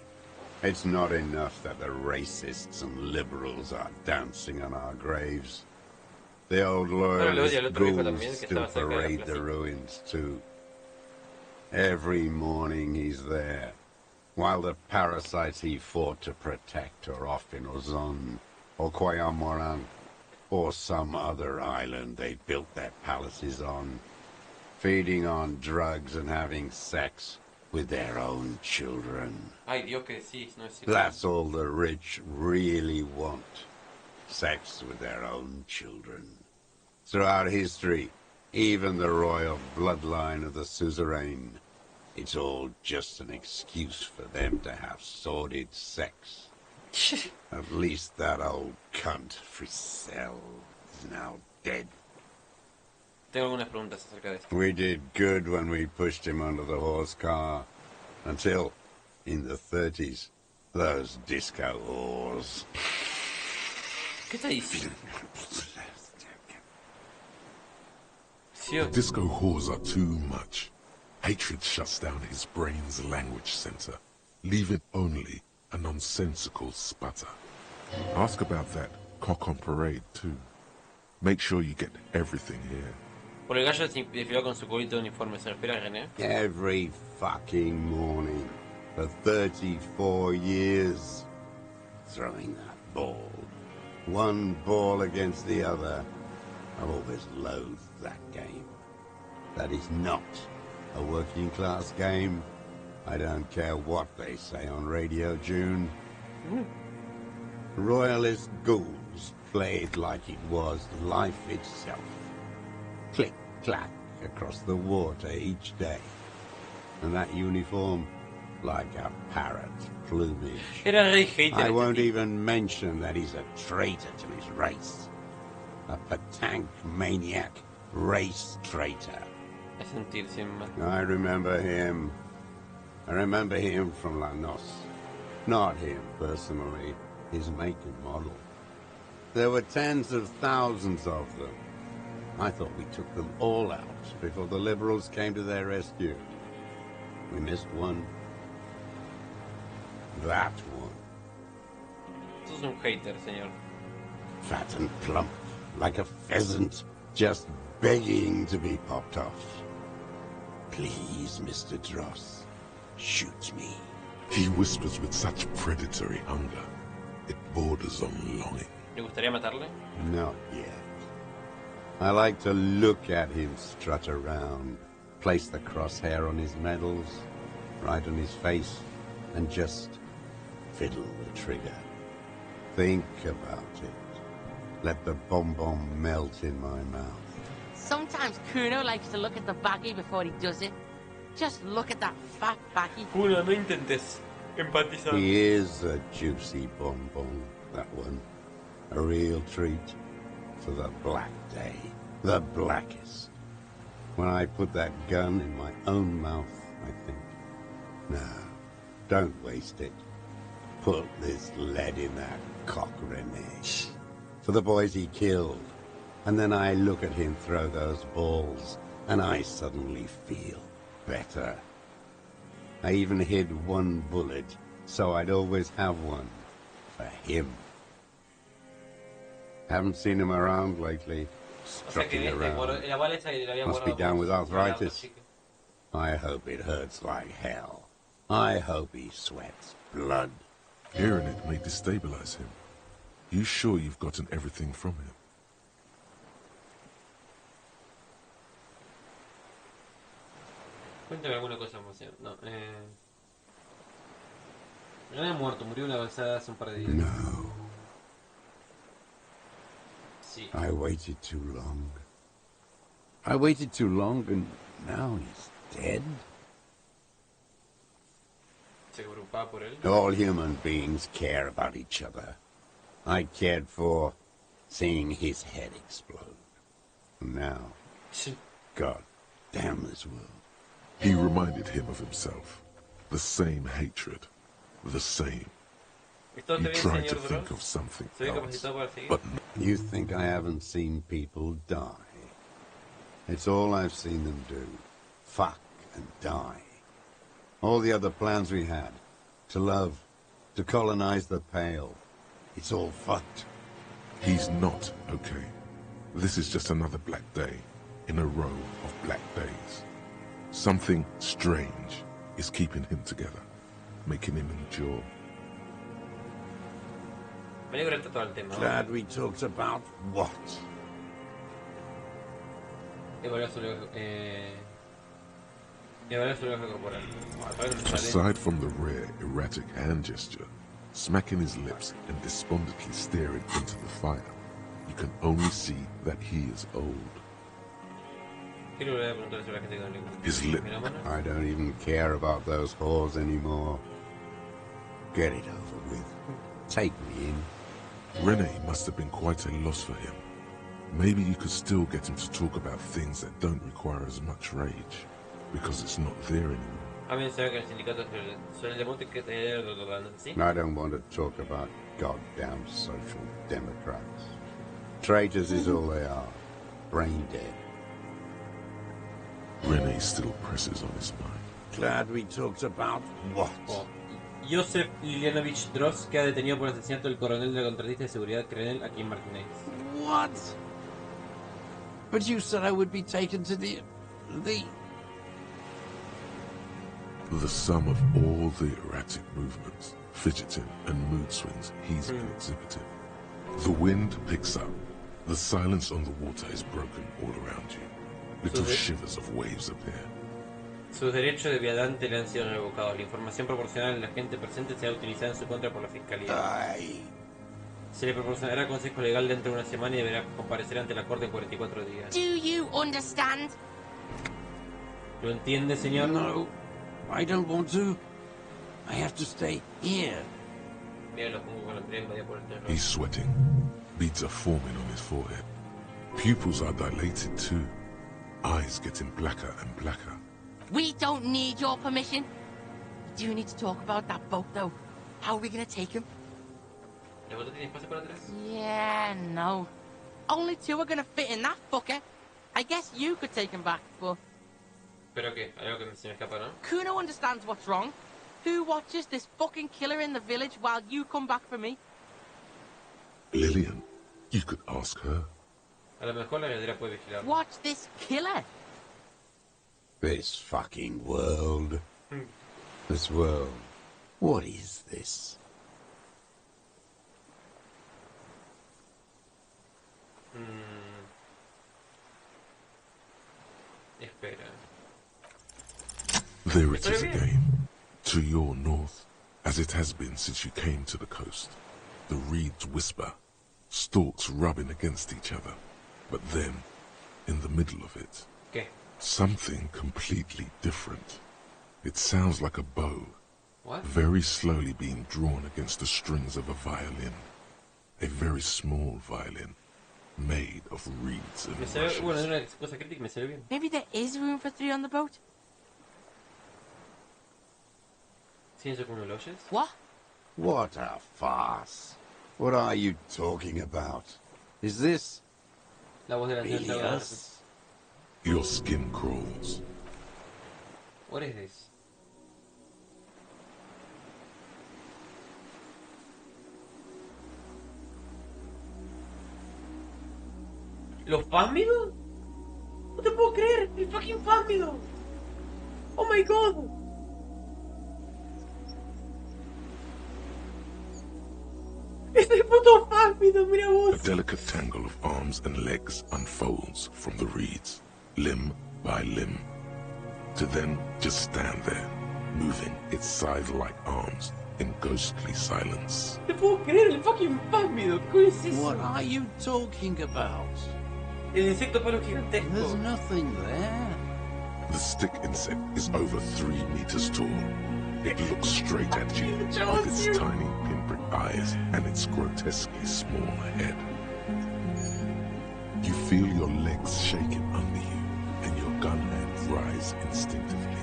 It's not enough that the racists and liberals are dancing on our graves. The old loyalist ghouls still parade the ruins too. Every morning he's there, while the parasites he fought to protect are off in Ozon, or Quayamoran, or some other island they built their palaces on, feeding on drugs and having sex with their own children. Ay, Dios que sí, no es cierto. That's all the rich really want. Sex with their own children. Throughout history, even the royal bloodline of the suzerain, it's all just an excuse for them to have sordid sex. At least that old cunt, Frisell, is now dead. Tengo algunas preguntas acerca de esto. We did good when we pushed him under the horse car. Until, in the 30s, those disco whores. ¿Qué está diciendo? The disco whores are too much. Hatred shuts down his brain's language center, leaving only a nonsensical sputter. Ask about that cock on parade, too. Make sure you get everything here. Por el gallo se desfiló con su cubito de uniforme. ¿Se refiere a René? Every fucking morning for 34 years. Throwing that ball. One ball against the other. I've always loathed that game. That is not a working class game. I don't care what they say on Radio June. Royalist ghouls played like it was life itself. Click, clack across the water each day. And that uniform, like a parrot's plumage. Era re hater. I won't even mention that he's a traitor to his race. A petanque maniac, race traitor. A sentirse mal. I remember him. I remember him from La Noce. Not him personally, his make and model. There were tens of thousands of them. I thought we took them all out before the Liberals came to their rescue. We missed one. That one. Sos un hater, señor. Fat and plump, like a pheasant, just begging to be popped off. Please, Mr. Dross, shoot me. He whispers with such predatory hunger. It borders on longing. ¿Le gustaría matarle? Not yet. I like to look at him strut around, place the crosshair on his medals, right on his face, and just fiddle the trigger. Think about it. Let the bomb melt in my mouth. Sometimes Kuno likes to look at the baggie before he does it. Just look at that fat baggie. Kuno, no intentes empatizar. He is a juicy bonbon, that one. A real treat for the black day. The blackest. When I put that gun in my own mouth, I think, no, don't waste it. Put this lead in that cock, René. For the boys he killed. And then I look at him throw those balls, and I suddenly feel better. I even hid one bullet, so I'd always have one for him. Haven't seen him around lately, strutting around. Must be down with arthritis. I hope it hurts like hell. I hope he sweats blood. Hearing it may destabilize him. You sure you've gotten everything from him? Cuéntame alguna cosa más. No, René ha muerto, murió una avanzada hace un par de días. No. Sí. I waited too long. I waited too long, and now he's dead. Se preocupaba por él. All human beings care about each other. I cared for seeing his head explode. And now, Sí. God damn this world. He reminded him of himself. The same hatred. The same. ¿Esto You te bien, tried to señor think Dross? of something ¿Se ve else, capacitado para seguir? but You think I haven't seen people die? It's all I've seen them do. Fuck and die. All the other plans we had. To love. To colonize the Pale. It's all fucked. he's not okay. This is just another black day in a row of black days. Something strange is keeping him together, making him endure. Me alegro de todo el tema. Glad we talked about what? Evaluar su lenguaje corporal. Aside from the rare, erratic hand gesture, smacking his lips and despondently staring into the fire, you can only see that he is old. Quiero volver a preguntar sobre la gente con lengua. His lip. I don't even care about those whores anymore. Get it over with. Take me in. Rene must have been quite a loss for him. Maybe you could still get him to talk about things that don't require as much rage, because it's not there anymore. A mí me sabe que el sindicato suele el demonte que ¿sí? I don't want to talk about goddamn social democrats. Traitors is all they are. Brain dead. Rene still presses on his mind. Glad we talked about what? Oh. Joseph Lilianovich Dross queda detenido por el asesinato del coronel del contratista de seguridad Crenel aquí en Martínez. What? But you said I would be taken to the... The sum of all the erratic movements, fidgeting, and mood swings he's been exhibiting. The wind picks up. The silence on the water is broken all around you. Little shivers of waves appear. Sus derechos de viandante le han sido revocados. La información proporcionada a la gente presente será utilizada en su contra por la fiscalía. Ay. Se le proporcionará consejo legal dentro de una semana y deberá comparecer ante la corte en 44 días. Do you understand? ¿Lo entiende, señor? No, I don't want to. I have to stay here. Mira, lo pongo con la piel invadida por el terror. He's sweating. Beads are forming on his forehead. Pupils are dilated too. Eyes getting blacker and blacker. We don't need your permission. We do need to talk about that boat, though. How are we gonna take him? ¿La bota tiene espacio para atrás? Yeah, no. Only two are gonna fit in that fucker. I guess you could take him back, but... ¿Pero qué? Algo que se me escapa, ¿no? Kuno understands what's wrong. Who watches this fucking killer in the village while you come back for me? Lillian, you could ask her. A lo mejor la heredera puede vigilar. Watch this killer. This fucking world. This world. What is this? Espera. There it is again, to your north, as it has been since you came to the coast. The reeds whisper, stalks rubbing against each other. But then, in the middle of it, ¿Qué? something completely different. It sounds like a bow, What? very slowly being drawn against the strings of a violin. A very small violin, made of reeds and Me salió, bueno, rushes. es una cosa crítica, me salió bien. Maybe there is room for three on the boat? ¿Sí eso como lo oyes? What? What a farce. What are you talking about? Is this... La voz de la señora Todo. Elias? Your skin crawls. What is this? ¿Los fásmidos? No te puedo creer, el fucking fásmido. Oh my god. Es el puto fásmido, mira A vos. delicate tangle of arms and legs unfolds from the reeds, limb by limb, to then just stand there, moving its scythe-like arms in ghostly silence. No te puedo creer, el fucking fásmido. ¿Qué es eso? What are you talking about? El insecto palo There's gigantesco. nothing there. The stick insect is over 3 meters tall. It looks straight at you with its tiny pinprick eyes and its grotesquely small head. You feel your legs shaking under you and your gun hands rise instinctively.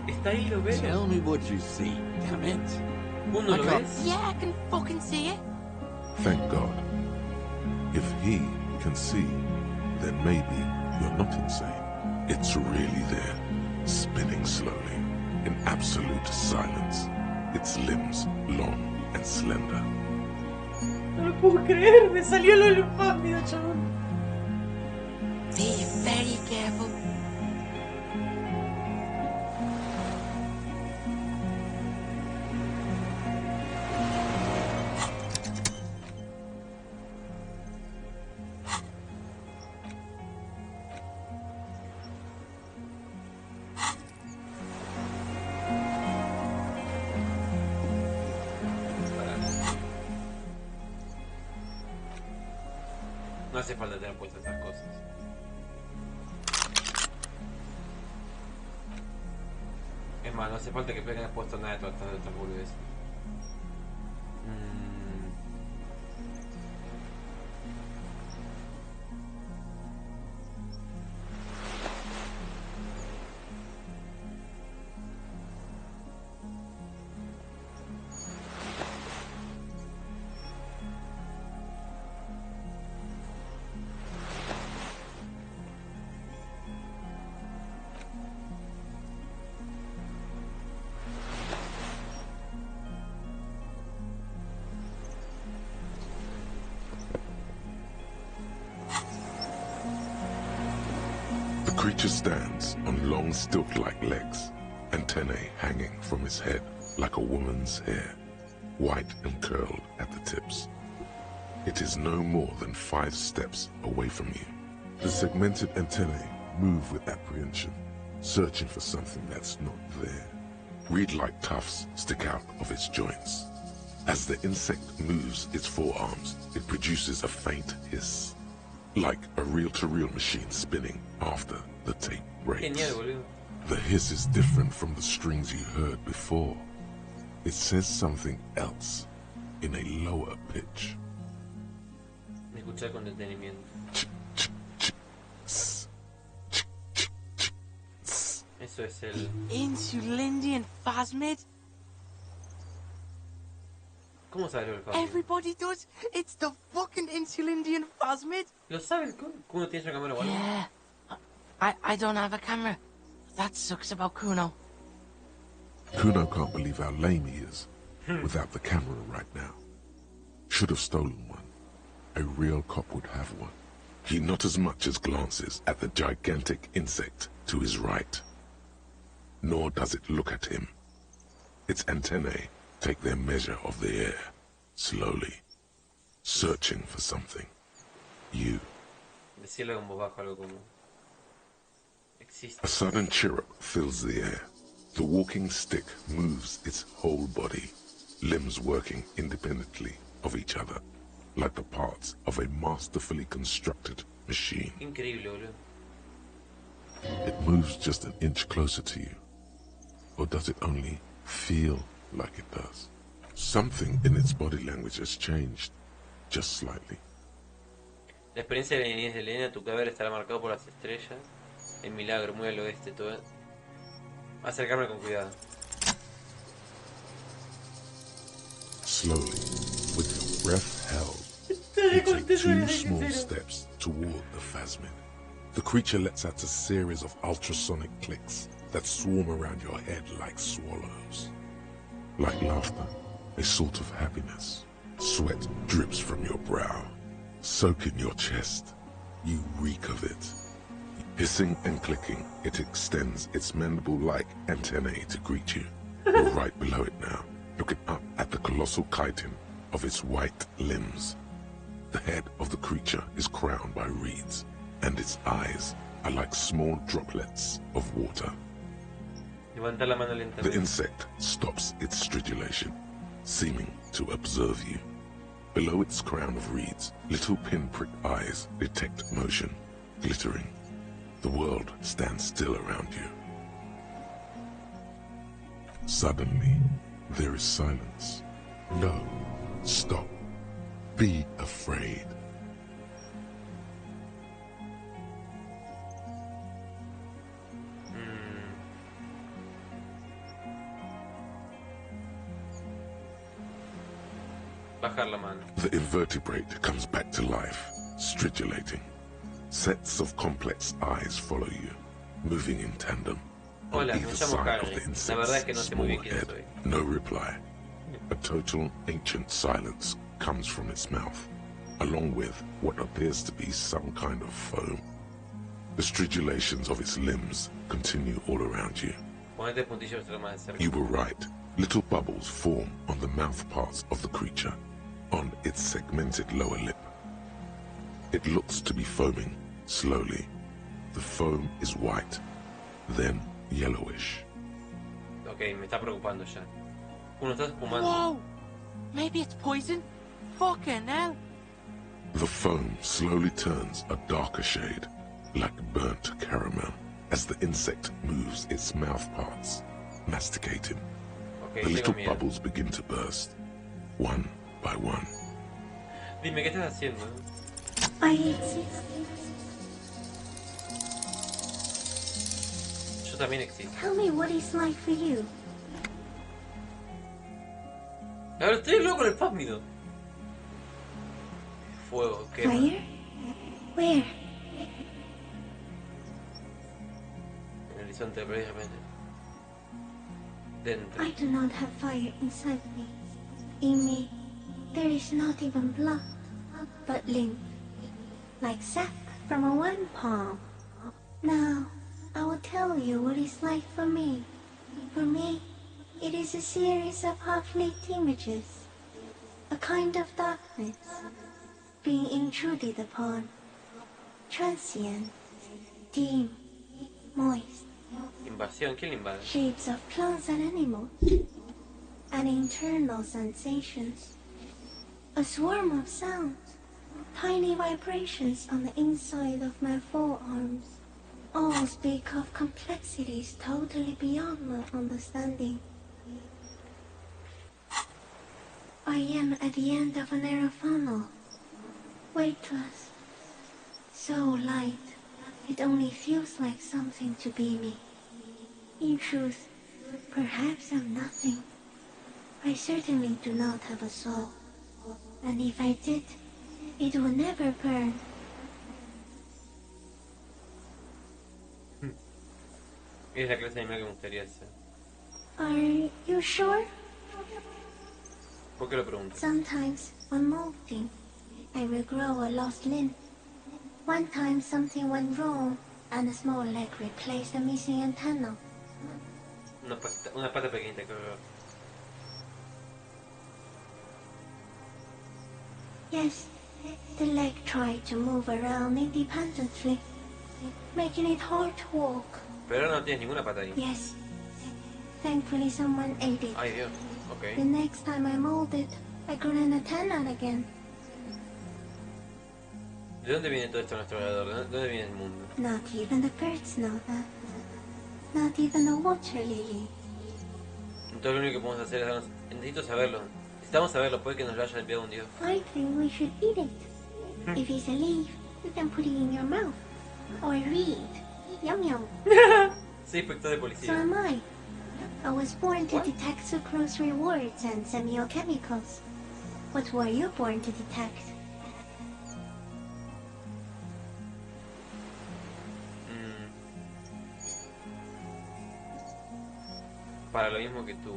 Está ahí, lo veo. Tell me what you see, damn it. ¿Uno I lo can't- ves? Yeah, I can fucking see it. Thank God. If he can see, then maybe you're not insane. It's really there, spinning slowly, in absolute silence, its limbs long and slender. No lo puedo creer, me salió lo del fásmido, chabón. Be very careful. No hace falta tener puestas esas cosas. Es más, no hace falta que tengas puesto nada de todas estas boludeces. creature stands on long stilt-like legs, antennae hanging from his head like a woman's hair, white and curled at the tips. It is no more than 5 steps away from you. The segmented antennae move with apprehension, searching for something that's not there. Reed-like tufts stick out of its joints. As the insect moves its forearms, it produces a faint hiss, like a reel-to-reel machine spinning after the tape breaks. Genial, boludo. The hiss is different from the strings you heard before. It says something else in a lower pitch. Escuchar con detenimiento. Eso es el... Insulindian phasmid? ¿Cómo sabes lo del Phasmid? Everybody does. It's the fucking Insulindian phasmid. ¿Lo sabe el Kuno? ¿Tienes una cámara o algo? Yeah. I don't have a camera. That sucks about Kuno. Kuno can't believe how lame he is without the camera right now. Should have stolen one. A real cop would have one. He not as much as glances at the gigantic insect to his right, nor does it look at him. Its antennae take their measure of the air, slowly, searching for something. You. Decirle con voz baja algo como... Existe. A sudden chirrup fills the air. The walking stick moves its whole body, limbs working independently of each other, like the parts of a masterfully constructed machine. Increíble, boludo. It moves just an inch closer to you. Or does it only feel like it does? Something in its body language has changed, just slightly. La experiencia de la niñez de Elena, tu cadáver estará marcado por las estrellas. El milagro, muy al oeste, todo. Acercarme con cuidado. Slowly, with your breath held, you take 2 small steps toward the phasmid. The creature lets out a series of ultrasonic clicks that swarm around your head like swallows. Like laughter, a sort of happiness. Sweat drips from your brow, soak in your chest. You reek of it. Hissing and clicking, it extends its mandible-like antennae to greet you. You're right below it now, looking up at the colossal chitin of its white limbs. The head of the creature is crowned by reeds, and its eyes are like small droplets of water. Levanta la mano The lentamente. insect stops its stridulation, seeming to observe you. Below its crown of reeds, little pinprick eyes detect motion, glittering. The world stands still around you. Suddenly, there is silence. No, stop. Be afraid. Bajar la mano. The invertebrate comes back to life, stridulating. Sets of complex eyes follow you, moving in tandem. On Hola, me either llamo side of Harry. the La verdad es insect's que no sé small muy bien quién head. soy. No reply. A total ancient silence comes from its mouth, along with what appears to be some kind of foam. The stridulations of its limbs continue all around you. Ponete el puntillo más de cerca. You were right. Little bubbles form on the mouth parts of the creature, on its segmented lower lip. It looks to be foaming, slowly. The foam is white, then yellowish. Ok, me está preocupando ya. Uno está espumando. Whoa! Maybe it's poison? Fucking hell! The foam slowly turns a darker shade, like burnt caramel, as the insect moves its mouth parts, masticating. Ok, The tengo little miedo. bubbles begin to burst, one by one. Dime, ¿qué estás haciendo? I exist. Yo también existo. Tell me what it's like for you. Ahora estoy loco con el Phasmido. Fuego, quema. Fire? Where? En el horizonte, precisamente. Dentro. I do not have fire inside me. In me, there is not even blood, but lymph, like sap from a one palm. Now, I will tell you what it's like for me. For me, it is a series of half-lit images, a kind of darkness, being intruded upon, transient, dim, moist, Invasión, ¿quién le invade? shapes of plants and animals, and internal sensations, a swarm of sounds, tiny vibrations on the inside of my forearms, all speak of complexities totally beyond my understanding. I am at the end of a narrow funnel, weightless, so light, it only feels like something to be me. In truth, perhaps I'm nothing. I certainly do not have a soul, and if I did, it would never burn. Es la clase de animal que me gustaría ser. Are you sure? ¿Por qué lo preguntas? Sometimes, when molting, I will grow a lost limb. One time something went wrong, and a small leg replaced a missing antenna. Una pata pequeñita, creo. Yes, the leg tried to move around independently, making it hard to walk. Pero ahora no tienes ninguna pata ahí. Yes. Thankfully someone ate it. Ay, Dios. The Ok. next time I molded, I grew an antenna again. ¿De dónde viene todo esto a nuestro alrededor? ¿De dónde viene el mundo? Not even the birds know that. Not even the water lily. Entonces lo único que podemos hacer es darnos... Necesito saberlo. Necesitamos saberlo, puede que nos lo haya enviado un dios. I think we should eat it. If it's a leaf, you can put it in your mouth. Or read. Yum yum. Sí, inspector de So policía. am I. I was born to What? detect sucrose rewards and semiochemicals. What were you born to detect? Para lo mismo que tú.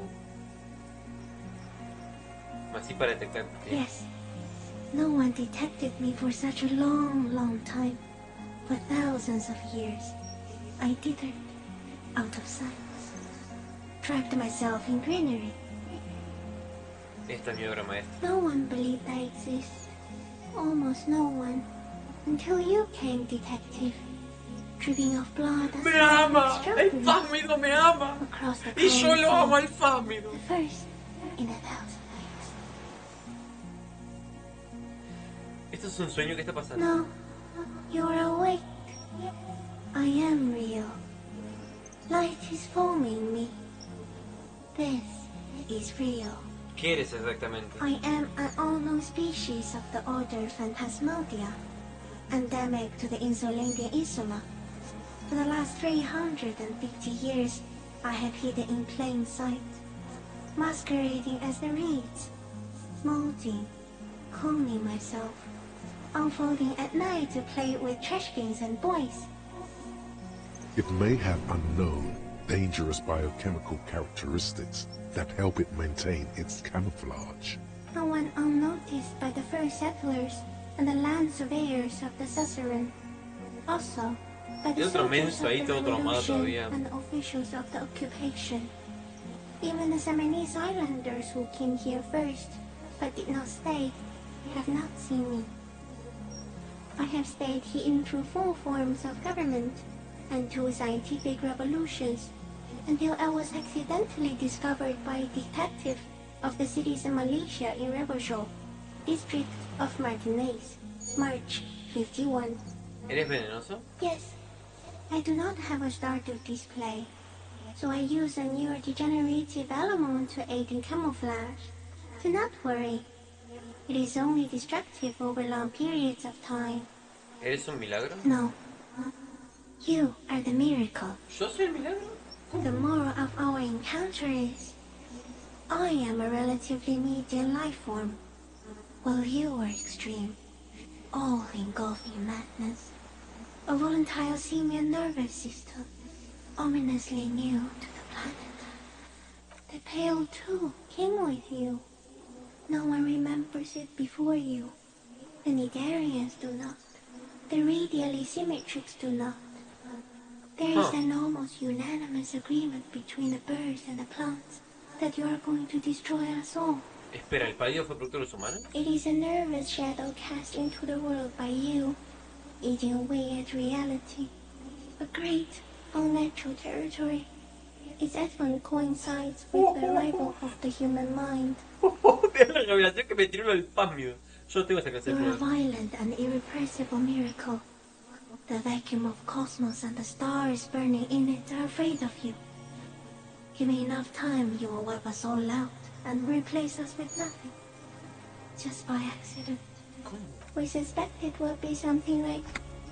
Así para detectar. Yes. No one detected me for such a long, long time. For thousands of years. I dithered, out of sight. Trapped myself in greenery. Esta es mi obra maestra. No one believed I exist. Almost no one. Until you came, detective. Dripping of blood as ¡Me ama! ¡El strawberries fámido me ama! across the Y yo cold lo amo sea. al fámido. The first in 1,000 years. ¿Esto es un sueño? ¿Qué está pasando? No, you're awake. I am real. Light is forming me. This is real. ¿Qué eres exactamente? I am an unknown species of the order Phantasmadia, endemic to the Insulandian Insula. For the last 350 years, I have hidden in plain sight, masquerading as the reeds, molding, cloning myself, unfolding at night to play with trash cans and boys. It may have unknown, dangerous biochemical characteristics that help it maintain its camouflage. No one unnoticed by the first settlers and the land surveyors of the Suzerain. Also, by the Y otro soldiers menso of ahí the todo traumado revolution todavía. and the officials of the occupation. Even the Samanese islanders who came here first, but did not stay, have not seen me. I have stayed hidden through 4 forms of government and 2 scientific revolutions, until I was accidentally discovered by a detective of the citizen militia in Borracho, district of Martinez, March 51. ¿Eres venenoso? Yes, I do not have a starter display, so I use a neurodegenerative element to aid in camouflage. Do not worry, it is only destructive over long periods of time. ¿Eres un milagro? No, you are the miracle. ¿Yo soy el milagro? The moral of our encounter is, I am a relatively medium life form, while you are extreme, all-engulfing madness. A volatile simian nervous system, ominously new to the planet. The Pale too came with you. No one remembers it before you. The Nidarians do not. The radially symmetrics do not. There is an almost unanimous agreement between the birds and the plants that you are going to destroy us all. Espera, ¿el padido fue producto de los humanos? It is a nervous shadow cast into the world by you, eating away at reality. A great, unnatural territory. Its advent coincides with the arrival of the human mind. Vean la revelación que me tiró el pasmio. Yo tengo esa clase de You're a pruebas. violent and irrepressible miracle. The vacuum of cosmos and the stars burning in it are afraid of you. Give me enough time, you will wipe us all out and replace us with nothing. Just by accident. We suspect it will be something like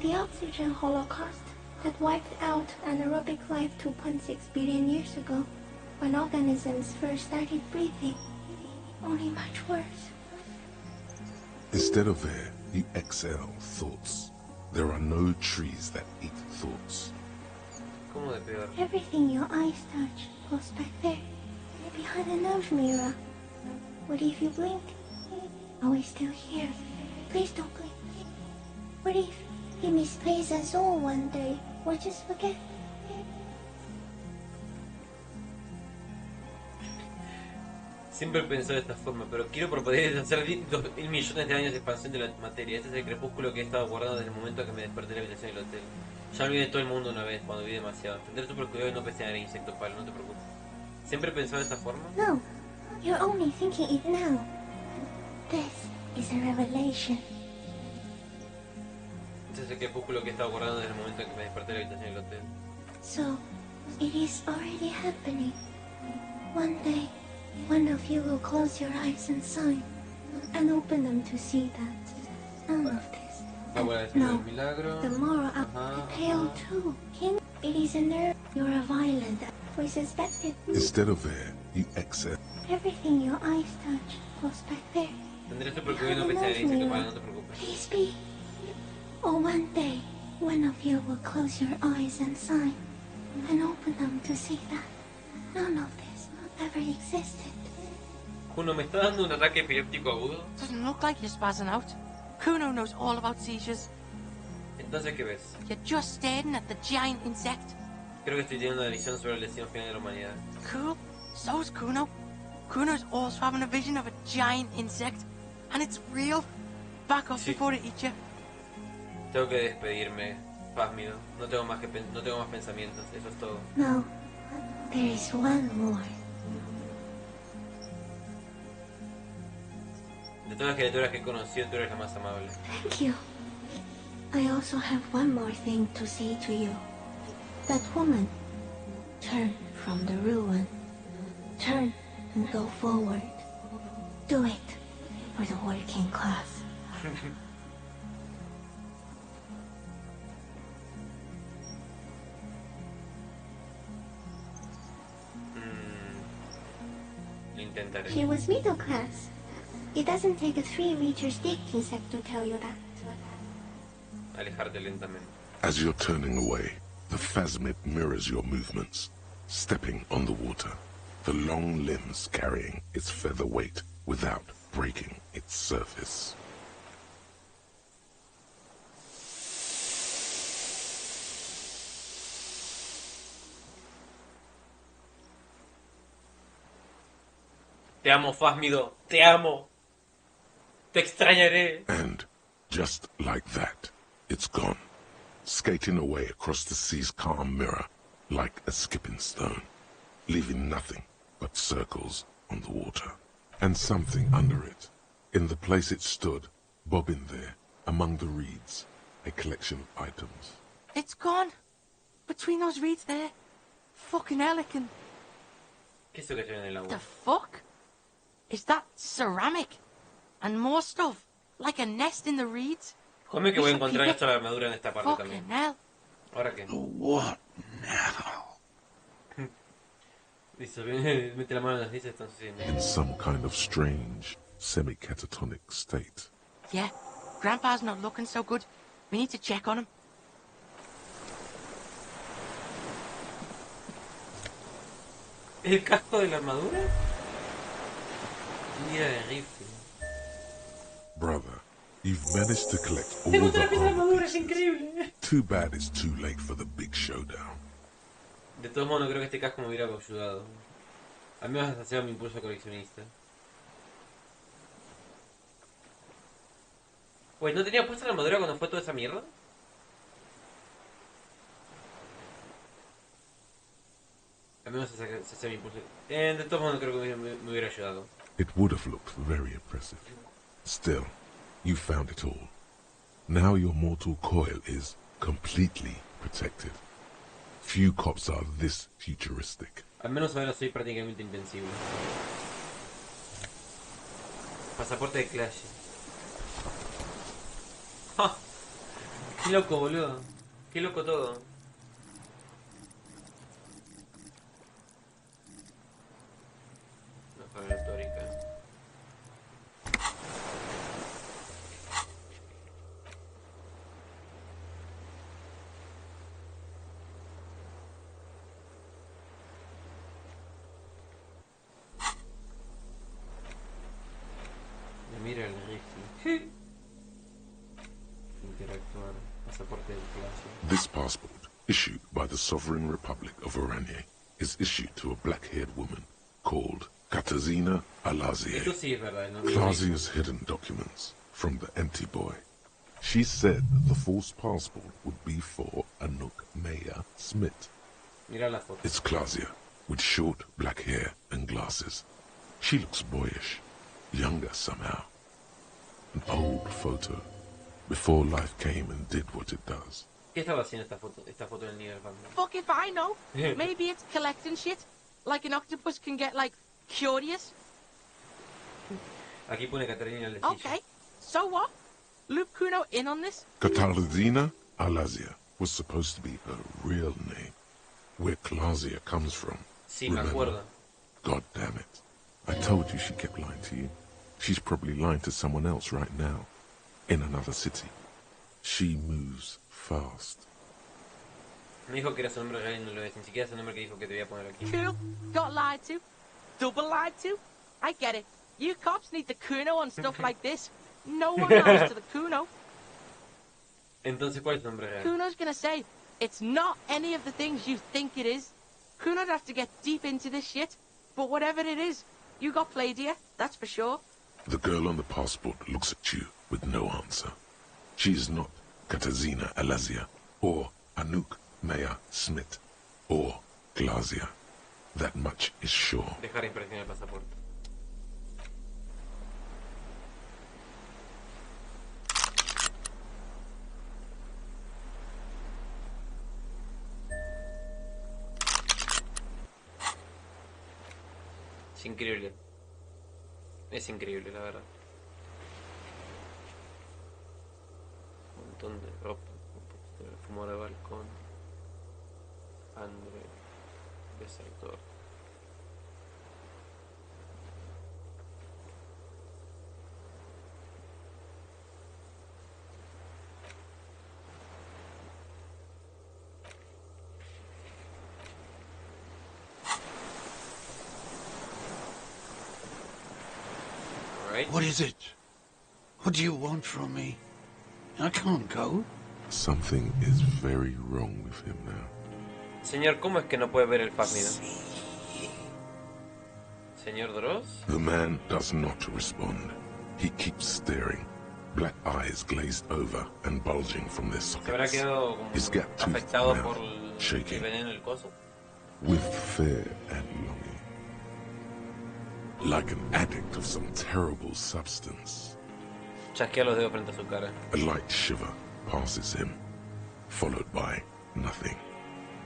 the oxygen holocaust that wiped out anaerobic life 2.6 billion years ago, when organisms first started breathing. Only much worse. Instead of air, you exhale thoughts. There are no trees that eat thoughts. ¿Cómo de peor? Everything your eyes touch goes back there, behind the nose mirror. What if you blink? Are we still here? Please don't blink. What if he misplaces us all one day, or just forget? Siempre he pensado de esta forma, pero quiero proponer hacer 2.000 millones de años de expansión de la materia. Este es el crepúsculo que he estado guardando desde el momento que me desperté en la habitación del hotel. Ya olvidé todo el mundo una vez, cuando vi demasiado. Tendré super cuidado y no pestear en insecto palo, no te preocupes. ¿Siempre he pensado de esta forma? No, you're only thinking it now. This is a revelation. Este es el crepúsculo que he estado guardando desde el momento en que me desperté en la habitación del hotel. So, it is already happening. One day, one of you will close your eyes and sign, and open them to see that none of this. Abuela es No, un milagro. tomorrow Ajá, the pale too. King, it is a nerve. You're a violent. We suspect it. Instead of air, you exhale. Everything your eyes touch goes back there. Tendré super cuidado y no pestear en insecto palo, no te preocupes. Please be. Or one day, one of you will close your eyes and sign, and open them to see that none of this ever existed. Kuno, ¿me está dando un ataque epiléptico agudo? Doesn't look like you're spazzing out. Kuno knows all about seizures. Entonces, ¿qué ves? You're just staring at the giant insect. Creo que estoy teniendo una visión sobre el destino final de la humanidad. Cool. So's Kuno. Kuno's also having a vision of a giant insect. And it's real. Back off Sí. before it eats you. Tengo que despedirme, Pásmido. No tengo más pensamientos, eso es todo. No, there is one more. De todas las criaturas que he conocido, tú eres la más amable. Thank you. I also have one more thing to say to you. That woman, turn from the ruin. Turn and go forward. Do it for the working class. Lo intentaré. She was middle class. It doesn't take a 3-meter stick insect to tell you that. Alejarte lentamente. As you're turning away, the phasmid mirrors your movements, stepping on the water, the long limbs carrying its feather weight without breaking its surface. Te amo, Fásmido, te amo. Te extrañaré. And just like that, it's gone, skating away across the sea's calm mirror like a skipping stone, leaving nothing but circles on the water. And something under it, in the place it stood, bobbing there, among the reeds, a collection of items. It's gone. Between those reeds there. Fucking Helican. ¿Qué es eso que hay en el agua? The fuck? Is that ceramic? And more stuff? Like a nest in the reeds? Come que voy a encontrar esto la armadura en esta parte Fucking también. hell. ¿Ahora qué? What now? Dice, mete la mano en las dices, entonces sí. In some kind of strange, semi-catatonic state. Yeah, Grandpa's not looking so good. We need to check on him. ¿El casco de la armadura? Mira de rifle. Brother, you've managed to collect all Tengo the toda la pieza de armor armadura, es pieces. increíble. Too bad it's too late for the big showdown. De todos modos, no creo que este casco me hubiera ayudado. Al menos hasta sea mi impulso coleccionista. Pues, ¿no tenía puesta la armadura cuando fue toda esa mierda? Al menos ese sea mi impulso. De todos modos, no creo que me hubiera ayudado. It would have looked very impressive. Still, you found it all. Now your mortal coil is completely protected. Few cops are this futuristic. Al menos ahora soy prácticamente invencible. Pasaporte de Clash. ¡Ja! Qué loco, boludo. Qué loco todo. Una retórica. Mira el rifle. Interactuar. Pasaporte del Clash. This passport, issued by the Sovereign Republic of Oranje, is issued to a black-haired woman called Katarzyna Alazie. Esto sí es verdad, ¿no? Clazia's hidden documents from the empty boy. She said that the false passport would be for Anouk Maya Smith. Mira la foto. It's Clazia, with short black hair and glasses. She looks boyish, younger somehow. An old photo, before life came and did what it does. ¿Qué estaba haciendo esta foto del nivel fandom? Fuck if I know. Maybe it's collecting shit. Like an octopus can get, like, curious. Aquí pone Catarina Elysium. Okay, so what? Loop Kuno in on this? Katarzyna Alazia was supposed to be her real name, where Clazia comes from. Sí, me acuerdo. God damn it. I told you she kept lying to you. She's probably lying to someone else right now, in another city. She moves fast. Me dijo que era su nombre real y no lo es. Ni siquiera es el nombre que dijo que te voy a poner aquí. Cool. Got lied to. Double lied to. I get it. You cops need the Kuno on stuff like this. No one lies to the Kuno. Entonces, ¿cuál es tu nombre real? Kuno's gonna say, it's not any of the things you think it is. Kuno'd have to get deep into this shit. But whatever it is, you got played here, that's for sure. The girl on the passport looks at you with no answer. She is not Katarzyna Alazia, or Anouk Maya Smith, or Glazia. That much is sure. Dejar impresión el pasaporte. Es increíble. Es increíble, la verdad. Un montón de ropa. Fumo de balcón. Andre. Desertor. What is it? What do you want from me? I can't go. Something is very wrong with him now. Señor, ¿cómo es que no puede ver el fásmido? Señor Dross. The man does not respond. He keeps staring, black eyes glazed over and bulging from their Se habrá sockets. quedado como His gap-toothed afectado por mouth el shaking veneno del coso. with fear and longing. Like an addict of some terrible substance. Chasquea los dedos frente a su cara. A light shiver passes him, followed by nothing.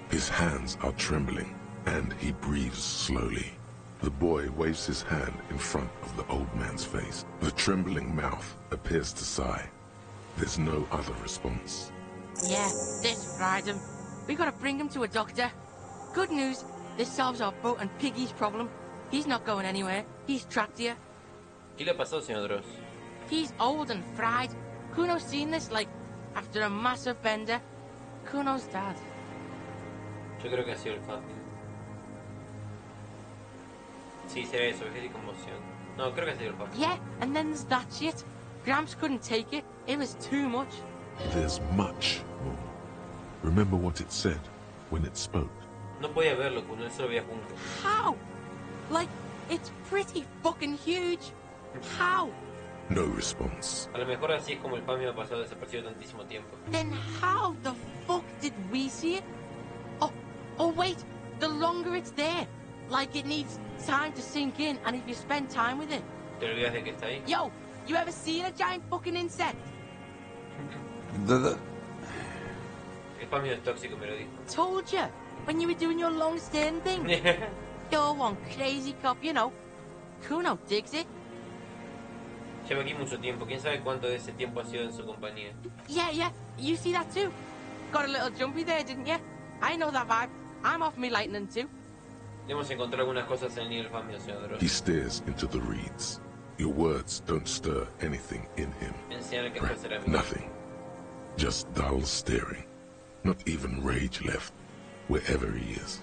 His hands are trembling, and he breathes slowly. The boy waves his hand in front of the old man's face. The trembling mouth appears to sigh. There's no other response. Yeah, this fried him. We gotta bring him to a doctor. Good news, this solves our boat and Piggy's problem. He's not going anywhere. He's trapped here. ¿Qué le pasó, señor Dross? He's old and fried. Kuno's seen this, like, after a massive bender. Kuno's dad. Yo creo que ha sido el fásmido. Sí, se ve eso, vejez y conmoción. No, creo que ha sido el fásmido. Yeah, and then there's that shit. Gramps couldn't take it. It was too much. There's much more. Remember what it said when it spoke? No podía verlo, Kuno, él solo veía juntos. How? Like, it's pretty fucking huge. How? No response. A lo mejor así es como el Pamio ha pasado desapercibido tantísimo tiempo. Then how the fuck did we see it? Oh wait, the longer it's there, like it needs time to sink in, and if you spend time with it. ¿Te olvidas de que está ahí? Yo, you ever seen a giant fucking insect? El Pamio es tóxico, me lo dijo. Told you, when you were doing your long stern thing. You're one crazy cop, you know. Kuno digs it. Lleva aquí mucho tiempo. ¿Quién sabe cuánto de ese tiempo ha sido en su compañía? Yeah, you see that too? Got a little jumpy there, didn't you? I know that vibe. I'm off me lightning too. Hemos encontrado algunas cosas en el nivel Pamio, señor Dross. He stares into the reeds. Your words don't stir anything in him. Enséñale que fue cerámica. Nothing. Just dull staring. Not even rage left, wherever he is.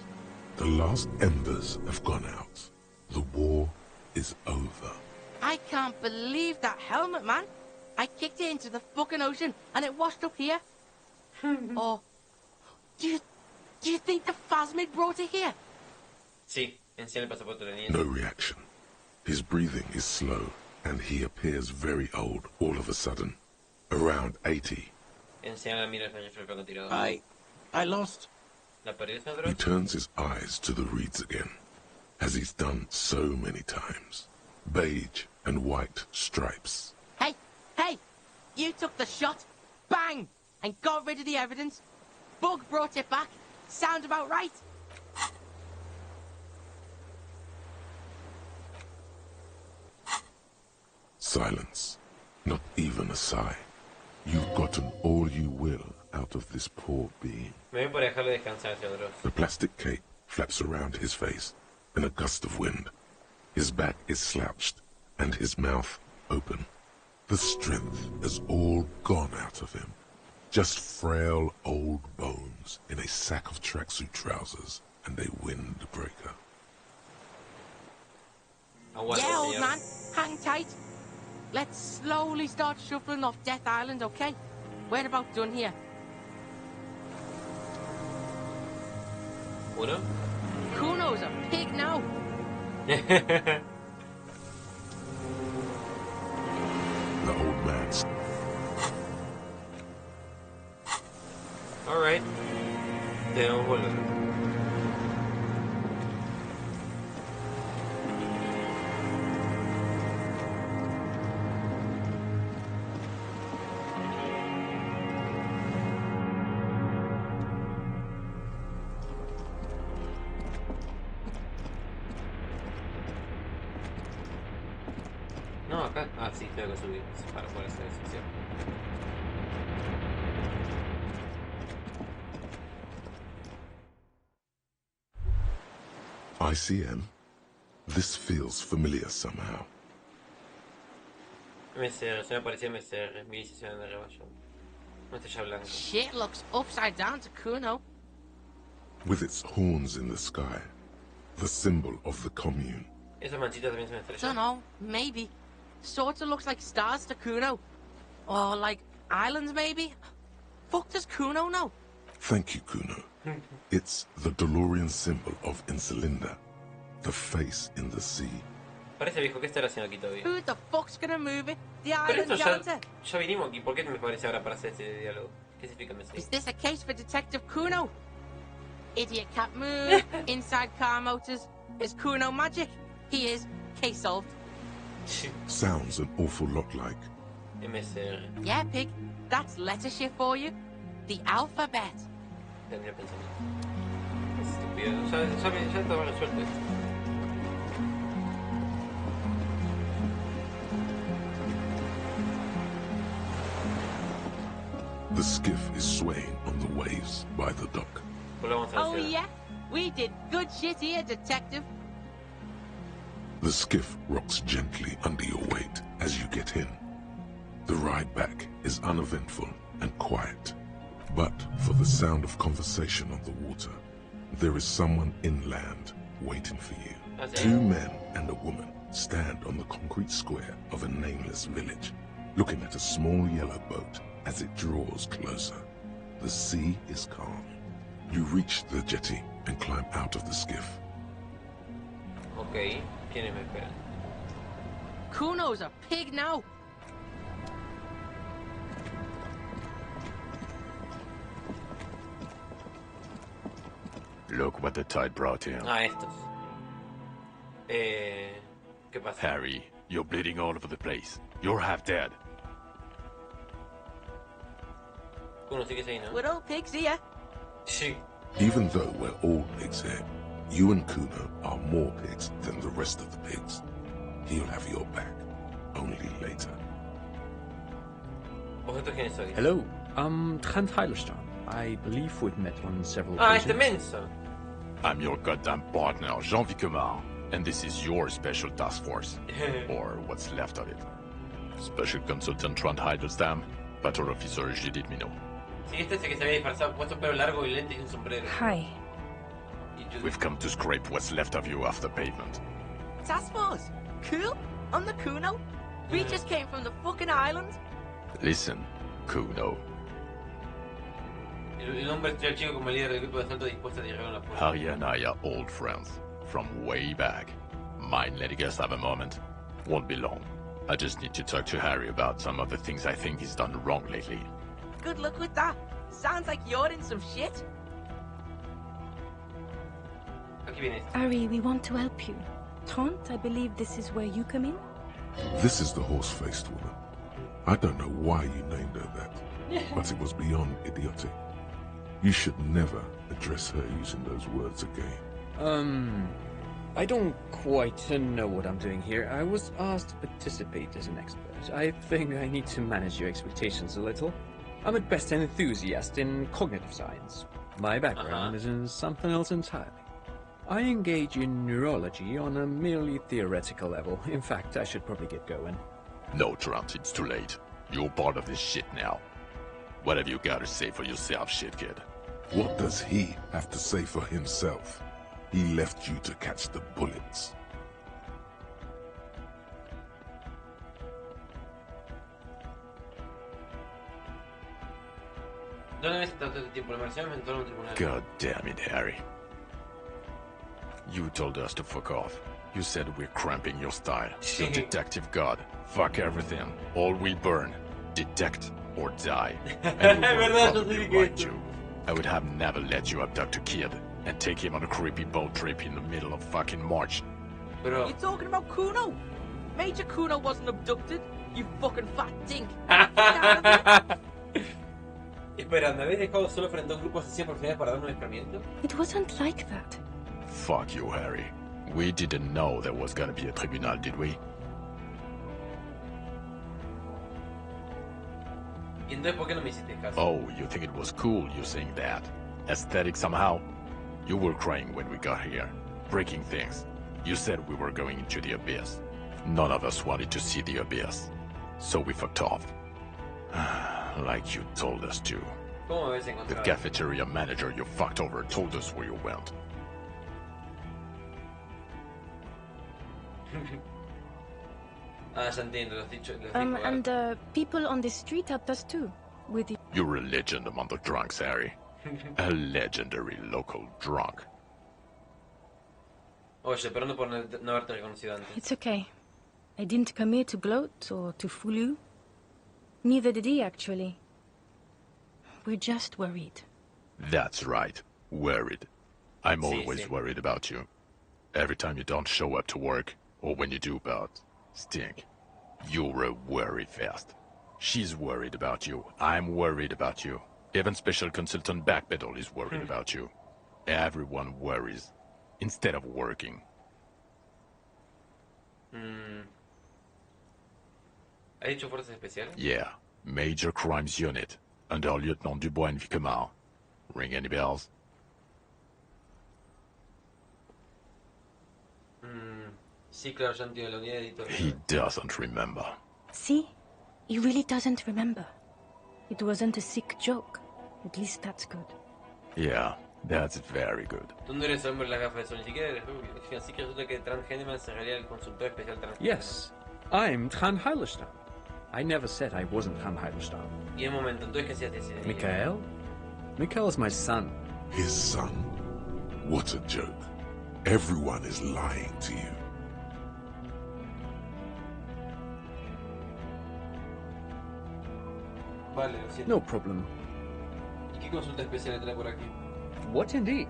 The last embers have gone out. The war is over. I can't believe that helmet, man. I kicked it into the fucking ocean and it washed up here. Oh, do you think the Phasmid brought it here? Sí, enséñale el pasaporte de la niña. No reaction. His breathing is slow, and he appears very old all of a sudden. Around 80. Enséñale a mirar el rifle francotirador. I lost. ¿La pared, señor He Dross? turns his eyes to the reeds again, as he's done so many times. Beige and white stripes. Hey, you took the shot, bang, and got rid of the evidence. Bug brought it back. Sounds about right. Silence. Not even a sigh. You've gotten all you will out of this poor being. Me voy para dejarle descansar, señor Dross. The plastic cape flaps around his face in a gust of wind. His back is slouched and his mouth open. The strength has all gone out of him. Just frail old bones in a sack of tracksuit trousers and a windbreaker. Aguanta, Yeah, old señor. man, hang tight. Let's slowly start shuffling off Death Island, okay? We're about done here. ¿Uno? Kuno's a pig now. The old man's Alright. Debemos volver. No, acá. Ah, sí, tengo que subir para poder hacer eso, ¿cierto? ICM? This feels familiar somehow. MCR, se me parecía MCR, mi decisión de rebaño. Una estrella blanca. Shit looks upside down to Kuno. With its horns in the sky, the symbol of the commune. Esas manchitas también son estrellas. Dunno, maybe. Sorta looks like stars to Kuno. Or like islands, maybe? Fuck does Kuno know? Thank you, Kuno. It's the DeLorean symbol of Insulinda, the face in the sea. Parece viejo, ¿qué estará haciendo aquí todavía? Who the fuck's gonna move it? The Pero island esto janitor? ya vinimos aquí, ¿por qué me parece ahora para hacer este diálogo? ¿Qué significa Is MCR? this a case for Detective Kuno? Idiot cat move, inside car motors. Is Kuno magic? He is. Case solved. Sounds an awful lot like. MCR. Yeah, pig. That's letter shift for you. The alphabet. Tendría pensamiento. Estúpido. Ya estaba resuelto esto. The skiff is swaying on the waves by the dock. Volvamos a la Oh, ciudad. yeah? We did good shit here, Detective. The skiff rocks gently under your weight as you get in. The ride back is uneventful and quiet. But for the sound of conversation on the water, there is someone inland waiting for you. Two men and a woman stand on the concrete square of a nameless village, looking at a small yellow boat as it draws closer. The sea is calm. You reach the jetty and climb out of the skiff. Ok, ¿quiénes me esperan? Kuno's a pig now. Look what the tide brought in. Ah, estos. ¿Qué pasa? Harry, you're bleeding all over the place. You're half dead. Uno sí que sí, ¿no? We're all pigs here. Sí. Even though we're all pigs here, you and Kuno are more pigs than the rest of the pigs. He'll have your back. Only later. ¿Vosotros quiénes sois? Hello, I'm Trent Heilerstein. I believe we've met on several Ah, occasions. este menso. I'm your goddamn partner, Jean Vicomar, and this is your special task force. Or what's left of it. Special Consultant Trent Heilerstam, Patrol Officer Judith Minot. Sí, este es el que se había disfrazado, puesto pelo largo y lentes y un sombrero. Hi. Y yo- We've come to scrape what's left of you off the pavement. Task force. Cool. I'm the Kuno. We just came from the fucking island. Listen, Kuno. El hombre estrella chico como líder del grupo de asalto dispuesto a llegar a la puerta. Harry and I are old friends. From way back. Mind letting us have a moment? Won't be long. I just need to talk to Harry about some of the things I think he's done wrong lately. Good luck with that. Sounds like you're in some shit. Aquí viene este. Ari, we want to help you. Trent, I believe this is where you come in? This is the horse-faced woman. I don't know why you named her that, but it was beyond idiotic. You should never address her using those words again. I don't quite know what I'm doing here. I was asked to participate as an expert. I think I need to manage your expectations a little. I'm at best an enthusiast in cognitive science. My background is in something else entirely. I engage in neurology on a merely theoretical level. In fact, I should probably get going. No, Trent, it's too late. You're part of this shit now. What have you got to say for yourself, shit kid? What does he have to say for himself? He left you to catch the bullets. ¿Dónde ves todo este tiempo? La Mercedes me entró en un tribunal. God damn it, Harry. You told us to fuck off. You said we're cramping your style. You're detective god. Fuck everything. All we burn. Detect or die. And we were Verdad, probably no sé qué right es esto. to. I would have never let you abduct a kid and take him on a creepy boat trip in the middle of fucking March. Pero... You're talking about Kuno? Major Kuno wasn't abducted, you fucking fat dink. Espera, ¿me habéis dejado solo frente a un grupo asesino por finales para darme un escarmiento? It wasn't like that. Fuck you, Harry. We didn't know there was gonna be a tribunal, did we? ¿Y entonces por qué no me hiciste caso? Oh, you think it was cool you saying that? Aesthetic somehow? You were crying when we got here, breaking things. You said we were going into the abyss. None of us wanted to see the abyss. So we fucked off. Like you told us to. ¿Cómo me habéis The encontrado? cafeteria manager you fucked over told us where you went. Ah, ya entiendo, los dicho. Los dijo, And people on the street helped us too. With the... You're a legend among the drunks, Harry. A legendary local drunk. Oye, perdón por no haberte reconocido antes. It's okay. I didn't come here to gloat or to fool you. Neither did he, actually. We're just worried. That's right. Worried. I'm Sí, always sí. worried about you. Every time you don't show up to work, or when you do but stink. You're a worry fest. She's worried about you. I'm worried about you. Even Special Consultant Backpedal is worried about you. Everyone worries. Instead of working. ¿Has dicho fuerzas especiales? Yeah. Major Crimes Unit. Under Lieutenant Dubois and Vicomar. Ring any bells? Sí, claro, ya entiendo, la unidad de editor. He doesn't remember. See? He really doesn't remember. It wasn't a sick joke. At least that's good. Yeah, that's very good. Tú no eres el hombre de las gafas de sol, ni siquiera eres rubio. Así que resulta que Trans Henneman es en realidad el consultor especial transgénero. Yes, I'm Trent Heilerstein. I never said I wasn't Trent Heilerstein. Y en un momento, entonces, ¿qué hacías ese día? Mikhail? Mikhail is my son. His son? What a joke. Everyone is lying to you. Vale, lo siento. No problem. ¿Y qué consulta especial trae por aquí? What indeed?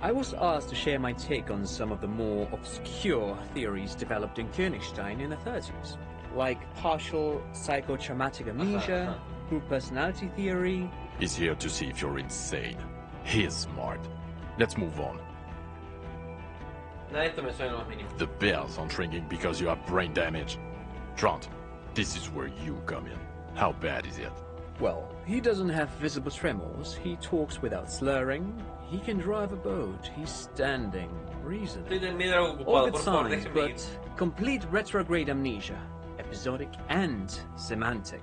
I was asked to share my take on some of the more obscure theories developed in Königstein in the 30s, like partial psychotraumatic amnesia, group personality theory. He's here to see if you're insane. He is smart. Let's move on. Nada de esto me suena lo más mínimo. The bells aren't ringing because you have brain damage. Trant, this is where you come in. How bad is it? Well, he doesn't have visible tremors, he talks without slurring, he can drive a boat, he's standing, reasoning. Estoy medio algo All ocupado, good por favor, signs, déjenme but ir. complete retrograde amnesia, episodic and semantic.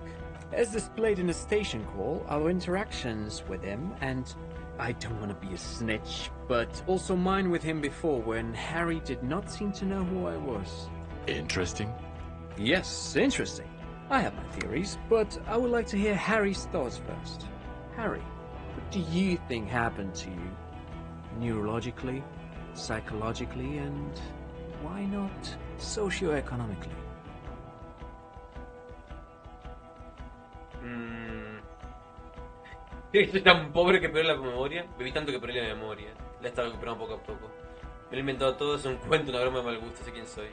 As displayed in the station call, our interactions with him, and I don't want to be a snitch, but also mine with him before when Harry did not seem to know who I was. Interesting. Yes, interesting. I have my theories, but I would like to hear Harry's thoughts first. Harry, what do you think happened to you? Neurologically, psychologically, and why not socioeconomically? Soy tan pobre que perdí la memoria. Bebí tanto que perdí la memoria. La he estado recuperando poco a poco. Me lo he inventado todo, es un cuento, una broma de mal gusto, sé quién soy.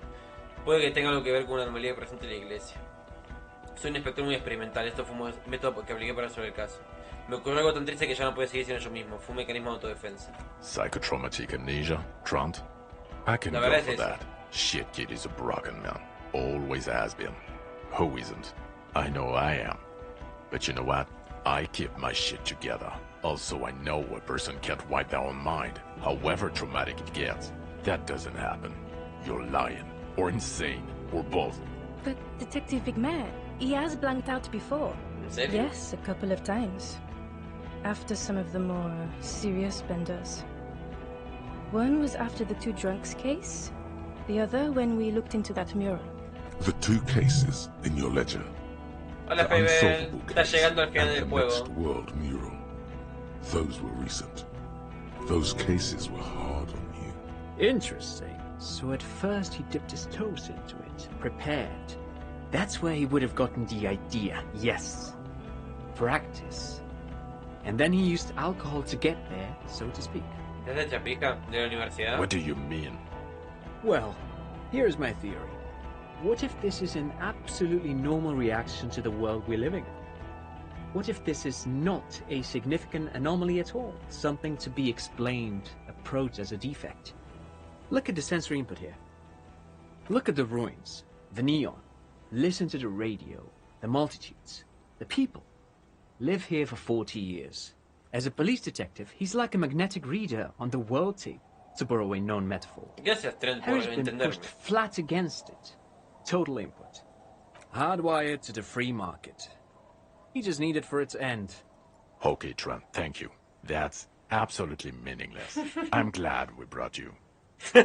Puede que tenga algo que ver con una anomalía presente en la iglesia. Soy un inspector muy experimental, esto fue un método que apliqué para resolver el caso. Me ocurrió algo tan triste que ya no pude seguir siendo yo mismo, fue un mecanismo de autodefensa. Psychotraumatic amnesia, Trant? I can La go verdad for es eso. that. Shit kid is a broken man. Always has been. Who isn't? I know I am. But you know what? I keep my shit together. Also, I know a person can't wipe their own mind, however traumatic it gets. That doesn't happen. You're lying, or insane, or both. But Detective Vigmare, he has blanked out before. ¿En serio? Yes, a couple of times. After some of the more serious benders. One was after the two drunks case. The other when we looked into that mural. The two cases in your ledger. Hola, The Fable. unsolvable Está case llegando al final and del the juego. next world mural. Those were recent. Those cases were hard on you. Interesting. So at first he dipped his toes into it, prepared. That's where he would have gotten the idea, yes. Practice. And then he used alcohol to get there, so to speak. ¿Es de Chapija? ¿De la universidad? What do you mean? Well, here's my theory. What if this is an absolutely normal reaction to the world we're living in? What if this is not a significant anomaly at all? Something to be explained, approached as a defect? Look at the sensory input here. Look at the ruins, the neon. Listen to the radio, the multitudes, the people. Live here for 40 years. As a police detective, he's like a magnetic reader on the world tape, to borrow a known metaphor. Gracias, Trent, por Harry's been entenderme. pushed flat against it. Total input. Hardwired to the free market. He just needed for its end. Okay, Trent, thank you. That's absolutely meaningless. I'm glad we brought you.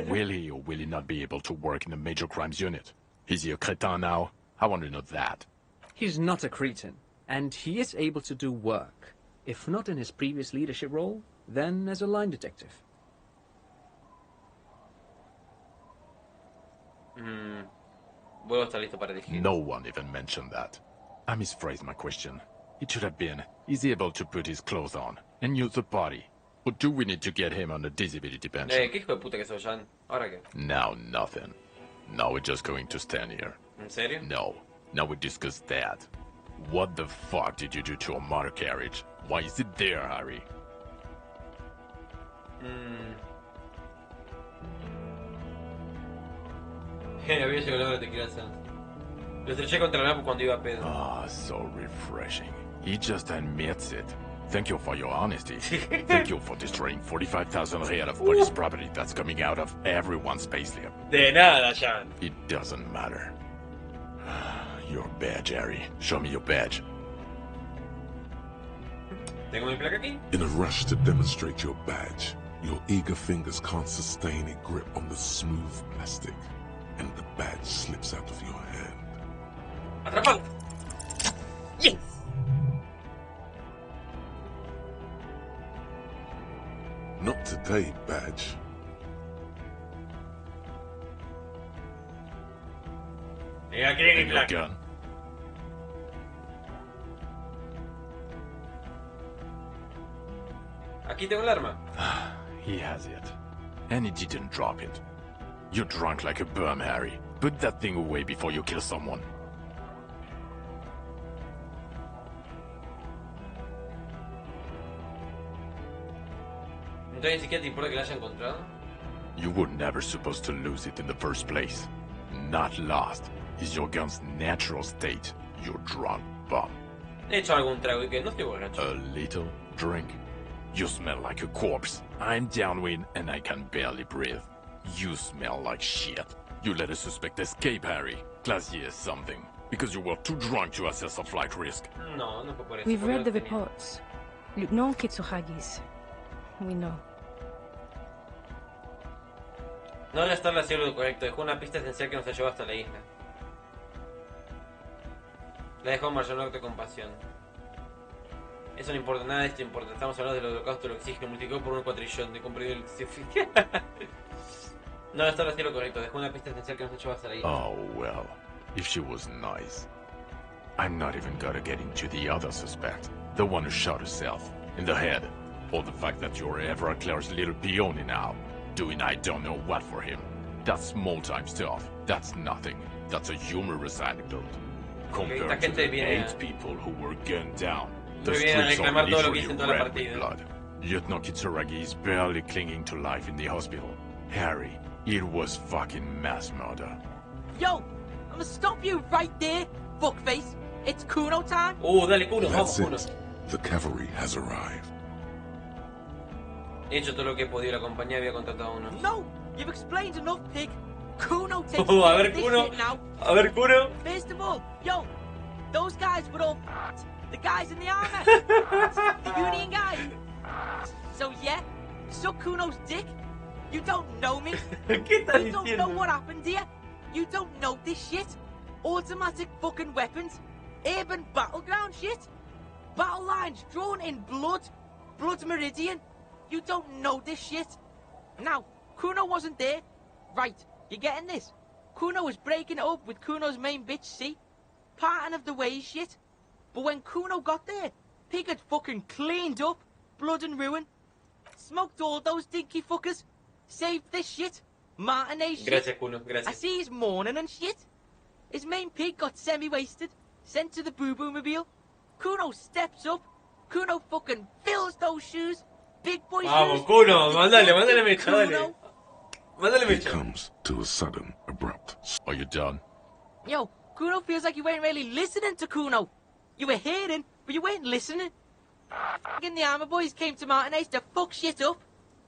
Will he or will he not be able to work in a major crimes unit? Is he a crétin now? I want to know that. He's not a cretin, and he is able to do work. If not in his previous leadership role, then as a line detective. Vuelvo a estar listo para elegir. No one even mentioned that. I misphrased my question. It should have been, is he able to put his clothes on and use the body? Or do we need to get him on a disability pension? ¿Qué hijo de puta que soy, Jan? ¿Ahora qué? Now nothing. Now we're just going to stand here. ¿En serio? No. Now we discuss that. What the fuck did you do to a motor carriage? Why is it there, Harry? Había llegado la tequila Sans. Lo estreché contra la nave cuando iba a pedo. Ah, so refreshing. He just admits it. Thank you for your honesty. Thank you for destroying 45,000 real of police property that's coming out of everyone's payslip. De nada, Jan. It doesn't matter. Your badge, Harry. Show me your badge. ¿Tengo mi placa aquí? In a rush to demonstrate your badge, your eager fingers can't sustain a grip on the smooth plastic, and the badge slips out of your hand. ¡Atrapado! ¡Yes! Not today, Badge. Venga, quiere And your que gun? Aquí tengo el arma. He has it. And he didn't drop it. You're drunk like a bum, Harry. Put that thing away before you kill someone. Entonces ni siquiera te importa que la haya encontrado. You were never supposed to lose it in the first place. Not lost is your gun's natural state, you drunk bum. He hecho algún trago y que no estoy borracho. A little drink? You smell like a corpse. I'm downwind and I can barely breathe. You smell like shit. You let a suspect escape, Harry. Classier something. Because you were too drunk to assess a flight risk. No, no fue por eso. We've fue read the porque tenía- reports. Lieutenant Kitsuhagi's. We know. No gastar la cielo correcto. Dejó una pista esencial que nos llevó hasta la isla. La dejó marchar un acto de compasión. Eso no importa, nada de esto importa. Estamos hablando del holocausto del oxígeno multiplicado por un cuatrillón de comprendido el... No gastar la cielo correcto. Dejó una pista esencial que nos llevó hasta la isla. Oh, well. If she was nice. I'm not even gonna get into the other suspect. The one who shot herself. In the head. Or the fact that you're ever Claire's little peony now. Doing I don't know what for him. That's small-time stuff. That's nothing. That's a humorous anecdote. Compared to gente the viene 8 people who were gunned down. The Muy bien, a streets are reclamar todo lo que literally hice en toda la red with partida. blood. Lieutenant Kitsuragi is barely clinging to life in the hospital. Harry, it was fucking mass murder. Yo, I'm gonna stop you right there, fuckface. It's Kuno time. Dale, Kuno, vamos, That's Kuno. it. The cavalry has arrived. He hecho todo lo que he podido. La compañía había contratado a uno. No, you've explained enough, pig. Kuno takes A care ver, of this Kuno. shit now. A ver, Kuno. First of all, yo, those guys were all the guys in the armor, the Union guys. So yeah, suck Kuno's dick. You don't know me. ¿Qué estás You don't know diciendo? what happened here. You don't know this shit. Automatic fucking weapons, urban battleground shit, battle lines drawn in blood, blood meridian. You don't know this shit. Now, Kuno wasn't there. Right, you getting this? Kuno was breaking it up with Kuno's main bitch, see? Parting of the ways shit. But when Kuno got there, Pig had fucking cleaned up, blood and ruin. Smoked all those dinky fuckers. Saved this shit. Martinet shit. Gracias, Kuno, I gracias. see he's mourning and shit. His main pig got semi-wasted, sent to the boo-boo-mobile. Kuno steps up. Kuno fucking fills those shoes. Big boy Vamos, shoes. Kuno, Big mándale, fucking mándale mecha, dale. Kuno. Mándale It mecha. comes to a sudden, abrupt. Are you done? Yo, Kuno feels like you weren't really listening to Kuno. You were hearing, but you weren't listening. Fucking the armor boys came to Martinez to fuck shit up.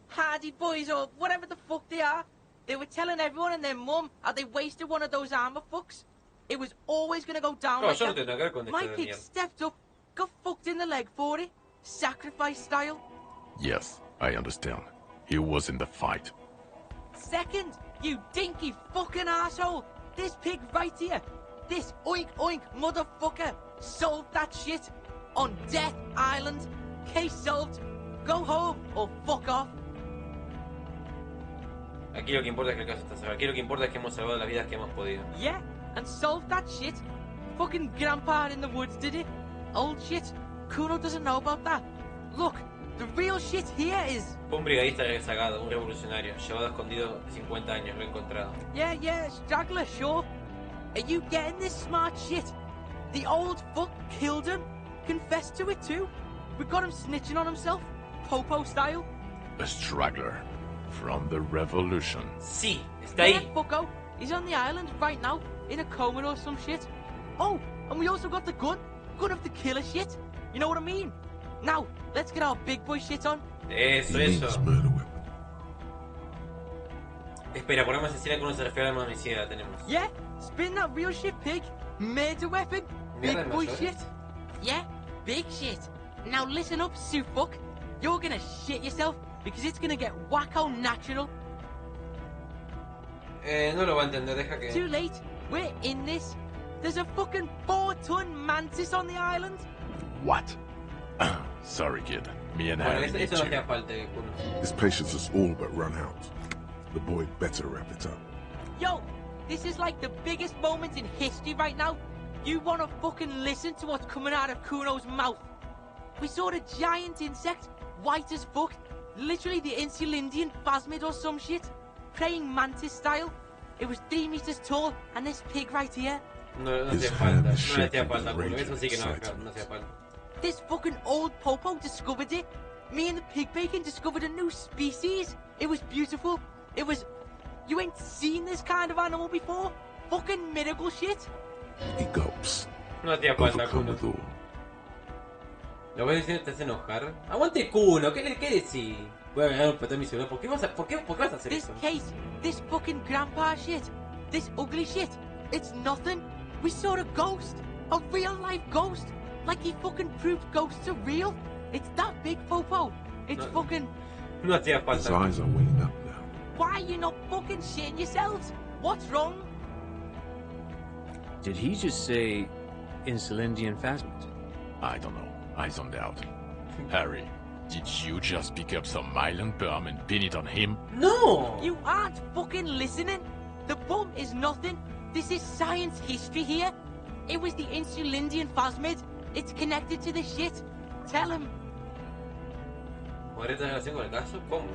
Hardy boys or whatever the fuck they are. They were telling everyone and their mum how they wasted one of those armor fucks. It was always gonna go down No, like yo no that. tengo nada que ver con My esto de pig mierda. stepped up, got fucked in the leg for it. Sacrifice style. Yes, I understand. He was in the fight. Second, you dinky fucking asshole. This pig right here. This oink oink motherfucker solved that shit on Death Island. Case solved. Go home or fuck off. Aquí lo que importa es que el caso está cerrado. Aquí lo que importa es que hemos salvado las vidas que hemos podido. Yeah, and solved that shit. Fucking grandpa in the woods did it. Old shit. Kuno doesn't know about that. Look, the real shit here is... Fue un brigadista rezagado, un revolucionario, llevado escondido 50 años, lo he encontrado. Yeah, straggler, sure. Are you getting this smart shit? The old fuck killed him. Confessed to it too. We got him snitching on himself. Popo style. A straggler. From the revolution. Sí, está Yeah, ahí. fucko. He's on the island right now, in a coma or some shit. Oh, and we also got the gun. Gun of the killer shit. You know what I mean? Now, let's get our big boy shit on. Eso, He means eso. murder weapon. Espera, ponemos escena que uno se refiere al arma homicida, la tenemos. Yeah, spin that real shit, pig. Murder weapon. Big Mierda, boy mayores. shit. Yeah, big shit. Now listen up, Sue fuck. You're gonna shit yourself because it's gonna get wacko natural. No lo va a entender, deja que... Too late. We're in this. There's a fucking 4-ton mantis on the island. What? Sorry, kid. Me and Bueno, Harry eso need no hacía you. falta, Kuno. His patience has all but run out. The boy better wrap it up. Yo, this is like the biggest moment in history right now. You wanna fucking listen to what's coming out of Kuno's mouth. We saw a giant insect, white as fuck. Literally the Insulindian phasmid or some shit. Praying mantis style. It was 3 meters tall, and this pig right here. No His hacía hand falta, is no le hacía shaking falta, with Kuno. rage Eso and sí que no excitement. hacía falta. This fucking old popo discovered it. Me and the pig bacon discovered a new species. It was beautiful. It was... You ain't seen this kind of animal before? Fucking miracle shit. He gulps, No hacía falta, overcome Kuno. with awe. Lo voy a decir, te hace enojar. Aguante Kuno, ¿qué decís? Voy a ganar un patón misionero. ¿Por qué vas a hacer This eso? case, this fucking grandpa shit, this ugly shit, it's nothing. We saw a ghost. A real life ghost. Like he fucking proved ghosts are real. It's that big, Popo. It's No. fucking... No hacía His falta. eyes are welling up now. Why are you not fucking shitting yourselves? What's wrong? Did he just say Insulindian phasmid? I don't know. I zoned out. Harry, did you just pick up some island perm and pin it on him? No! You aren't fucking listening. The bum is nothing. This is science history here. It was the Insulindian phasmid. It's connected to the shit. Tell him. ¿Podría tener relación con el caso? ¿Cómo?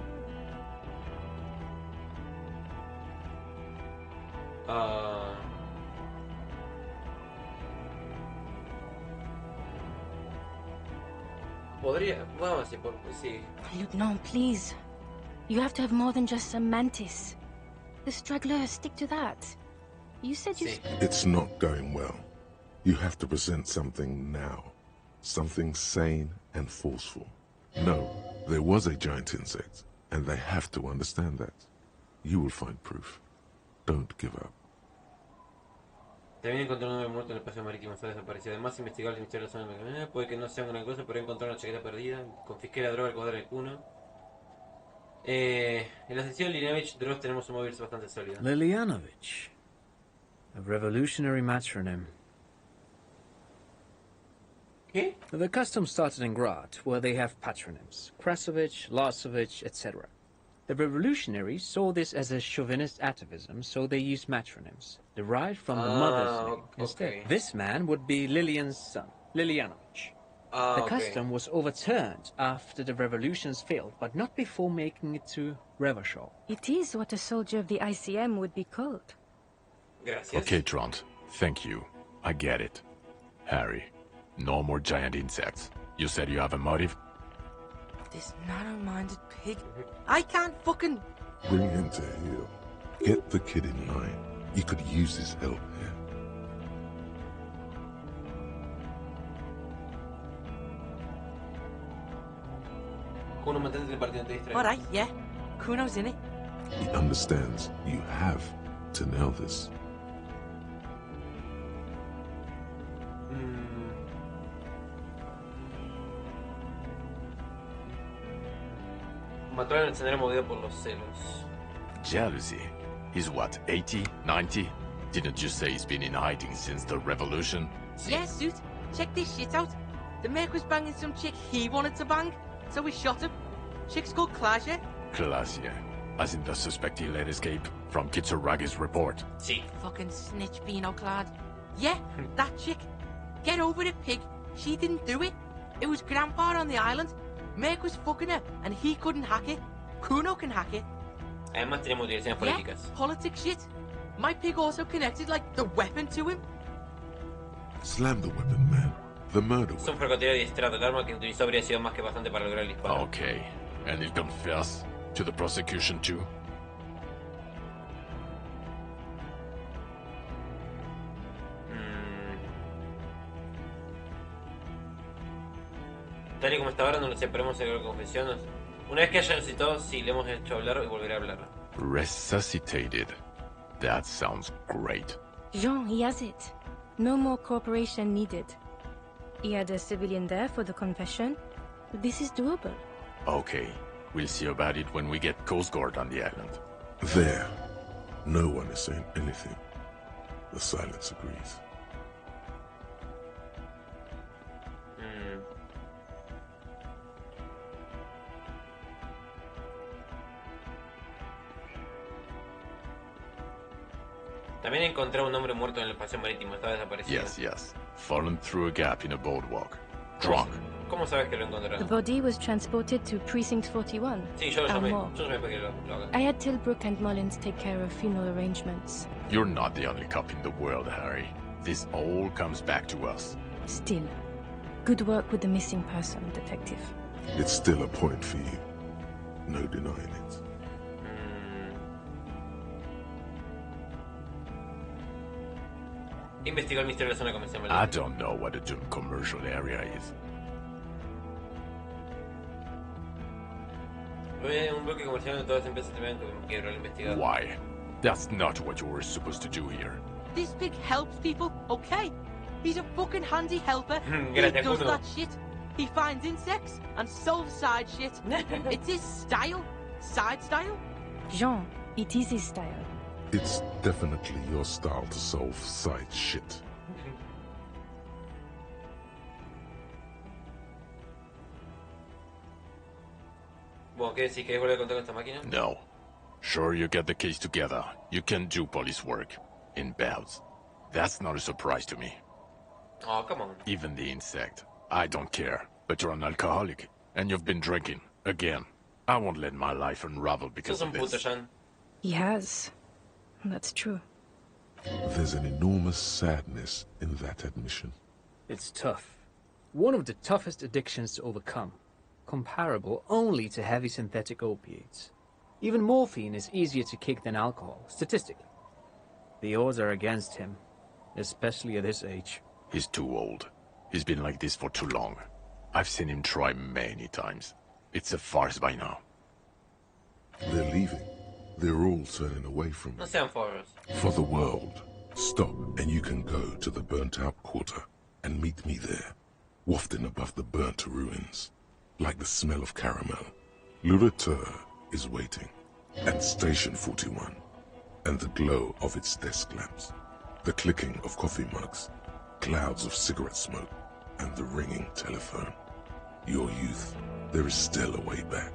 Podría... Bueno, sí. Lieutenant, please. You have to have more than just a mantis. The stragglers, stick to that. You said you... Sí. It's not going well. You have to present something now. Something sane and forceful. No, there was a giant insect, and they have to understand that. You will find proof. Don't give up. También encontré un hombre muerto en el espacio marítimo, está desaparecido. Además, investigar el misterio de la zona. Puede que no sea una gran cosa, pero he encontrado una chaqueta perdida. Confisqué la droga al cuadro del Kuno. En la sección Lineavich Dross tenemos un móvil bastante sólido. Lilianovich. A revolutionary matronym. ¿Qué? The custom started in Grad, where they have patronyms. Krasovich, Lasovich, etc. The revolutionaries saw this as a chauvinist atavism, so they used matronyms, derived from the mother's name instead. Okay. This man would be Lilian's son, Lilianovich. The custom was overturned after the revolutions failed, but not before making it to Revachol. It is what a soldier of the ICM would be called. Gracias. Okay, Trond. Thank you. I get it. Harry, no more giant insects. You said you have a motive? This narrow-minded pig. I can't fucking... Bring him to heel. Get the kid in line. You could use his help here. Kuno, mantente el partido, te distraes. Alright, yeah. Kuno's in it. He understands you have to nail this. Mató al encendedor movido por los celos. Jealousy? He's what, 80, 90? Didn't you say he's been in hiding since the revolution? Yeah, suit. Check this shit out. The Merc was banging some chick he wanted to bang, so we shot him. Chick's called Klasia. Klasia. As in the suspect he let escape from Kitsuraga's report. Sí. Fucking snitch beano clad. Yeah, that chick. Get over it, pig. She didn't do it. It was Grandpa on the island. Merc was fucking her, and he couldn't hack it. Kuno can hack it. Además tenemos direcciones Yeah, políticas. politics shit. My pig also connected, like, the weapon to him. Slam the weapon, man. The murder Es un weapon. francotirador adiestrado. El arma que utilizó habría sido más que bastante para lograr el disparo. Okay. And he'll confess to the prosecution too? Tal y como está ahora, no lo sé, pero hemos llegado a confesión. Una vez que haya resucitado, sí, le hemos hecho hablar y volverá a hablar. Resuscitated. That sounds great. Jean, he has it. No more cooperation needed. He had a civilian there for the confession. This is doable. Okay. We'll see about it when we get Coast Guard on the island. There. No one is saying anything. The silence agrees. También encontré a un hombre muerto en el paseo marítimo, estaba desaparecido. Yes. Fallen through a gap in a boardwalk. Drunk. ¿Cómo sabes que lo The encontraron? body was transported to Precinct 41. Sí, yo lo llamé. Amor. Yo llamé para que lo haga. I had Tilbrook and Mullins take care of funeral arrangements. You're not the only cop in the world, Harry. This all comes back to us. Still, good work with the missing person, detective. It's still a point for you. No denying it. Investigó el misterio de la zona comercial. I don't know what a doomed commercial area is. Un bloque comercial donde todas las empresas te ven como que lo investigado. Why? That's not what you were supposed to do here. This pig helps people, okay? He's a fucking handy helper. He Gracias, does Kuno. that shit. He finds insects and solves side shit. It's his style. Side style. Jean, it is his style. It's definitely your style to solve side shit. Bueno, ¿qué decís? ¿Querés volver a contar con esta máquina? No. Sure, you get the case together. You can do police work. In bouts. That's not a surprise to me. Oh, come on. Even the insect. I don't care. But you're an alcoholic. And you've been drinking. Again. I won't let my life unravel because Sos of un puto, this. Jan. He has. That's true. There's an enormous sadness in that admission. It's tough. One of the toughest addictions to overcome. Comparable only to heavy synthetic opiates. Even morphine is easier to kick than alcohol, statistically. The odds are against him, especially at his age. He's too old. He's been like this for too long. I've seen him try many times. It's a farce by now. They're leaving. They're all turning away from No me. sean forros. For the world. Stop, and you can go to the burnt-out quarter and meet me there, wafting above the burnt ruins, like the smell of caramel. L'Ouverture is waiting, and Station 41, and the glow of its desk lamps, the clicking of coffee mugs, clouds of cigarette smoke, and the ringing telephone. Your youth, there is still a way back.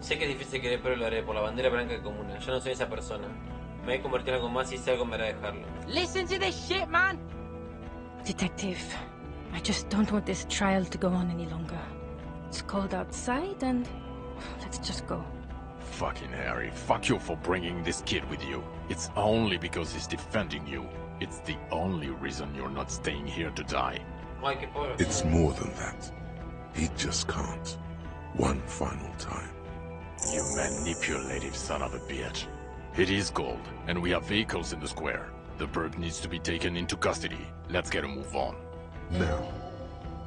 Sé que es difícil querer, pero lo haré por la bandera blanca comuna. Yo no soy esa persona. Me he convertido en algo más y si algo me hará dejarlo. Listen to this shit, man. Detective, I just don't want this trial to go on any longer. It's cold outside and let's just go. Fucking Harry, fuck you for bringing this kid with you. It's only because he's defending you. It's the only reason you're not staying here to die. Ay, qué pobre. It's more than that. He just can't. One final time. You manipulative son of a bitch. It is cold, and we have vehicles in the square. The bird needs to be taken into custody. Let's get a move on.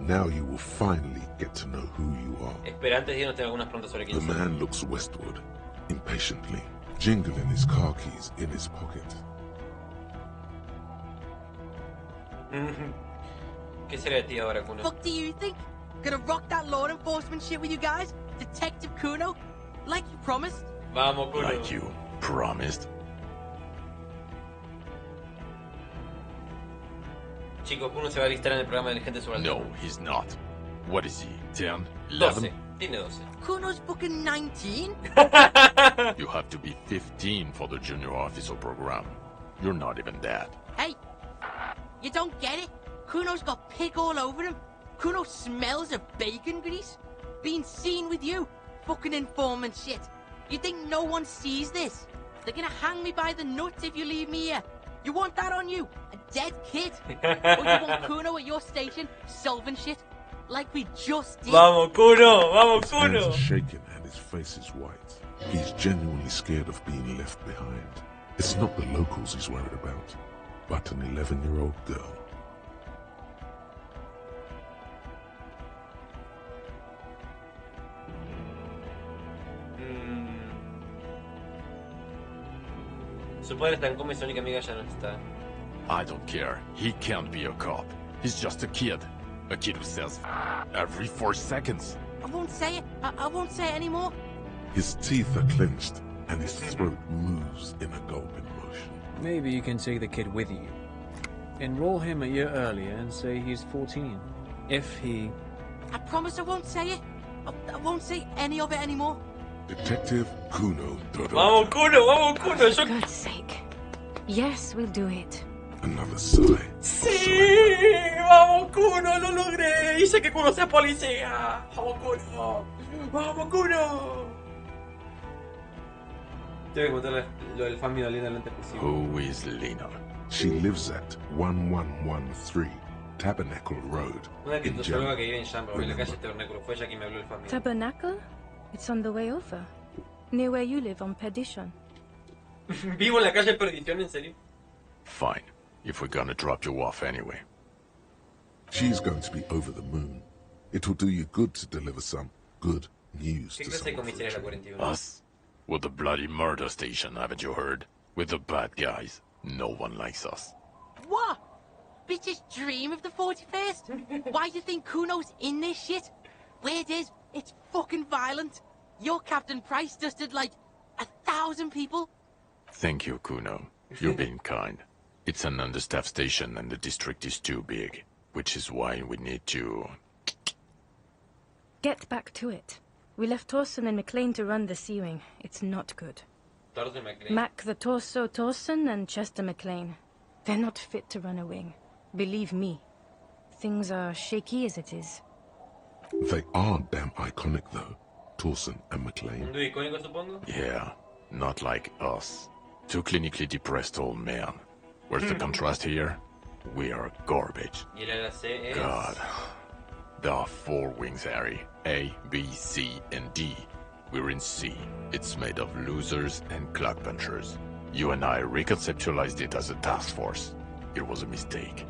Now you will finally get to know who you are. Espera, antes de irnos tengo algunas preguntas sobre The quién soy. man looks westward, impatiently, jingling his car keys in his pocket. ¿Qué será de ti ahora, Kuno? Fuck do you think? Gonna rock that law enforcement shit with you guys? Detective Kuno? Like you promised? Vamos, Kuno. Like you promised. Chicos, Kuno se va a alistar en el programa de gente sobre el No, he's not. What is he, 10, 11? 12. Tiene 12. Kuno's fucking 19? You have to be 15 for the junior officer program. You're not even that. Hey, you don't get it? Kuno's got pig all over him. Kuno smells of bacon grease. Being seen with you. Fucking informant shit. You think no one sees this? They're gonna hang me by the nuts if you leave me here. You want that on you? A dead kid? Or you want Kuno at your station solving shit? Like we just did? Vamos, Kuno. Vamos, His hands Kuno. are shaking and his face is white. He's genuinely scared of being left behind. It's not the locals he's worried about, but an 11-year-old girl. Su padre está en coma y su única amiga ya no está. I don't care. He can't be a cop. He's just a kid. A kid who says every 4 seconds. I won't say it. I won't say it anymore. His teeth are clenched and his throat moves in a gulping motion. Maybe you can take the kid with you. Enroll him a year earlier and say he's 14. If he... I promise I won't say it. I won't say any of it anymore. Detective Kuno Todo. Vamos Kuno, For God's sake. Yes, we'll do it. Another sigh. Sí, vamos Kuno, lo logré. Hice que Kuno sea policía. Vamos Kuno. Tengo que contarle lo del fan de Lena lo antes posible. Who is Lena? She lives at 1113 Tabernacle Road. Una que in tu que Jam. vive en Jamrock, en la calle Tabernáculo. Fue ella quien me habló del fan. Tabernacle? It's on the way over. Near where you live on Perdition. Vivo en la calle Perdición, ¿en serio? Fine, if we're gonna drop you off anyway. She's going to be over the moon. It will do you good to deliver some good news ¿Qué to clase de someone. comisaría es la for a 41? Us? With the bloody murder station, haven't you heard? With the bad guys. No one likes us. What? Bitches dream of the 41st? Why do you think Kuno's in this shit? Word is, it's fucking violent. Your Captain Price dusted like 1,000 people. Thank you, Kuno. You've been kind. It's an understaffed station and the district is too big, which is why we need to... Get back to it. We left Torson and McLean to run the sea wing. It's not good. Torso y McLean. Mac the Torso Torson and Chester McLean. They're not fit to run a wing. Believe me. Things are shaky as it is. They are damn iconic though, Torson and McLean. Mundo icónico, supongo. Yeah, not like us. Two clinically depressed old men. Where's the contrast here? We are garbage. Y el ala C es... God. There are 4 wings, Harry. A, B, C, and D. We're in C. It's made of losers and clock punchers. You and I reconceptualized it as a task force. It was a mistake.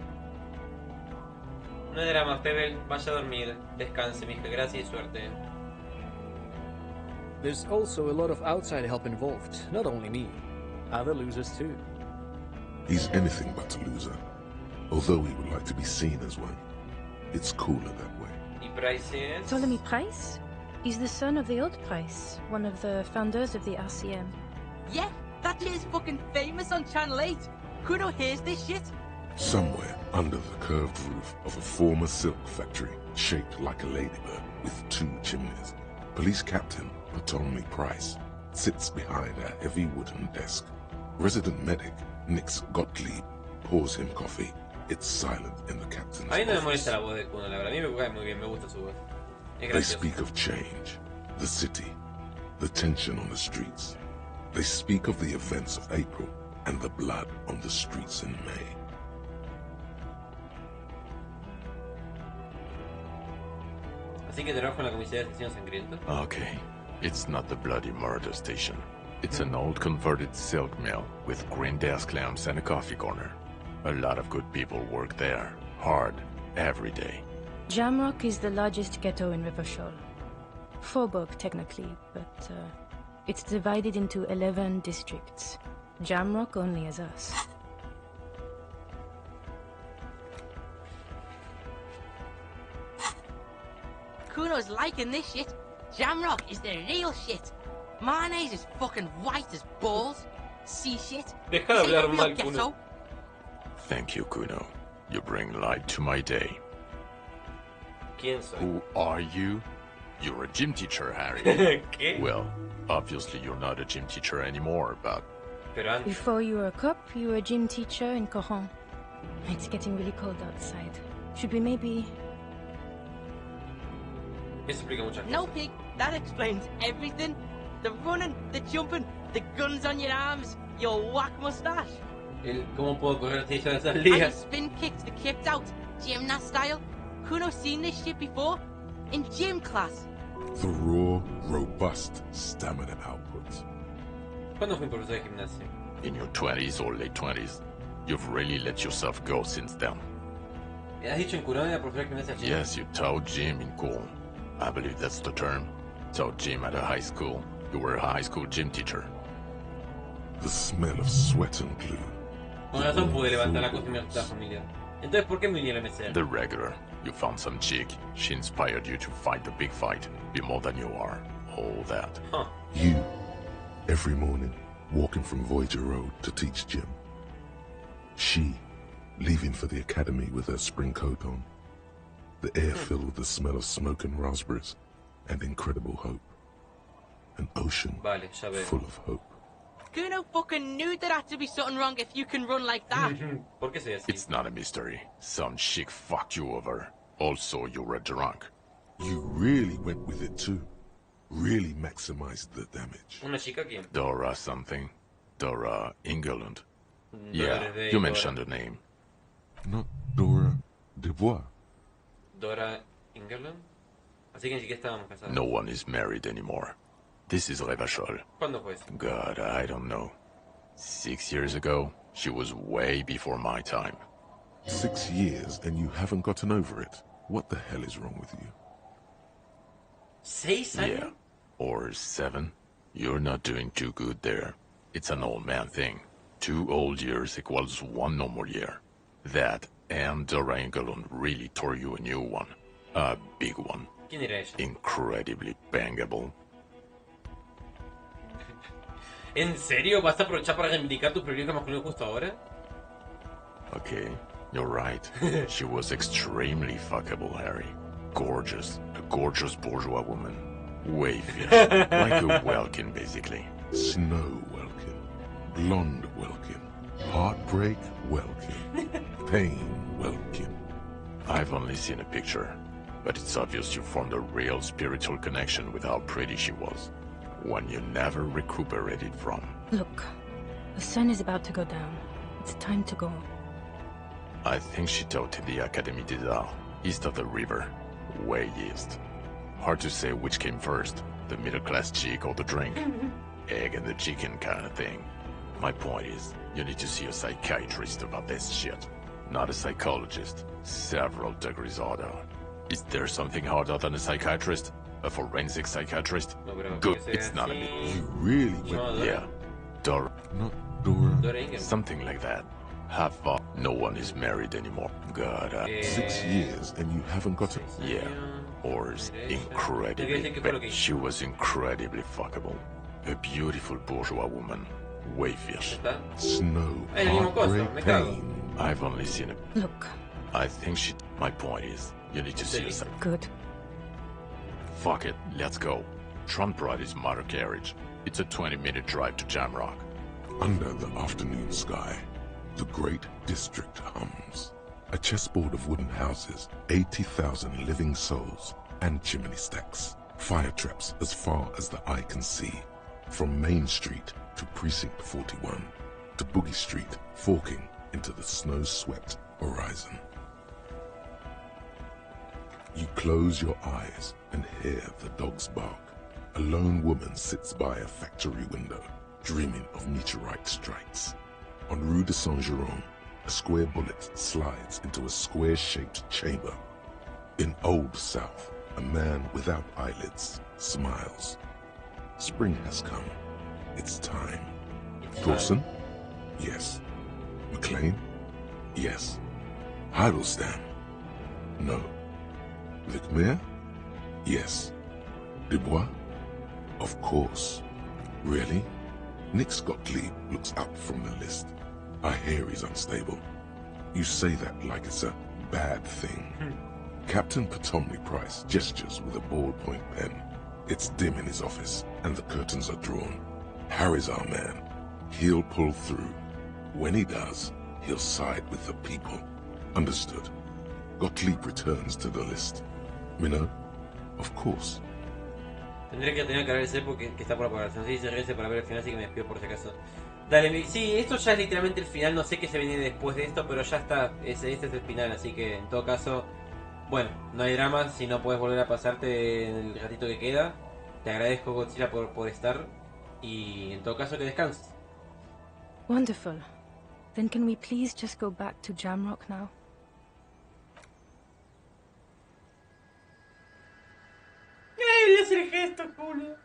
No hay drama, Pebble. Vaya a dormir. Descanse, mija. Gracias y suerte. There's also a lot of outside help involved, not only me. Other losers too. He's anything but a loser, although he would like to be seen as one. It's cooler that way. Y Price es... Ptolemy Price? He's the son of the old Price, one of the founders of the RCM. Yeah, that shit is fucking famous on Channel 8. Kuno hears this shit. Somewhere under the curved roof of a former silk factory, shaped like a ladybird with 2 chimneys, Police Captain Ptolemy Price sits behind a heavy wooden desk. Resident medic Nix Gottlieb pours him coffee. It's silent in the captain's A mí no me office. molesta la voz de Kuno, la verdad. A mí me cae muy bien, me gusta su voz. Es They gracioso. speak of change, the city, the tension on the streets. They speak of the events of April and the blood on the streets in May. Así que trabajo en la comisaría de asesinos sangrientos. Okay, it's not the bloody murder station. It's an old converted silk mill with green desk lamps and a coffee corner. A lot of good people work there, hard, every day. Jamrock is the largest ghetto in Rivershaw. Faubourg, technically, but it's divided into 11 districts. Jamrock only has us. Kuno's liking this shit. Jamrock is the real shit. Mayonnaise is fucking white as balls. See shit. Deja de This ain't hablar a real mal, ghetto. Kuno. Thank you, Kuno. You bring light to my day. ¿Quién soy? Who are you? You're a gym teacher, Harry. ¿Qué? Well, obviously you're not a gym teacher anymore, but... Pero antes... Before you were a cop, you were a gym teacher in Coron. It's getting really cold outside. Should we maybe... Eso explica muchas cosas. No, pig. That explains everything. The running, the jumping, the guns on your arms, your whack mustache. ¿Cómo puedo correr si ya esas And you ligas? spin kicks the kicked out, gymnast style. Kuno's seen this shit before? In gym class. The raw, robust stamina output. ¿Cuándo fui profesor de gimnasio? In your 20s or late 20s, you've really let yourself go since then. ¿Has dicho en Curón era profesor de gimnasia? Yes, you taught gym in school. I believe that's the term. Taught gym at a high school. You were a high school gym teacher. The smell of sweat and glue. Con razón pude levantar la cocina familiar. Entonces, ¿por qué me vinieron a mesera? The regular. You found some chick. She inspired you to fight the big fight. Be more than you are. All that. Huh. You, every morning, walking from Voyager Road to teach gym. She, leaving for the academy with her spring coat on. The air filled with the smell of smoke and raspberries and incredible hope. an ocean Vale, ya veo. full of hope. Kuno fucking knew there had to be something wrong if you can run like that. ¿Por qué soy así? It's not a mystery. Some chick fucked you over. Also, you were drunk. You really went with it too. Really maximized the damage. ¿Una chica quién? Dora something. Dora England. Dora Yeah, de you Dora. mentioned the name. Not Dora Dubois. Dora England. Así que ni siquiera estábamos casados. No one is married anymore. This is Revachol. ¿Cuándo fue eso? God, I don't know. 6 years ago, she was way before my time. 6 years and you haven't gotten over it. What the hell is wrong with you? 6 años? Yeah. Or 7. You're not doing too good there. It's an old man thing. 2 old years equals 1 normal year. That and Dora England really tore you a new one. A big one. ¿Quién era ella? Incredibly bangable. ¿En serio? ¿Vas a aprovechar para reivindicar tu privilegio masculino justo ahora? Okay, you're right. She was extremely fuckable, Harry. Gorgeous. A gorgeous bourgeois woman. Way fit. Like a Welkin, basically. Snow Welkin. Blonde Welkin. Heartbreak Welkin. Pain Welkin. I've only seen a picture, but it's obvious you formed a real spiritual connection with how pretty she was. One you never recuperated from. Look, the sun is about to go down. It's time to go. I think she taught in the Académie des Arts, east of the river. Way east. Hard to say which came first, the middle-class chick or the drink. Egg and the chicken kind of thing. My point is, you need to see a psychiatrist about this shit. Not a psychologist. Several degrees harder. Is there something harder than a psychiatrist? A forensic psychiatrist? No, pero Good, que sea it's not a así. big... You really went... Dora? Yeah. Dora. Not Dora. Dora England. Something like that. Half far. No one is married anymore. God, 6 years and you haven't gotten... yeah. Or incredibly... She was incredibly fuckable. A beautiful bourgeois woman. Way fierce. ¿Está? Snow. Es la misma cosa, Heartbreak me cago. Pain. I've only seen it. Look, I think she... My point is, you need to see a psych... good. Fuck it, let's go. Trump brought his motor carriage. It's a 20-minute drive to Jamrock. Under the afternoon sky, the great district hums. A chessboard of wooden houses, 80,000 living souls, and chimney stacks. Fire traps as far as the eye can see. From Main Street to Precinct 41, to Boogie Street, forking into the snow-swept horizon. You close your eyes and hear the dogs bark. A lone woman sits by a factory window, dreaming of meteorite strikes. On Rue de Saint-Jérôme, a square bullet slides into a square-shaped chamber. In Old South, a man without eyelids smiles. Spring has come. It's time. Dawson? Yes. McLean? Yes. Heidelstein? No. Vicmere? Yes. Dubois? Of course. Really? Nick Gottlieb looks up from the list. I hear he's unstable. You say that like it's a bad thing. Captain Potomley Price gestures with a ballpoint pen. It's dim in his office, and the curtains are drawn. Harry's our man. He'll pull through. When he does, he'll side with the people. Understood. Gottlieb returns to the list. Minnow? Of course. Tendré que tener que agradecer porque que está por la población. Sí, se regrese para ver el final, así que me despido por si acaso. Dale, sí, esto ya es literalmente el final. No sé qué se viene después de esto, pero ya está. Este es el final, así que en todo caso, bueno, no hay drama. Si no puedes volver a pasarte en el ratito que queda, te agradezco, Godzilla, por estar. Y en todo caso, que descanses. Wonderful. Then can we please just go back to Jamrock now? Voy a hacer el gesto, Julio.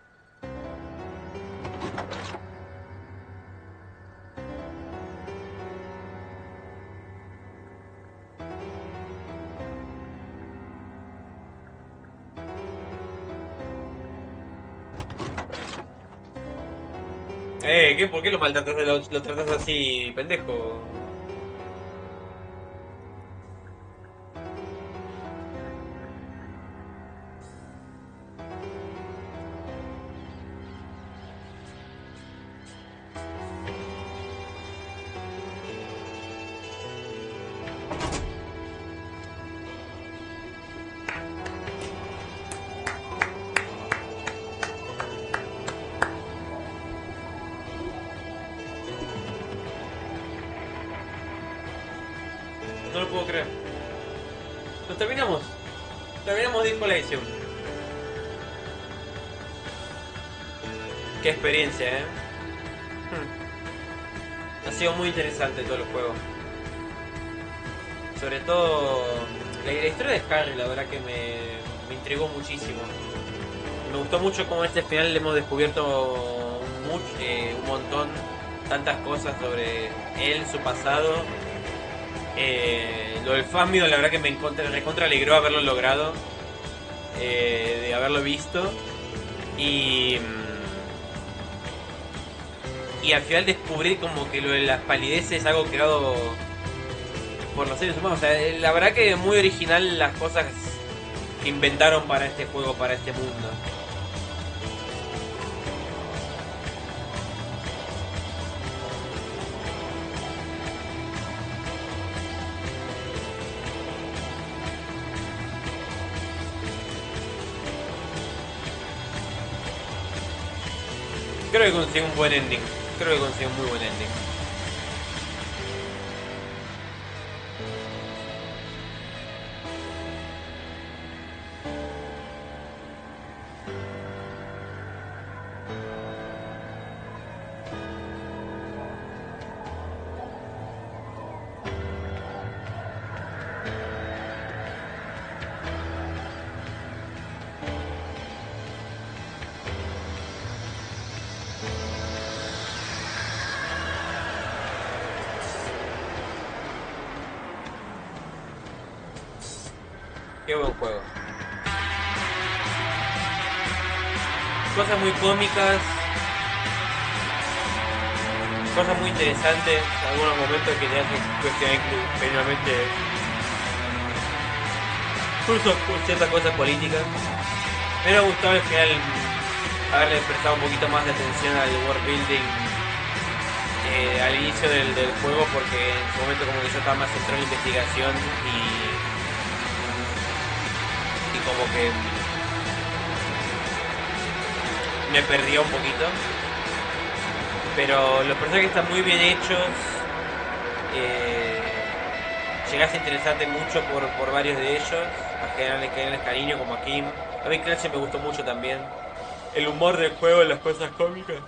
¿Qué? ¿Por qué lo maltratas? Lo tratas así, pendejo? puedo creer. Lo terminamos. Terminamos Disco Elysium. Qué experiencia, Ha sido muy interesante todo el juego. Sobre todo la historia de Harry, la verdad que me intrigó muchísimo. Me gustó mucho como en este final le hemos descubierto un montón, tantas cosas sobre él, su pasado. Lo del Fámido, la verdad que me recontra alegró haberlo logrado, de haberlo visto. Y al final descubrir como que lo de las palideces es algo creado por los seres humanos. O sea, la verdad que muy original las cosas que inventaron para este juego, para este mundo. Creo que consigo un buen ending. Creo que consigo un muy buen ending. Qué buen juego. Cosas muy cómicas, cosas muy interesantes, algunos momentos que te hacen cuestionar genuinamente incluso ciertas cosas políticas. Me hubiera gustado al final haberle prestado un poquito más de atención al world building al inicio del juego, porque en su momento como que yo estaba más centrado en la investigación y como que me perdió un poquito, pero los personajes están muy bien hechos. Llegas a interesarte mucho por varios de ellos, a generarles cariño, como a Kim. A mí Clancy me gustó mucho también. El humor del juego, las cosas cómicas,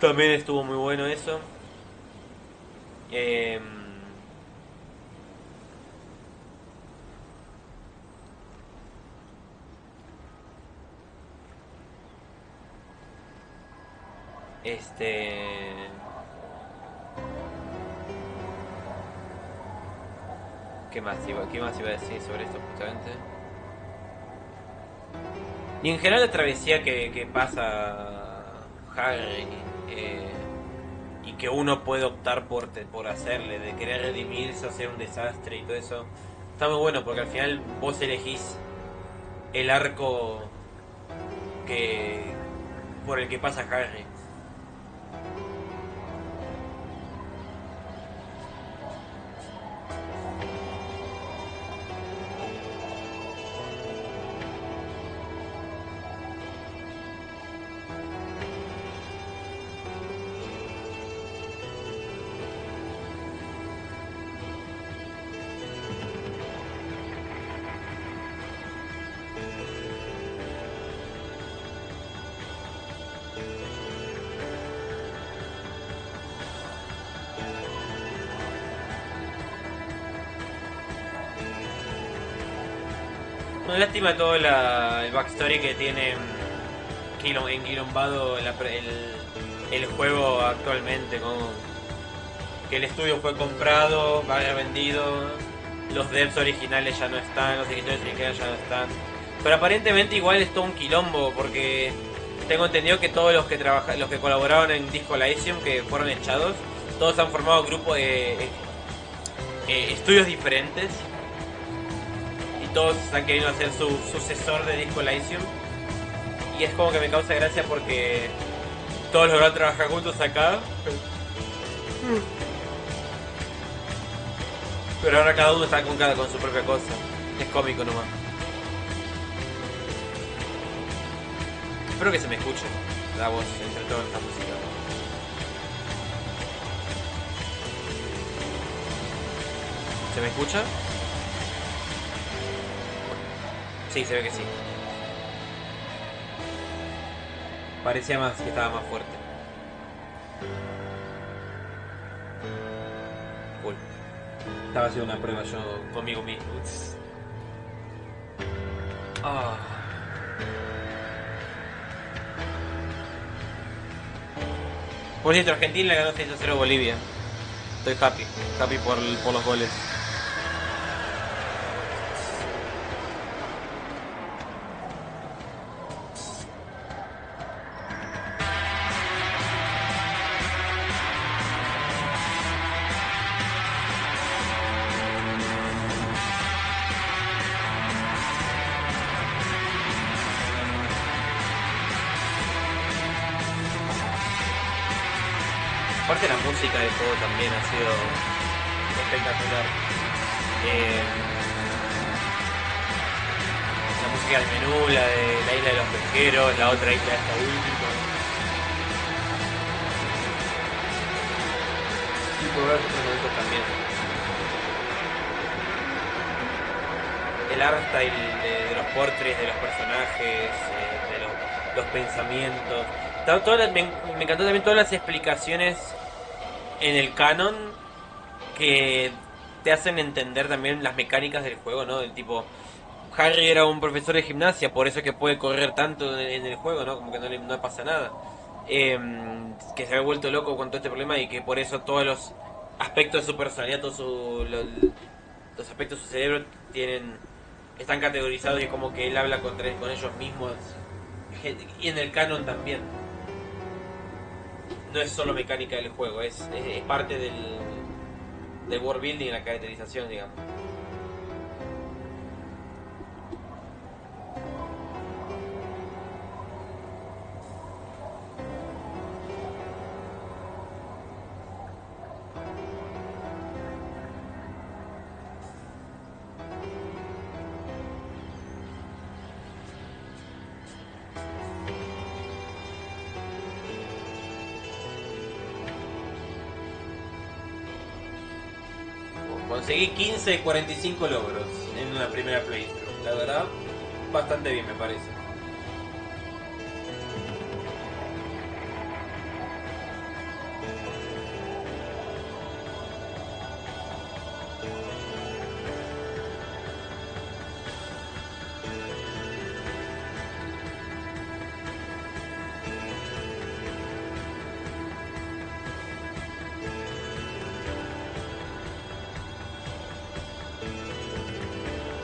también estuvo muy bueno eso. ¿Qué más iba a decir sobre esto justamente? Y en general la travesía que pasa Harry, y que uno puede optar por hacerle, de querer redimirse o ser un desastre y todo eso, está muy bueno porque al final vos elegís el arco por el que pasa Harry. Una lástima todo el backstory que tiene enquilombado el juego actualmente, como que el estudio fue comprado, va a haber vendido, los devs originales ya no están, los escritores originales ya no están. Pero aparentemente igual es todo un quilombo, porque tengo entendido que todos los que colaboraron en Disco Elysium, que fueron echados, todos han formado grupos de estudios diferentes. Todos han querido hacer su sucesor de Disco Elysium. Y es como que me causa gracia porque todos lograron trabajar juntos acá. Pero ahora cada uno está con su propia cosa. Es cómico nomás. Espero que se me escuche la voz entre toda esta música. ¿Se me escucha? Sí, se ve que sí. Parecía más que estaba más fuerte. Cool. Estaba haciendo una prueba yo conmigo mismo. Ah. Por cierto, Argentina le ganó 6-0 a Bolivia. Estoy happy por los goles. Aparte la música del juego también ha sido espectacular. La música del menú, la de la isla de los pesqueros, la otra isla de esta última. Y por ver otros momentos también. El art style de los portraits, de los personajes, de los pensamientos. Me encantó también todas las explicaciones en el canon que te hacen entender también las mecánicas del juego, ¿no? Del tipo, Harry era un profesor de gimnasia, por eso es que puede correr tanto en el juego, ¿no? Como que no pasa nada. Que se había vuelto loco con todo este problema y que por eso todos los aspectos de su personalidad, todos los aspectos de su cerebro están categorizados y es como que él habla con ellos mismos. Y en el canon también. No es solo mecánica del juego, es parte del world building y la caracterización, digamos. Conseguí 15 de 45 logros en una primera playthrough. La verdad, bastante bien me parece.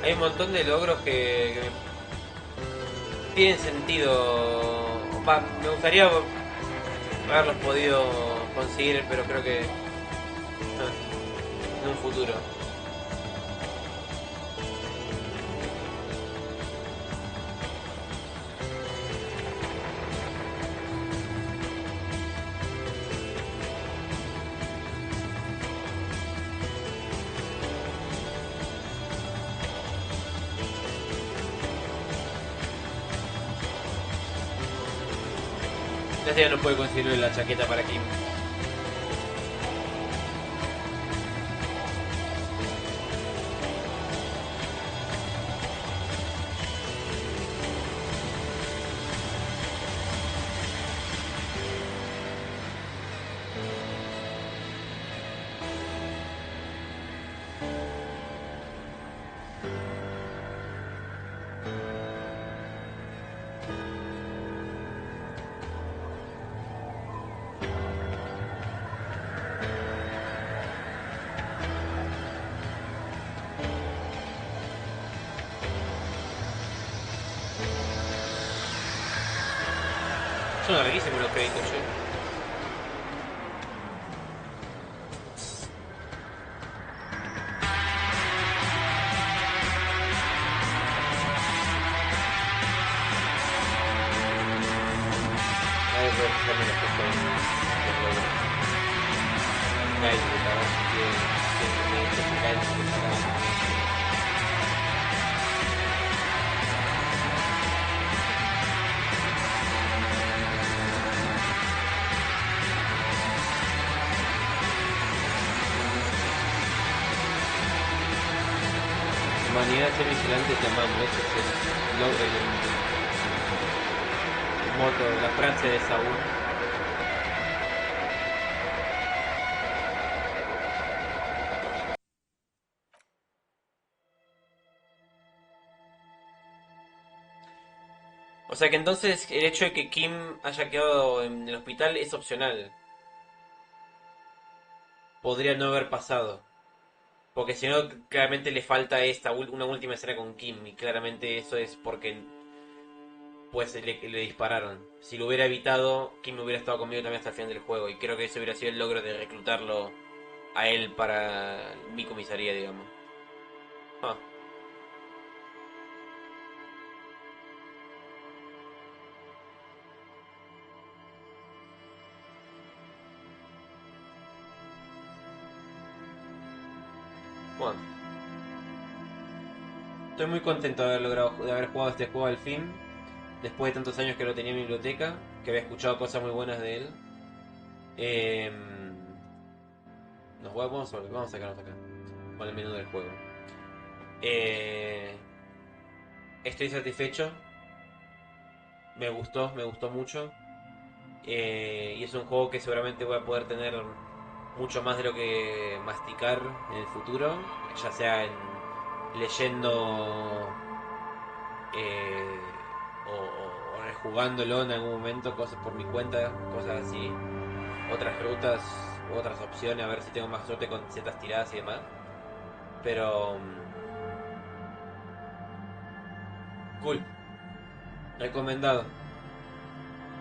Hay un montón de logros que tienen sentido. Me gustaría haberlos podido conseguir, pero creo que en un futuro. Ya no puede conseguir la chaqueta para Kim. Son larguísimos los créditos, ¿sí? A ver, dame las cosas. humanidad ser vigilante te amamos. Ese es el moto, la frase de Saúl. O sea que entonces el hecho de que Kim haya quedado en el hospital es opcional. Podría no haber pasado. Porque si no, claramente le falta una última escena con Kim. Y claramente eso es porque pues le dispararon. Si lo hubiera evitado, Kim hubiera estado conmigo también hasta el final del juego. Y creo que eso hubiera sido el logro de reclutarlo a él para mi comisaría, digamos. Ah. Bueno, estoy muy contento de haber jugado este juego al fin. Después de tantos años que lo tenía en mi biblioteca, que había escuchado cosas muy buenas de él. Vamos a sacarnos acá con el menú del juego. Estoy satisfecho. Me gustó mucho. Y es un juego que seguramente voy a poder tener mucho más de lo que masticar en el futuro, ya sea leyendo o rejugándolo en algún momento, cosas por mi cuenta, cosas así, otras rutas, otras opciones, a ver si tengo más suerte con ciertas tiradas y demás. Pero cool, recomendado.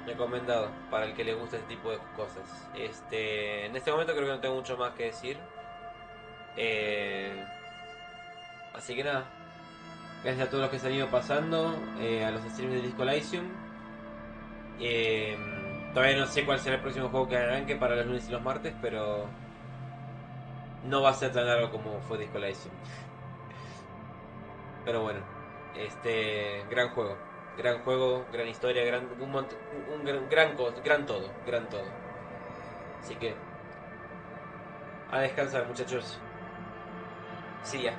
Recomendado para el que le guste este tipo de cosas. En este momento creo que no tengo mucho más que decir. Así que nada. Gracias a todos los que se han ido pasando. A los streams de Disco Elysium. Todavía no sé cuál será el próximo juego que arranque para los lunes y los martes, pero no va a ser tan largo como fue Disco Elysium. Pero bueno, gran juego. Gran juego, gran historia, gran todo, gran todo. Así que a descansar, muchachos. Sí, ya.